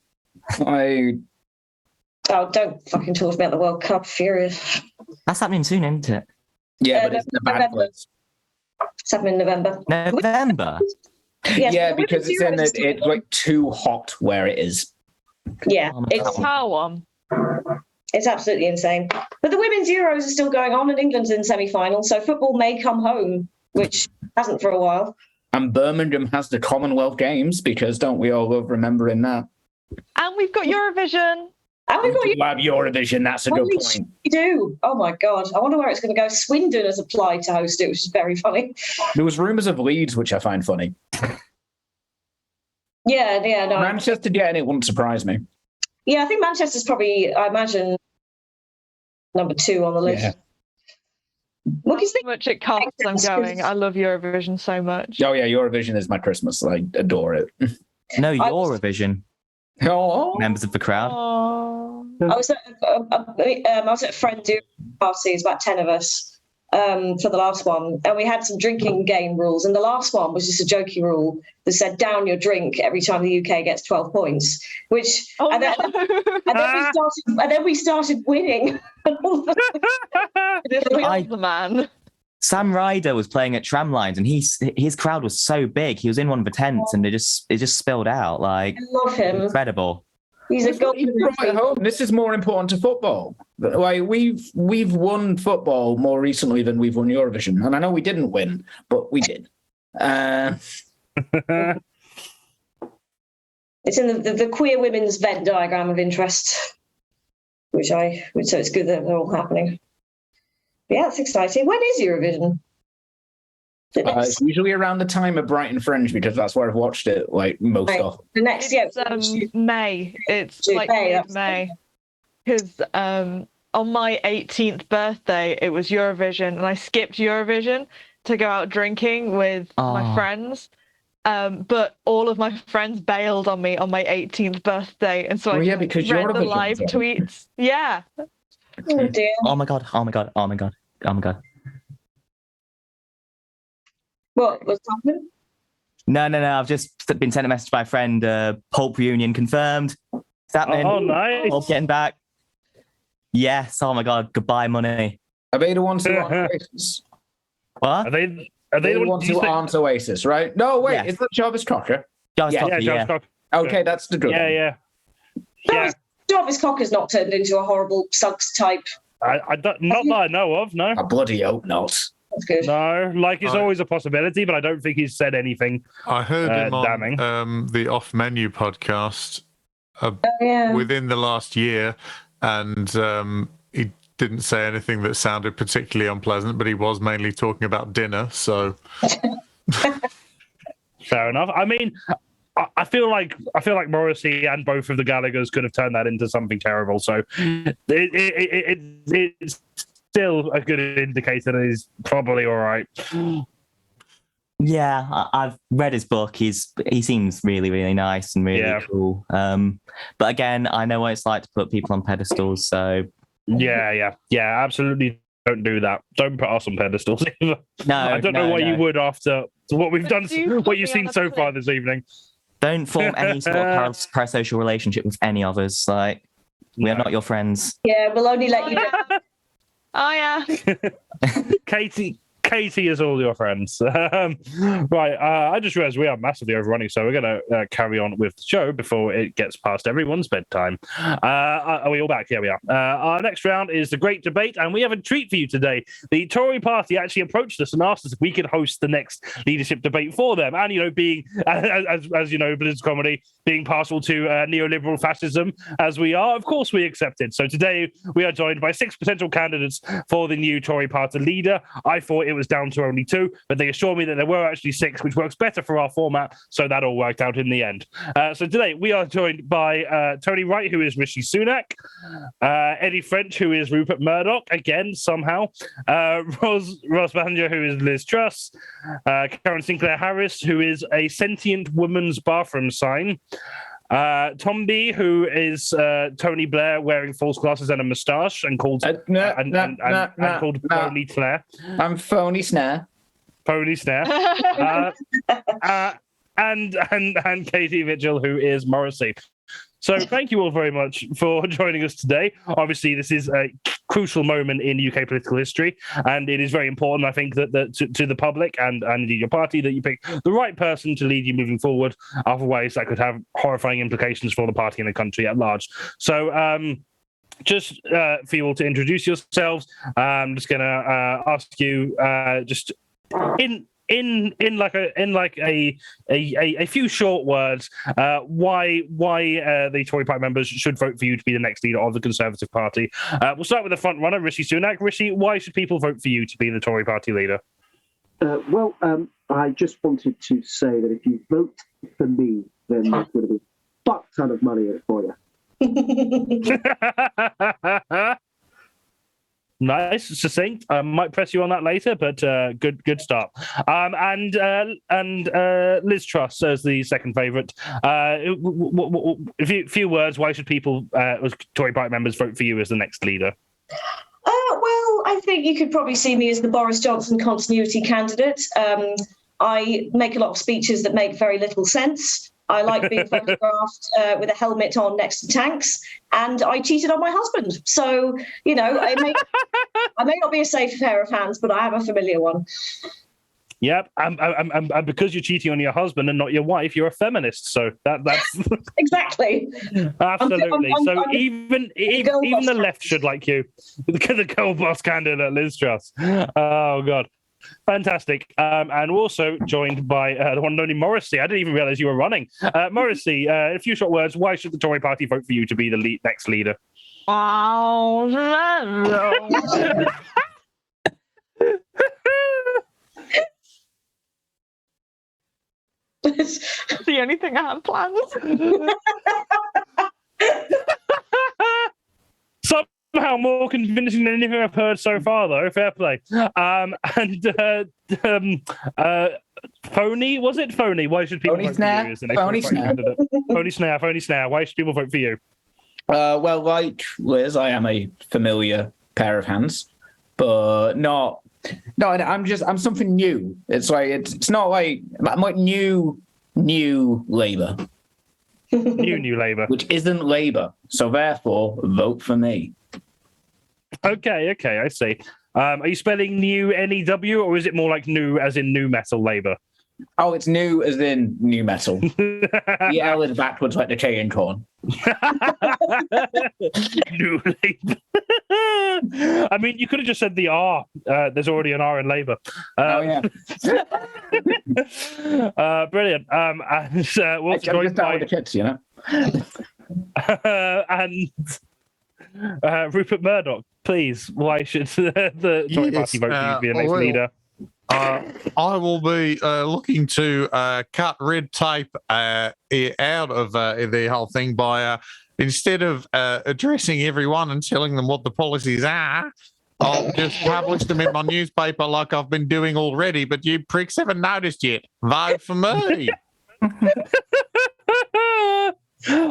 Oh, don't fucking talk about the World Cup, furious. That's happening soon, isn't it? Yeah, but it's in a bad place. It's happening in November. November? Yes, yeah, because it's like too hot where it is. Yeah, it's how one. It's absolutely insane. But the Women's Euros are still going on and England's in semi-final, so football may come home, which hasn't for a while. And Birmingham has the Commonwealth Games, because don't we all love remembering that? And we've got Eurovision. And we've got Eurovision, that's a good point. We do. Oh my God. I wonder where it's going to go. Swindon has applied to host it, which is very funny. There was rumours of Leeds, which I find funny. Yeah, no. Manchester getting it wouldn't surprise me. Yeah, I think Manchester's probably, I imagine, number 2 on the list. Yeah. What do you think? How much it costs? I'm going. I love Eurovision so much. Oh yeah, Eurovision is my Christmas. I adore it. No, Eurovision. Oh. Members of the crowd. I was at a friend doing parties, about 10 of us, for the last one, and we had some drinking game rules, and the last one was just a jokey rule that said down your drink every time the UK gets 12 points, which and then we started winning. The man. Sam Ryder was playing at Tramlines, and his crowd was so big. He was in one of the tents, and it just spilled out. Like, I love him. Incredible. He's a golden home. This is more important to football. Like we've won football more recently than we've won Eurovision, and I know we didn't win, but we did. It's in the queer women's Venn diagram of interest, so it's good that they're all happening. Yeah, it's exciting. When is Eurovision? It's usually around the time of Brighton Fringe, because that's where I've watched it like most often. The next May. It's June, like May. Because on my 18th birthday, it was Eurovision, and I skipped Eurovision to go out drinking with my friends. But all of my friends bailed on me on my 18th birthday, and so I because read the live tweets. Yeah. Oh dear. Oh my god. What's happening? No. I've just been sent a message by a friend. Pulp reunion confirmed. It's happening. Oh, nice. Pulp getting back. Yes. Oh my god. Goodbye, money. Are they the ones who aren't Oasis? What? Are they the ones who aren't Oasis, right? No, wait. Is that Jarvis Cocker? Jarvis Cocker, Jarvis Cocker. Okay, that's the good one. Yeah. Jarvis Cocker's not turned into a horrible Suggs type. I don't, not that I know of, no. I bloody hope not. That's good. No, like it's always a possibility, but I don't think he's said anything. I heard him damning. on the Off Menu podcast yeah. within the last year, and he didn't say anything that sounded particularly unpleasant, but he was mainly talking about dinner. So fair enough. I mean, I feel like Morrissey and both of the Gallaghers could have turned that into something terrible. So it's still a good indicator that he's probably all right. Yeah, I've read his book. He seems really, really nice and really cool. But again, I know what it's like to put people on pedestals. So yeah, absolutely. Don't do that. Don't put us on pedestals either. No, I don't know why you would after what we've done, what you've seen so far this evening. Don't form any sort of parasocial relationship with any of us. Like, we are not your friends. Yeah, we'll only let you know. Oh, yeah. Katie is all your friends. Right, I just realized we are massively overrunning, so we're going to carry on with the show before it gets past everyone's bedtime. Are we all back? Here we are. Our next round is the Great Debate, and we have a treat for you today. The Tory party actually approached us and asked us if we could host the next leadership debate for them. And, being, as you know, political comedy, being partial to neoliberal fascism as we are, of course we accepted. So today we are joined by 6 potential candidates for the new Tory party leader. I thought it was down to only 2, but they assured me that there were actually 6, which works better for our format, so that all worked out in the end. So today we are joined by Tony Wright, who is Rishi Sunak, Eddie French, who is Rupert Murdoch, again, somehow, Ross Ballinger, who is Liz Truss, Karen Sinclair-Harris, who is a sentient woman's bathroom sign, Tom B, who is Tony Blair wearing false glasses and a moustache and called called Pony Claire. I'm Phony Snare. Pony Snare. And Katie Vigil, who is Morrissey. So thank you all very much for joining us today. Obviously, this is a crucial moment in UK political history, and it is very important, I think, that to the public and indeed your party, that you pick the right person to lead you moving forward. Otherwise, that could have horrifying implications for the party and the country at large. So just for you all to introduce yourselves, I'm just going to ask you just in a few short words, why the Tory Party members should vote for you to be the next leader of the Conservative Party. We'll start with the front runner, Rishi Sunak. Rishi, why should people vote for you to be the Tory Party leader? I just wanted to say that if you vote for me, then there's going to be a fuck ton of money in it for you. Nice, succinct. I might press you on that later, but good start. And Liz Truss as the second favourite. A few words. Why should people, Tory Party members, vote for you as the next leader? Well, I think you could probably see me as the Boris Johnson continuity candidate. I make a lot of speeches that make very little sense. I like being photographed with a helmet on next to tanks, and I cheated on my husband. So, I may not be a safe pair of hands, but I am a familiar one. Yep, and because you're cheating on your husband and not your wife, you're a feminist. So that's exactly. Absolutely. I'm even the left should like you. The girl boss candidate, Liz Truss. Oh God. Fantastic. And we're also joined by the one and only Morrissey. I didn't even realize you were running. Morrissey, a few short words. Why should the Tory Party vote for you to be the next leader? It's the only thing I have planned. Somehow more convincing than anything I've heard so far, though. Fair play. Phony, was it Phony? Why should people vote for you as the next Phony candidate? Phony Snare. Why should people vote for you? Well, like Liz, I am a familiar pair of hands, but not. No, I'm something new. It's like it's not like I'm like new Labour. New Labour, which isn't Labour. So therefore, vote for me. Okay, I see. Are you spelling new NEW, or is it more like new as in new metal Labour? Oh, it's new as in new metal. The L is backwards like the K in corn. New Labour. I mean, you could have just said the R. There's already an R in Labour. Yeah. Brilliant. And we'll I'm just down with the kids, and Rupert Murdoch, please. Why should the Tory Party vote for you to be the next leader? I will be looking to cut red tape out of the whole thing by instead of addressing everyone and telling them what the policies are, I'll just publish them in my newspaper like I've been doing already, but you pricks haven't noticed yet. Vote for me.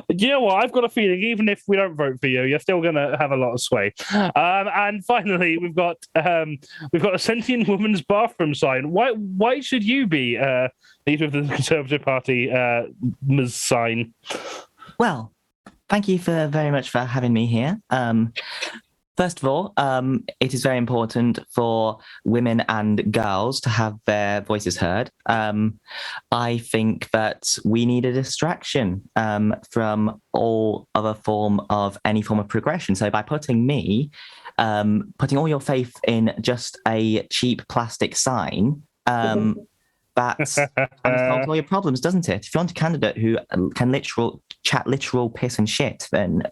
You know what? I've got a feeling even if we don't vote for you, you're still going to have a lot of sway. And finally, we've got a sentient woman's bathroom sign. Why should you be leader of the Conservative Party sign? Well, thank you very much for having me here. First of all, it is very important for women and girls to have their voices heard. I think that we need a distraction from all other form of any form of progression. So by putting me, putting all your faith in just a cheap plastic sign, that solves all your problems, doesn't it? If you want a candidate who can chat literal piss and shit, then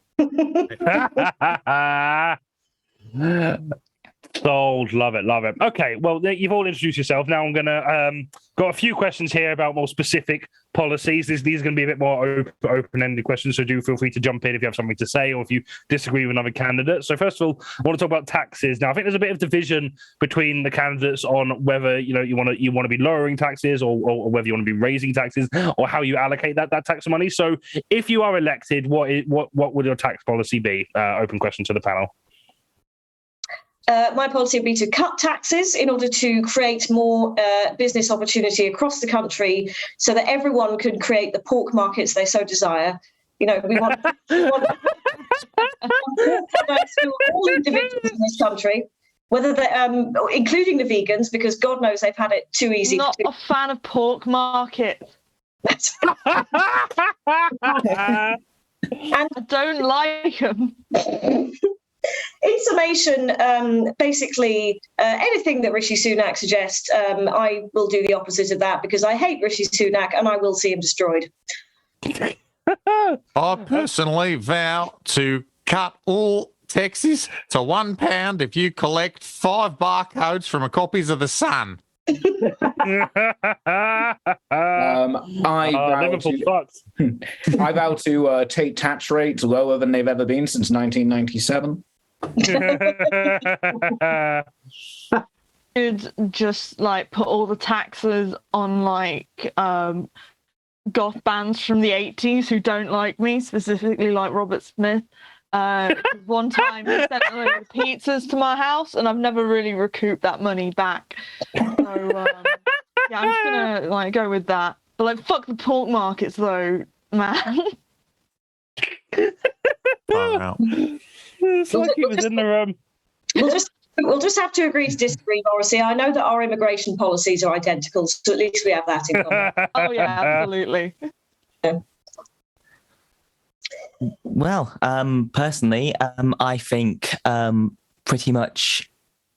Sold. Love it. Okay, well, you've all introduced yourself. Now I'm going to got a few questions here about more specific policies. These are going to be a bit more open-ended questions, so do feel free to jump in if you have something to say or if you disagree with another candidate. So first of all, I want to talk about taxes. Now, I think there's a bit of division between the candidates on whether you want to be lowering taxes or whether you want to be raising taxes or how you allocate that tax money. So if you are elected, what would your tax policy be? Open question to the panel. My policy would be to cut taxes in order to create more business opportunity across the country so that everyone can create the pork markets they so desire. We want pork products for all individuals in this country, whether they're, including the vegans, because God knows they've had it too easy. Not a fan of pork markets. And I don't like them. In summation, basically, anything that Rishi Sunak suggests, I will do the opposite of that because I hate Rishi Sunak and I will see him destroyed. I personally vow to cut all taxes to £1 if you collect 5 barcodes from a copies of The Sun. I vow to take tax rates lower than they've ever been since 1997. Should just put all the taxes on goth bands from the 80s who don't like me, specifically like Robert Smith. One time he sent a load of pizzas to my house and I've never really recouped that money back. So yeah, I'm just gonna go with that. But fuck the pork markets though, man. It's like he was in the room. We'll just have to agree to disagree, Morrissey. I know that our immigration policies are identical, so at least we have that in common. Oh yeah, absolutely. Well, personally, I think pretty much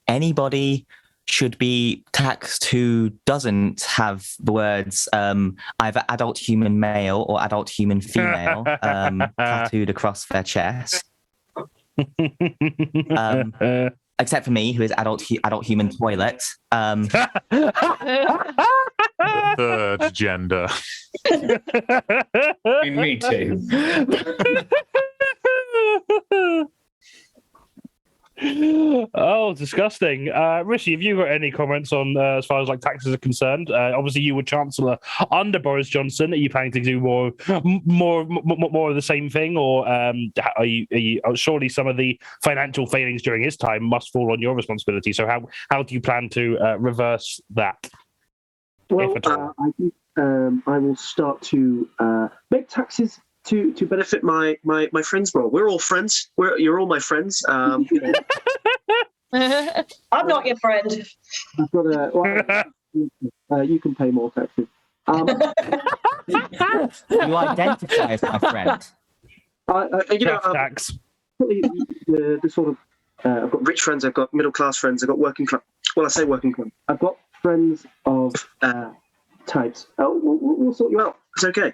anybody should be taxed who doesn't have the words either adult human male or adult human female tattooed across their chest. Except for me, who is adult human toilet. Third gender. Me too. Oh, disgusting. Rishi, have you got any comments on as far as taxes are concerned? Obviously, you were Chancellor under Boris Johnson. Are you planning to do more of the same thing, or are you surely some of the financial failings during his time must fall on your responsibility? So how do you plan to reverse that? Well, I think I will start to make taxes to benefit my friends more. We're all friends. You're all my friends. I'm not your friend. I've got you can pay more taxes. You identify as my friend. Tax. The sort of I've got rich friends. I've got middle class friends. I've got working class. Well, I say working class. I've got friends of types. We'll sort you out. It's okay.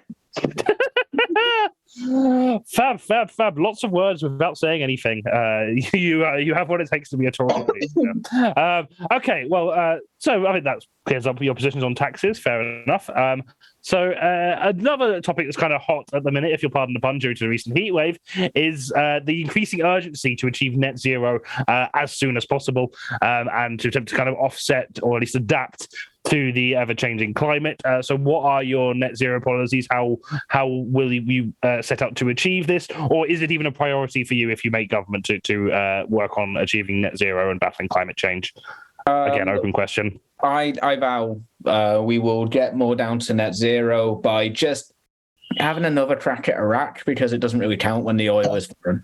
Fab. Lots of words without saying anything. You have what it takes to be a Tory leader. Okay, well, so I think that clears up your positions on taxes. Fair enough. So another topic that's kind of hot at the minute, if you'll pardon the pun, due to the recent heat wave, is the increasing urgency to achieve net zero as soon as possible, and to attempt to kind of offset or at least adapt to the ever-changing climate. So what are your net zero policies? How will you set out to achieve this? Or is it even a priority for you if you make government to work on achieving net zero and battling climate change? Again, open question. I vow we will get more down to net zero by just having another crack at Iraq, because it doesn't really count when the oil is foreign.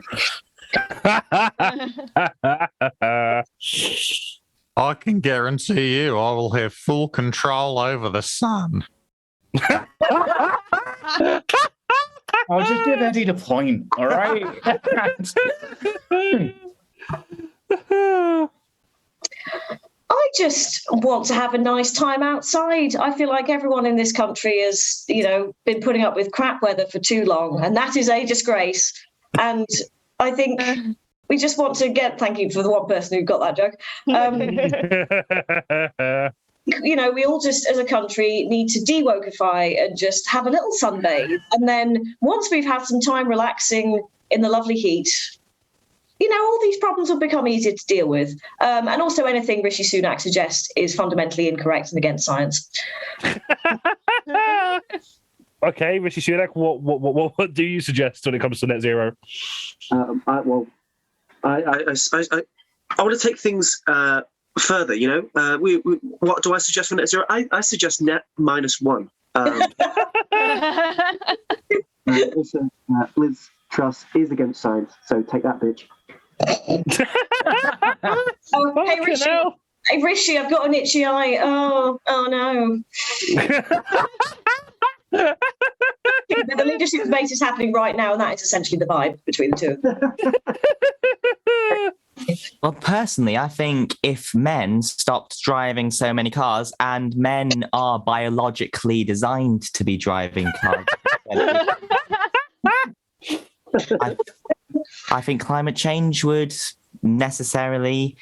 I can guarantee you I will have full control over the sun. I'll just give Eddie the point, all right? I just want to have a nice time outside. I feel like everyone in this country has, been putting up with crap weather for too long, and that is a disgrace. And I think We just want to thank you for the one person who got that joke. We all just, as a country, need to de-wokify and just have a little sunbathe. And then once we've had some time relaxing in the lovely heat, all these problems will become easier to deal with. And also anything Rishi Sunak suggests is fundamentally incorrect and against science. Okay, Rishi Sunak, what do you suggest when it comes to net zero? I want to take things further. What do I suggest for net zero? I suggest net -1. Also, Liz Truss is against science, so take that, bitch. Hey Rishi, I've got an itchy eye. Oh no. The leadership debate is happening right now, and that is essentially the vibe between the two of them. Well, personally, I think if men stopped driving so many cars, and men are biologically designed to be driving cars, I think climate change would necessarily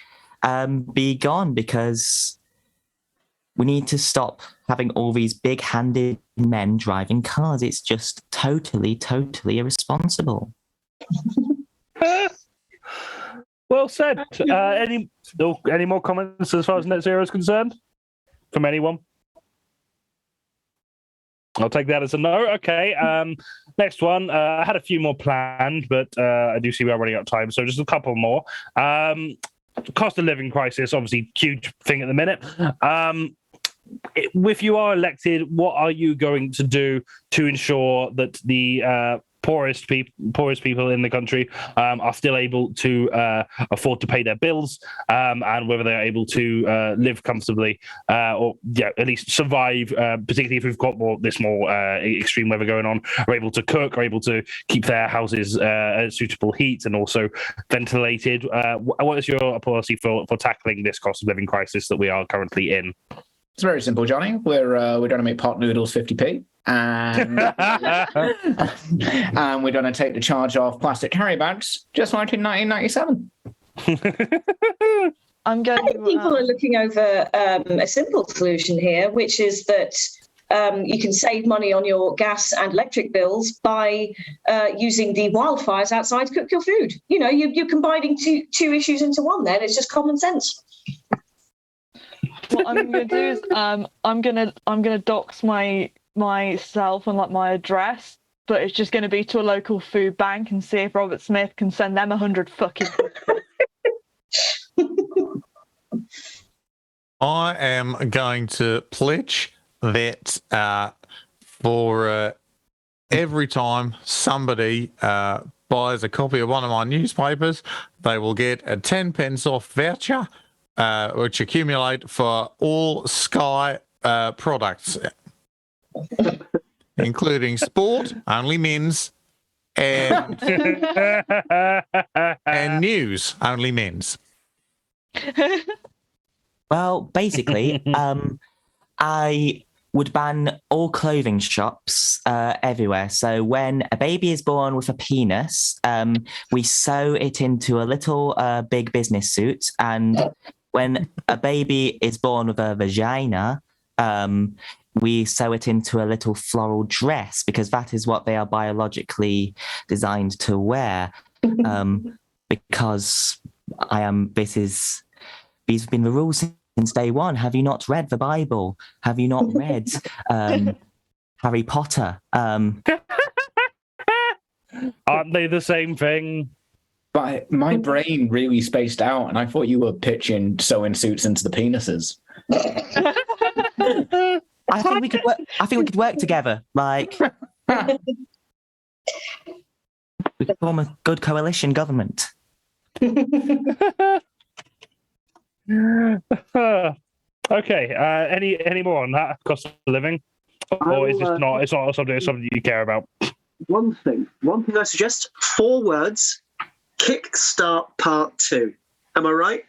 be gone, because we need to stop having all these big-handed men driving cars. It's just totally, totally irresponsible. Well said. Any more comments as far as net zero is concerned from anyone? I'll take that as a no. Okay. Next one. I had a few more planned, but I do see we are running out of time, so just a couple more. Cost of living crisis, obviously huge thing at the minute. If you are elected, what are you going to do to ensure that the poorest people in the country are still able to afford to pay their bills, and whether they're able to live comfortably, or at least survive, particularly if we've got more extreme weather going on, are able to cook, are able to keep their houses at suitable heat and also ventilated. What is your policy for tackling this cost of living crisis that we are currently in? It's very simple, Johnny. We're going to make pot noodles 50p. And we're going to take the charge off plastic carry bags, just like in 1997. I think people are looking over a simple solution here, which is that you can save money on your gas and electric bills by using the wildfires outside to cook your food. You're combining two issues into one. Then it's just common sense. What I'm going to do is I'm going to dox myself and my address, but it's just going to be to a local food bank and see if Robert Smith can send them 100 fucking. I am going to pledge that for every time somebody buys a copy of one of my newspapers, they will get a 10 pence off voucher, which accumulate for all Sky products, including sport, only men's, and news, only men's. Well, basically, I would ban all clothing shops everywhere. So when a baby is born with a penis, we sew it into a little big business suit. And when a baby is born with a vagina, we sew it into a little floral dress, because that is what they are biologically designed to wear. Because these have been the rules since day one. Have you not read the Bible? Have you not read Harry Potter? Aren't they the same thing? But my brain really spaced out, and I thought you were pitching sewing suits into the penises. I think we could work together. We could form a good coalition government. Okay. Any more on that cost of living, or is this not? It's not something you care about. One thing I suggest: 4 words. Kickstart Part 2. Am I right?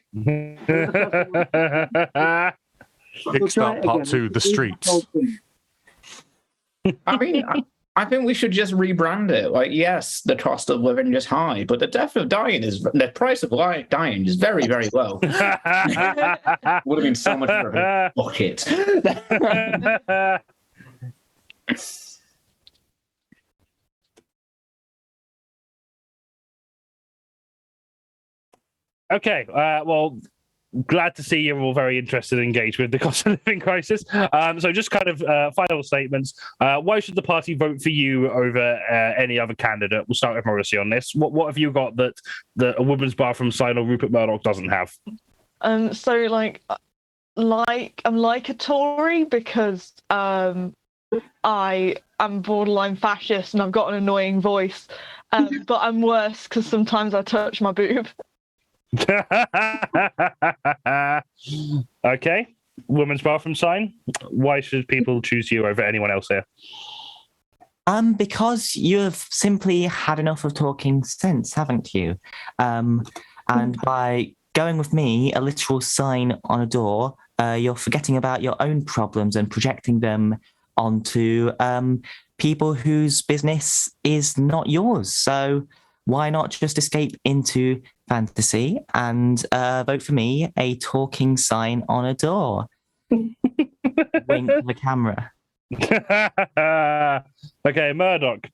Kickstart Part 2, the streets. I mean, I think we should just rebrand it. Like, yes, the cost of living is high, but the price of dying is very, very low. Would have been so much more of a bucket. Okay, well, glad to see you're all very interested and engaged with the cost of living crisis. So just kind of final statements. Why should the party vote for you over any other candidate? We'll start with Morrissey on this. What have you got that a women's bathroom sign or Rupert Murdoch doesn't have? So like I'm like a Tory because I am borderline fascist and I've got an annoying voice, but I'm worse because sometimes I touch my boob. Okay, women's bathroom sign. Why should people choose you over anyone else here? Because you've simply had enough of talking sense, haven't you? And by going with me, a literal sign on a door, you're forgetting about your own problems and projecting them onto people whose business is not yours. So why not just escape into fantasy and vote for me, a talking sign on a door? Wink to the camera. Okay, Murdoch,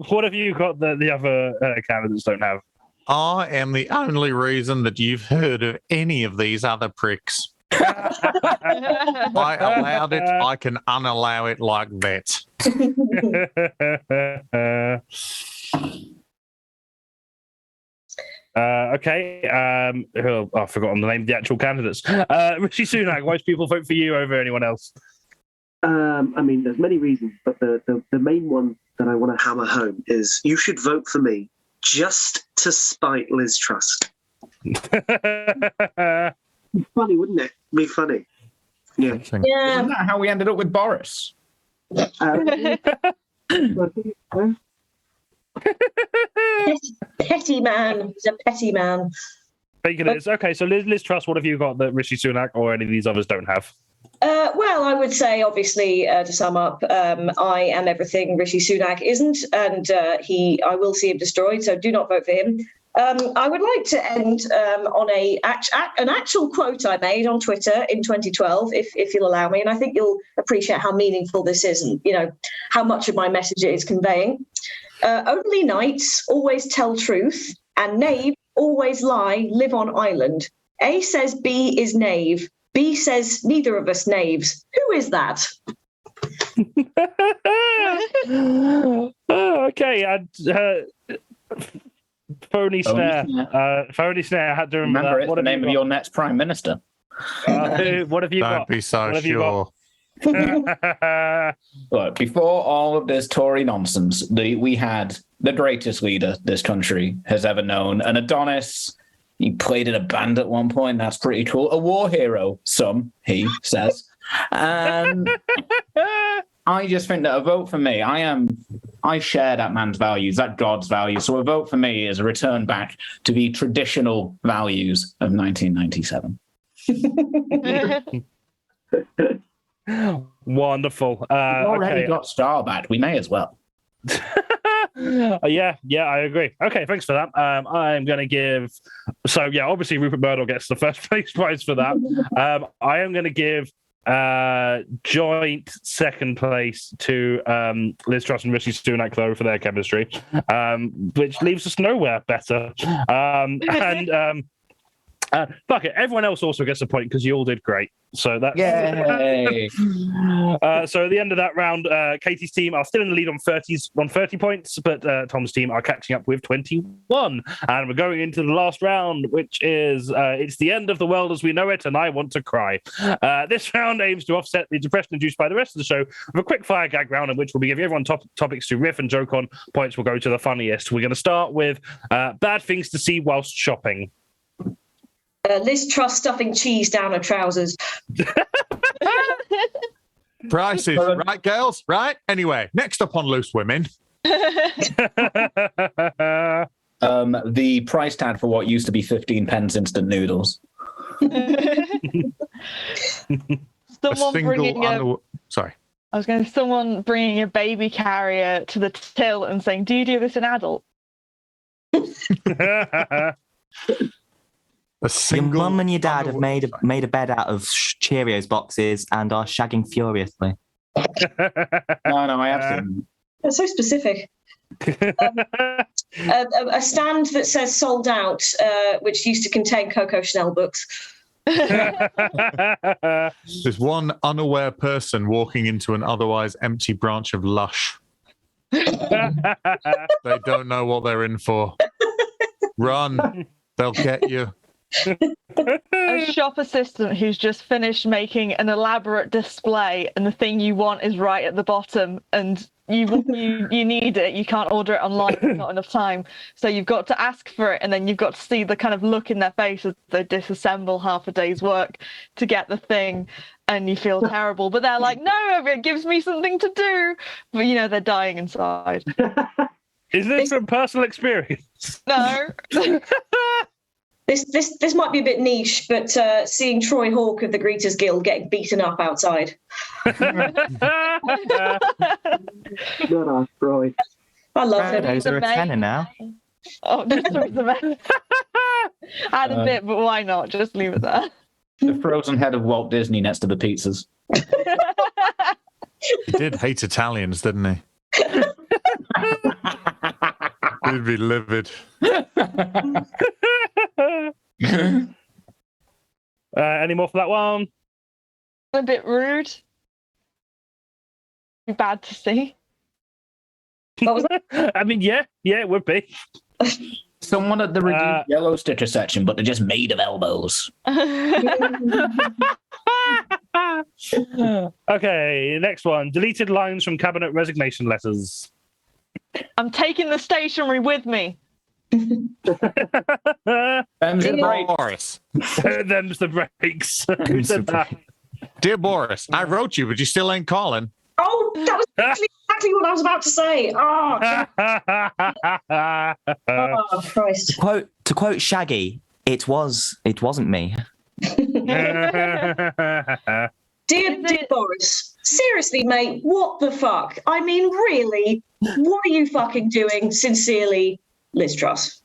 what have you got that the other candidates don't have? I am the only reason that you've heard of any of these other pricks. I allowed it, I can unallow it like that. Okay, I've forgotten the name of the actual candidates. Rishi Sunak, why should people vote for you over anyone else? I mean, there's many reasons, but the main one that I want to hammer home is you should vote for me just to spite Liz Truss. Be funny, wouldn't it? Be funny. Yeah. Isn't that how we ended up with Boris? Petty man. He's a petty man. Thinking it is. Okay, so Liz Truss, what have you got that Rishi Sunak or any of these others don't have? Well, I would say, obviously, to sum up, I am everything Rishi Sunak isn't, and I will see him destroyed, so do not vote for him. I would like to end on an actual quote I made on Twitter in 2012, if you'll allow me, and I think you'll appreciate how meaningful this is and, how much of my message it is conveying. Only knights always tell truth, and knaves always lie, live on island. A says B is knave. B says neither of us knaves. Who is that? Okay, and Phony Snare. Phony Snare, I had to remember it's the name of your next Prime Minister. What have you got? Don't be so sure. Look, before all of this Tory nonsense, we had the greatest leader this country has ever known, an Adonis. He played in a band at one point. That's pretty cool. A war hero, he says. And I just think that a vote for me, I share that man's values, that God's values. So a vote for me is a return back to the traditional values of 1997. Wonderful. We've already got Star back. We may as well. Yeah, I agree. Okay, thanks for that. I'm going to give... So, yeah, obviously Rupert Murdoch gets the first place prize for that. I am going to give joint second place to Liz Truss and Rishi Sunak, though, for their chemistry, which leaves us nowhere better. Fuck it. Everyone else also gets a point because you all did great. So that's yay. So at the end of that round, Katie's team are still in the lead on 30 points, but Tom's team are catching up with 21. And we're going into the last round, which is it's the end of the world as we know it, and I want to cry. This round aims to offset the depression induced by the rest of the show with a quick fire gag round in which we'll be giving everyone topics to riff and joke on. Points will go to the funniest. We're going to start with bad things to see whilst shopping. Liz Truss stuffing cheese down her trousers. Prices, right, girls? Right? Anyway, next up on Loose Women. The price tag for what used to be 15 pence instant noodles. Someone bringing Sorry. I was going to someone bringing a baby carrier to the till and saying, "Do you do this in adult?" A Your single mum and your dad have made a bed out of Cheerios boxes and are shagging furiously. No, I have seen. That's so specific. A stand that says "sold out," which used to contain Coco Chanel books. There's one unaware person walking into an otherwise empty branch of Lush. They don't know what they're in for. Run. They'll get you. A shop assistant who's just finished making an elaborate display, and the thing you want is right at the bottom, and you need it. You can't order it online. There's not enough time, so you've got to ask for it, and then you've got to see the kind of look in their face as they disassemble half a day's work to get the thing, and you feel terrible. But they're like, "No, it gives me something to do." But they're dying inside. Is this from personal experience? No. This might be a bit niche, but seeing Troy Hawke of the Greeters Guild getting beaten up outside. No, Troy. I love him. Those are a tenner now. Oh, just the man. Add a bit, but why not? Just leave it there. The frozen head of Walt Disney next to the pizzas. He did hate Italians, didn't he? He'd be livid. Any more for that one? A bit rude. Be bad to see. What was that? I mean, yeah, it would be. Someone at the reduced yellow sticker section, but they're just made of elbows. Okay, next one. Deleted lines from cabinet resignation letters. I'm taking the stationery with me. Them's the break. Boris. Them's the breaks. Who said that? Dear Boris, I wrote you, but you still ain't calling. Oh, that was exactly what I was about to say. Oh Christ. To quote Shaggy, it wasn't me. Dear Boris, seriously, mate, what the fuck? I mean, really, what are you fucking doing? Sincerely, Liz Truss.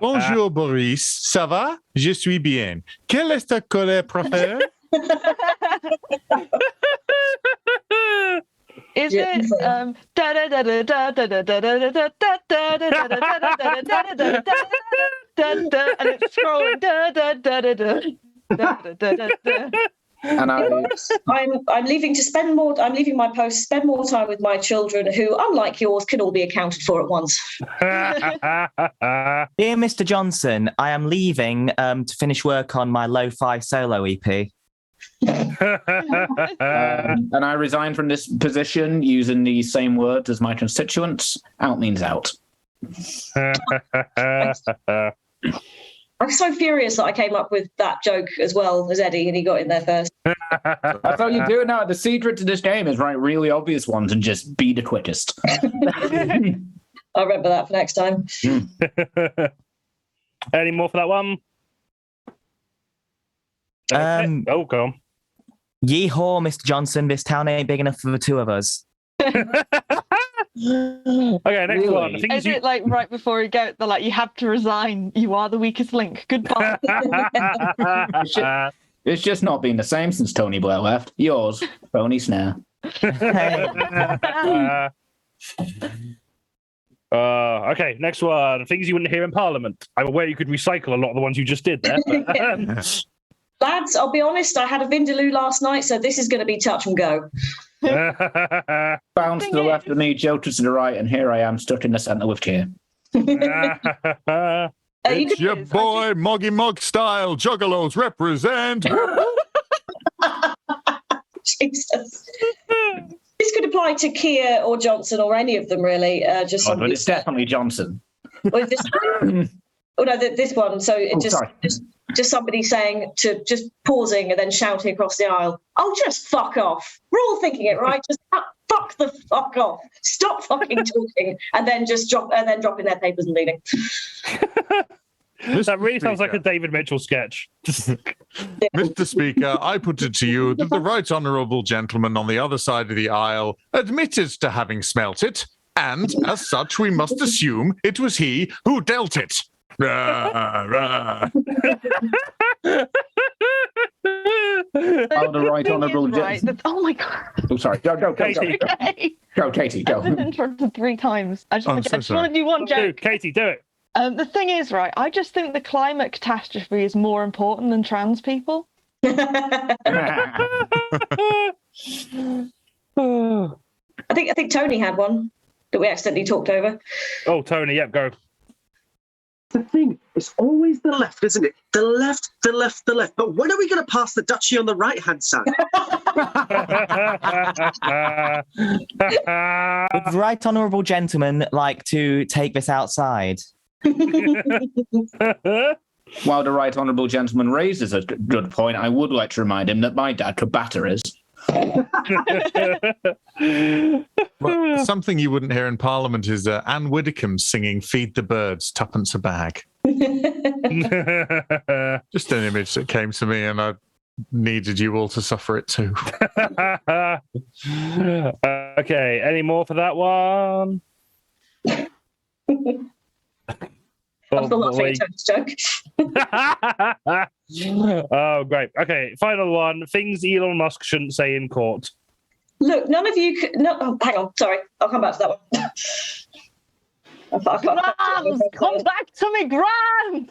Bonjour Boris, ça va? Je suis bien. Quelle est ta colère préférée? Is it and it's scrolling And I'm leaving my post, spend more time with my children who, unlike yours, can all be accounted for at once. Dear Mr. Johnson, I am leaving to finish work on my lo-fi solo EP. And I resign from this position using the same words as my constituents. Out means out. I'm so furious that I came up with that joke as well as Eddie, and he got in there first. That's how you do it now. The secret to this game is write really obvious ones and just be the quickest. I'll remember that for next time. Any more for that one? Go on. Yeehaw, Mr. Johnson. This town ain't big enough for the two of us. Okay, next one. Is it like right before you go, they're like, you have to resign. You are the weakest link. Goodbye. It's just not been the same since Tony Blair left. Yours, Tony Snare. Okay, next one. Things you wouldn't hear in Parliament. I'm aware you could recycle a lot of the ones you just did there. But, Lads, I'll be honest, I had a Vindaloo last night, so this is going to be touch and go. Bounce to the left of me, jolted to the right, and here I am stuck in the centre with Keir. It's your boy, Moggy Mug style. Juggalos represent. Jesus. This could apply to Keir or Johnson or any of them, really. But it's definitely Johnson. Well, this one. So it just somebody saying to just pausing and then shouting across the aisle, "Oh, just fuck off." We're all thinking it, right? Just fuck the fuck off. Stop fucking talking, and then just dropping their papers and leaving. That really sounds like a David Mitchell sketch. Mr. Speaker, I put it to you that the right honourable gentleman on the other side of the aisle admitted to having smelt it, and as such, we must assume it was he who dealt it. Oh, the right honourable gentleman. Oh my god. Oh, sorry. Go, Katie. Go, Katie, go. I've been interrupted 3 times. I just want to do one Do, joke. Katie, do it. The thing is, right, I just think the climate catastrophe is more important than trans people. I think Tony had one that we accidentally talked over. Oh, Tony, yep, go. The thing, it's always the left, isn't it? The left, the left, the left. But when are we going to pass the duchy on the right-hand side? Would the right honourable gentleman like to take this outside? While the right honourable gentleman raises a good point, I would like to remind him that my dad could batter us. Well, something you wouldn't hear in Parliament is Anne Widdecombe singing "Feed the Birds, Tuppence a Bag." Just an image that came to me, and I needed you all to suffer it too. Okay, any more for that one? I'm still not saying Tony's joke. Oh, great. Okay, final one. Things Elon Musk shouldn't say in court. Look, none of you... No, hang on, sorry. I'll come back to that one. Grams! Come back to me, Grams!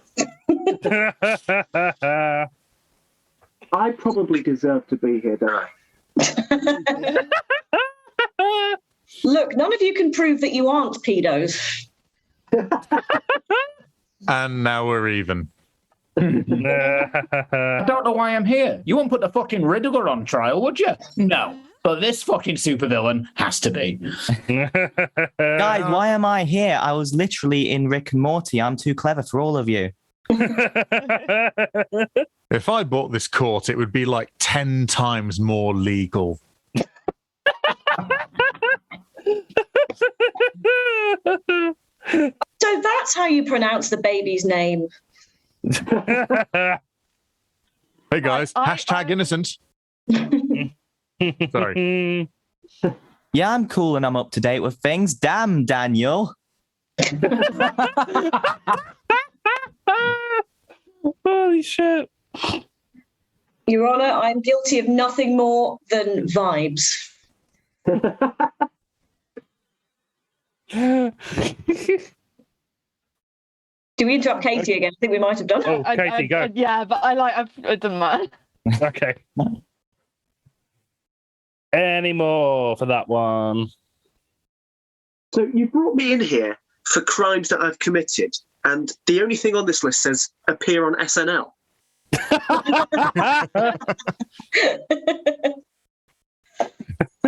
I probably deserve to be here, don't I? Look, none of you can prove that you aren't pedos. And now we're even. I don't know why I'm here. You won't put the fucking Riddler on trial, would you? No. But this fucking supervillain has to be. Guys, why am I here? I was literally in Rick and Morty. I'm too clever for all of you. If I bought this court, it would be like 10 times more legal. So that's how you pronounce the baby's name. Hey guys, hashtag innocent. Sorry. Yeah, I'm cool and I'm up to date with things. Damn, Daniel. Holy shit. Your Honour, I'm guilty of nothing more than vibes. Do we interrupt Katie again? I think we might have done. Oh, Katie, go. Yeah, but it doesn't matter. Okay. Any more for that one? So you brought me in here for crimes that I've committed, and the only thing on this list says appear on SNL.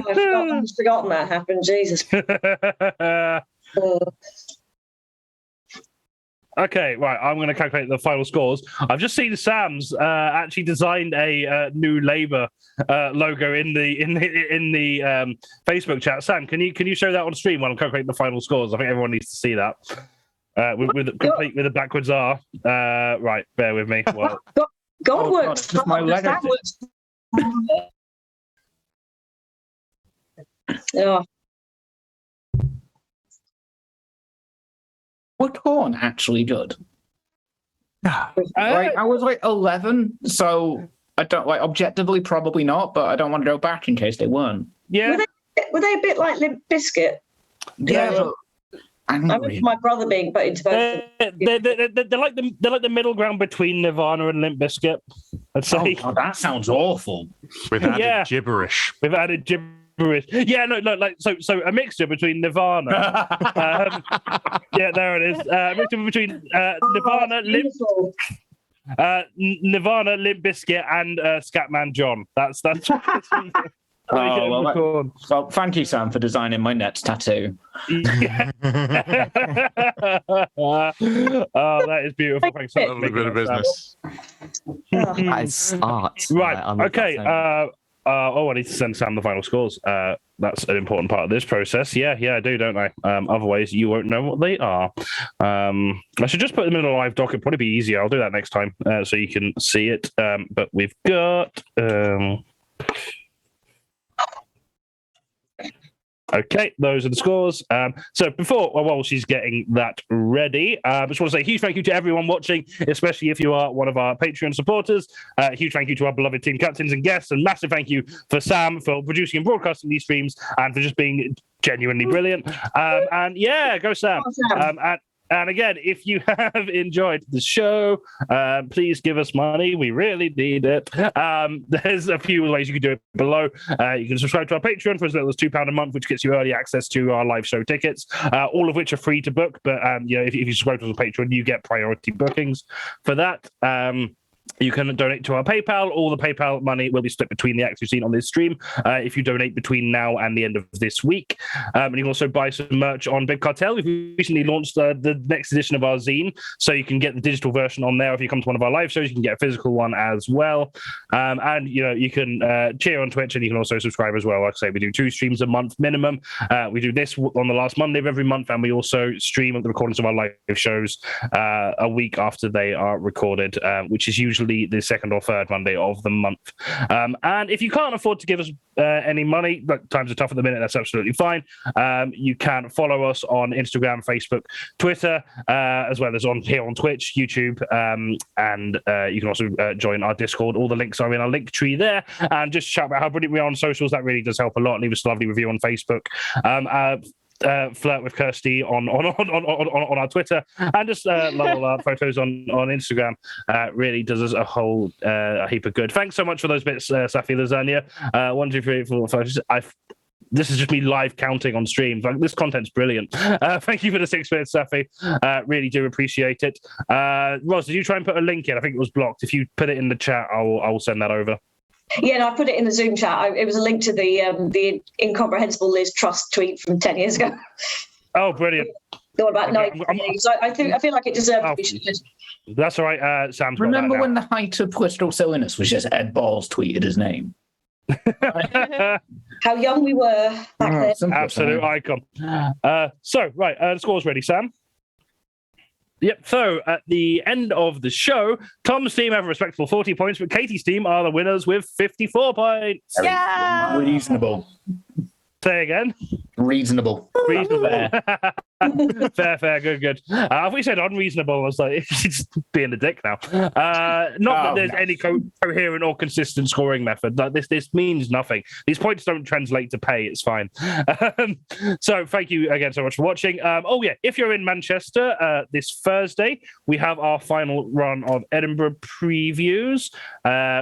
I've forgotten that happened. Jesus. Okay, right. I'm going to calculate the final scores. I've just seen Sam's actually designed a new Labour logo in the Facebook chat. Sam, can you show that on stream while I'm calculating the final scores? I think everyone needs to see that. Complete with a backwards R. Right, bear with me. Well, God works. God, my legacy. Yeah. Were corn actually good? I was like 11, so I don't objectively probably not, but I don't want to go back in case they weren't. Yeah. Were they a bit like Limp Bizkit? Yeah. I remember my brother being put into both. They're like the middle ground between Nirvana and Limp Bizkit, I'd say. Oh, that sounds awful. With added gibberish. With added gibberish. Yeah, no, like so a mixture between Nirvana. Yeah, there it is. A mixture between Nirvana, Limp Bizkit, and Scatman John. That's well, thank you, Sam, for designing my Nets tattoo. Yeah. Oh, that is beautiful. Thanks so much. Lovely bit of business. That's art. Right. Okay. I need to send Sam the final scores. That's an important part of this process. Yeah, I do, don't I? Otherwise, you won't know what they are. I should just put them in a live doc. It'd probably be easier. I'll do that next time so you can see it. But we've got... Okay, those are the scores. So while she's getting that ready, I just want to say a huge thank you to everyone watching, especially if you are one of our Patreon supporters. Huge thank you to our beloved team captains and guests, and massive thank you for Sam for producing and broadcasting these streams and for just being genuinely brilliant. And yeah, go Sam. And again, if you have enjoyed the show, please give us money. We really need it. There's a few ways you can do it below. You can subscribe to our Patreon for as little as £2 a month, which gets you early access to our live show tickets, all of which are free to book. But if you subscribe to the Patreon, you get priority bookings for that. You can donate to our PayPal. All the PayPal money will be split between the acts you've seen on this stream if you donate between now and the end of this week. And you can also buy some merch on Big Cartel. We've recently launched the next edition of our zine, so you can get the digital version on there. If you come to one of our live shows, you can get a physical one as well. And you can cheer on Twitch, and you can also subscribe as well. Like I say, we do 2 streams a month minimum. We do this on the last Monday of every month, and we also stream the recordings of our live shows a week after they are recorded, which is usually the second or third Monday of the month. And if you can't afford to give us any money, but times are tough at the minute, that's absolutely fine. You can follow us on Instagram, Facebook, Twitter, as well as here on Twitch, YouTube, and you can also join our Discord. All the links are in our link tree there. And just shout about how brilliant we are on socials. That really does help a lot. Leave us a lovely review on Facebook. Flirt with Kirsty on our Twitter, and just love our photos on Instagram. Really does us a whole heap of good. Thanks so much for those bits, Safi Lasagna. 1, 2, 3, 4, 5. This is just me live counting on stream. Like, this content's brilliant. Thank you for the 6 minutes, Safi. Really do appreciate it. Roz, did you try and put a link in? I think it was blocked. If you put it in the chat, I will send that over. Yeah, no, I put it in the Zoom chat. It was a link to the incomprehensible Liz Truss tweet from 10 years ago. Oh, brilliant! The one about so I feel like it deserved to be shared. That's all right. Sam's remember when the height of Political Silliness was just Ed Balls tweeted his name? How young we were back then. Absolute icon. The score's ready, Sam. Yep, so at the end of the show, Tom's team have a respectable 40 points, but Katie's team are the winners with 54 points. Yeah! Reasonable. Say again. Reasonable. Fair, good. We said unreasonable. I was like, it's being a dick now. Not that there's any coherent or consistent scoring method. Like, this means nothing. These points don't translate to pay. It's fine. So thank you again so much for watching. If you're in Manchester this Thursday, we have our final run of Edinburgh previews,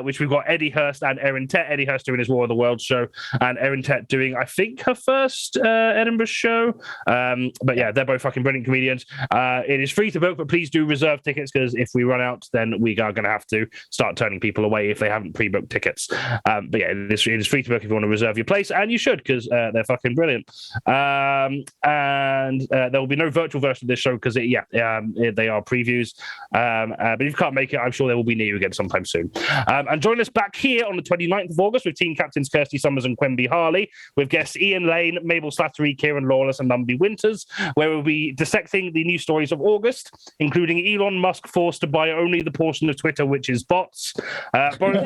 which we've got Eddie Hurst and Erin Tett. Eddie Hurst doing his War of the Worlds show, and Erin Tett doing, I think, her first Edinburgh show. But yeah, they're both fucking brilliant comedians. It is free to book, but please do reserve tickets, because if we run out, then we are going to have to start turning people away if they haven't pre-booked tickets. But yeah, it is free to book if you want to reserve your place, and you should, because they're fucking brilliant. And there will be no virtual version of this show because they are previews. But if you can't make it, I'm sure they will be near you again sometime soon. And join us back here on the 29th of August with team captains Kirsty Summers and Quimby Harley, with guests Ian Lane, Mabel Slattery, Kieran Lawless, and Lumby Winters, where we'll be dissecting the news stories of August, including Elon Musk forced to buy only the portion of Twitter which is bots. Boris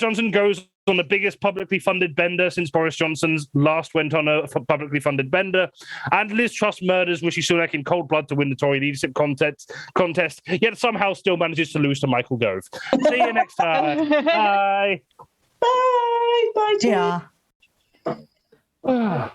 Johnson goes on the biggest publicly funded bender since Boris Johnson's last went on a publicly funded bender, and Liz Truss murders Rishi Sunak in cold blood to win the Tory leadership contest, yet somehow still manages to lose to Michael Gove. See you next time. Bye. Bye. Bye. Yeah.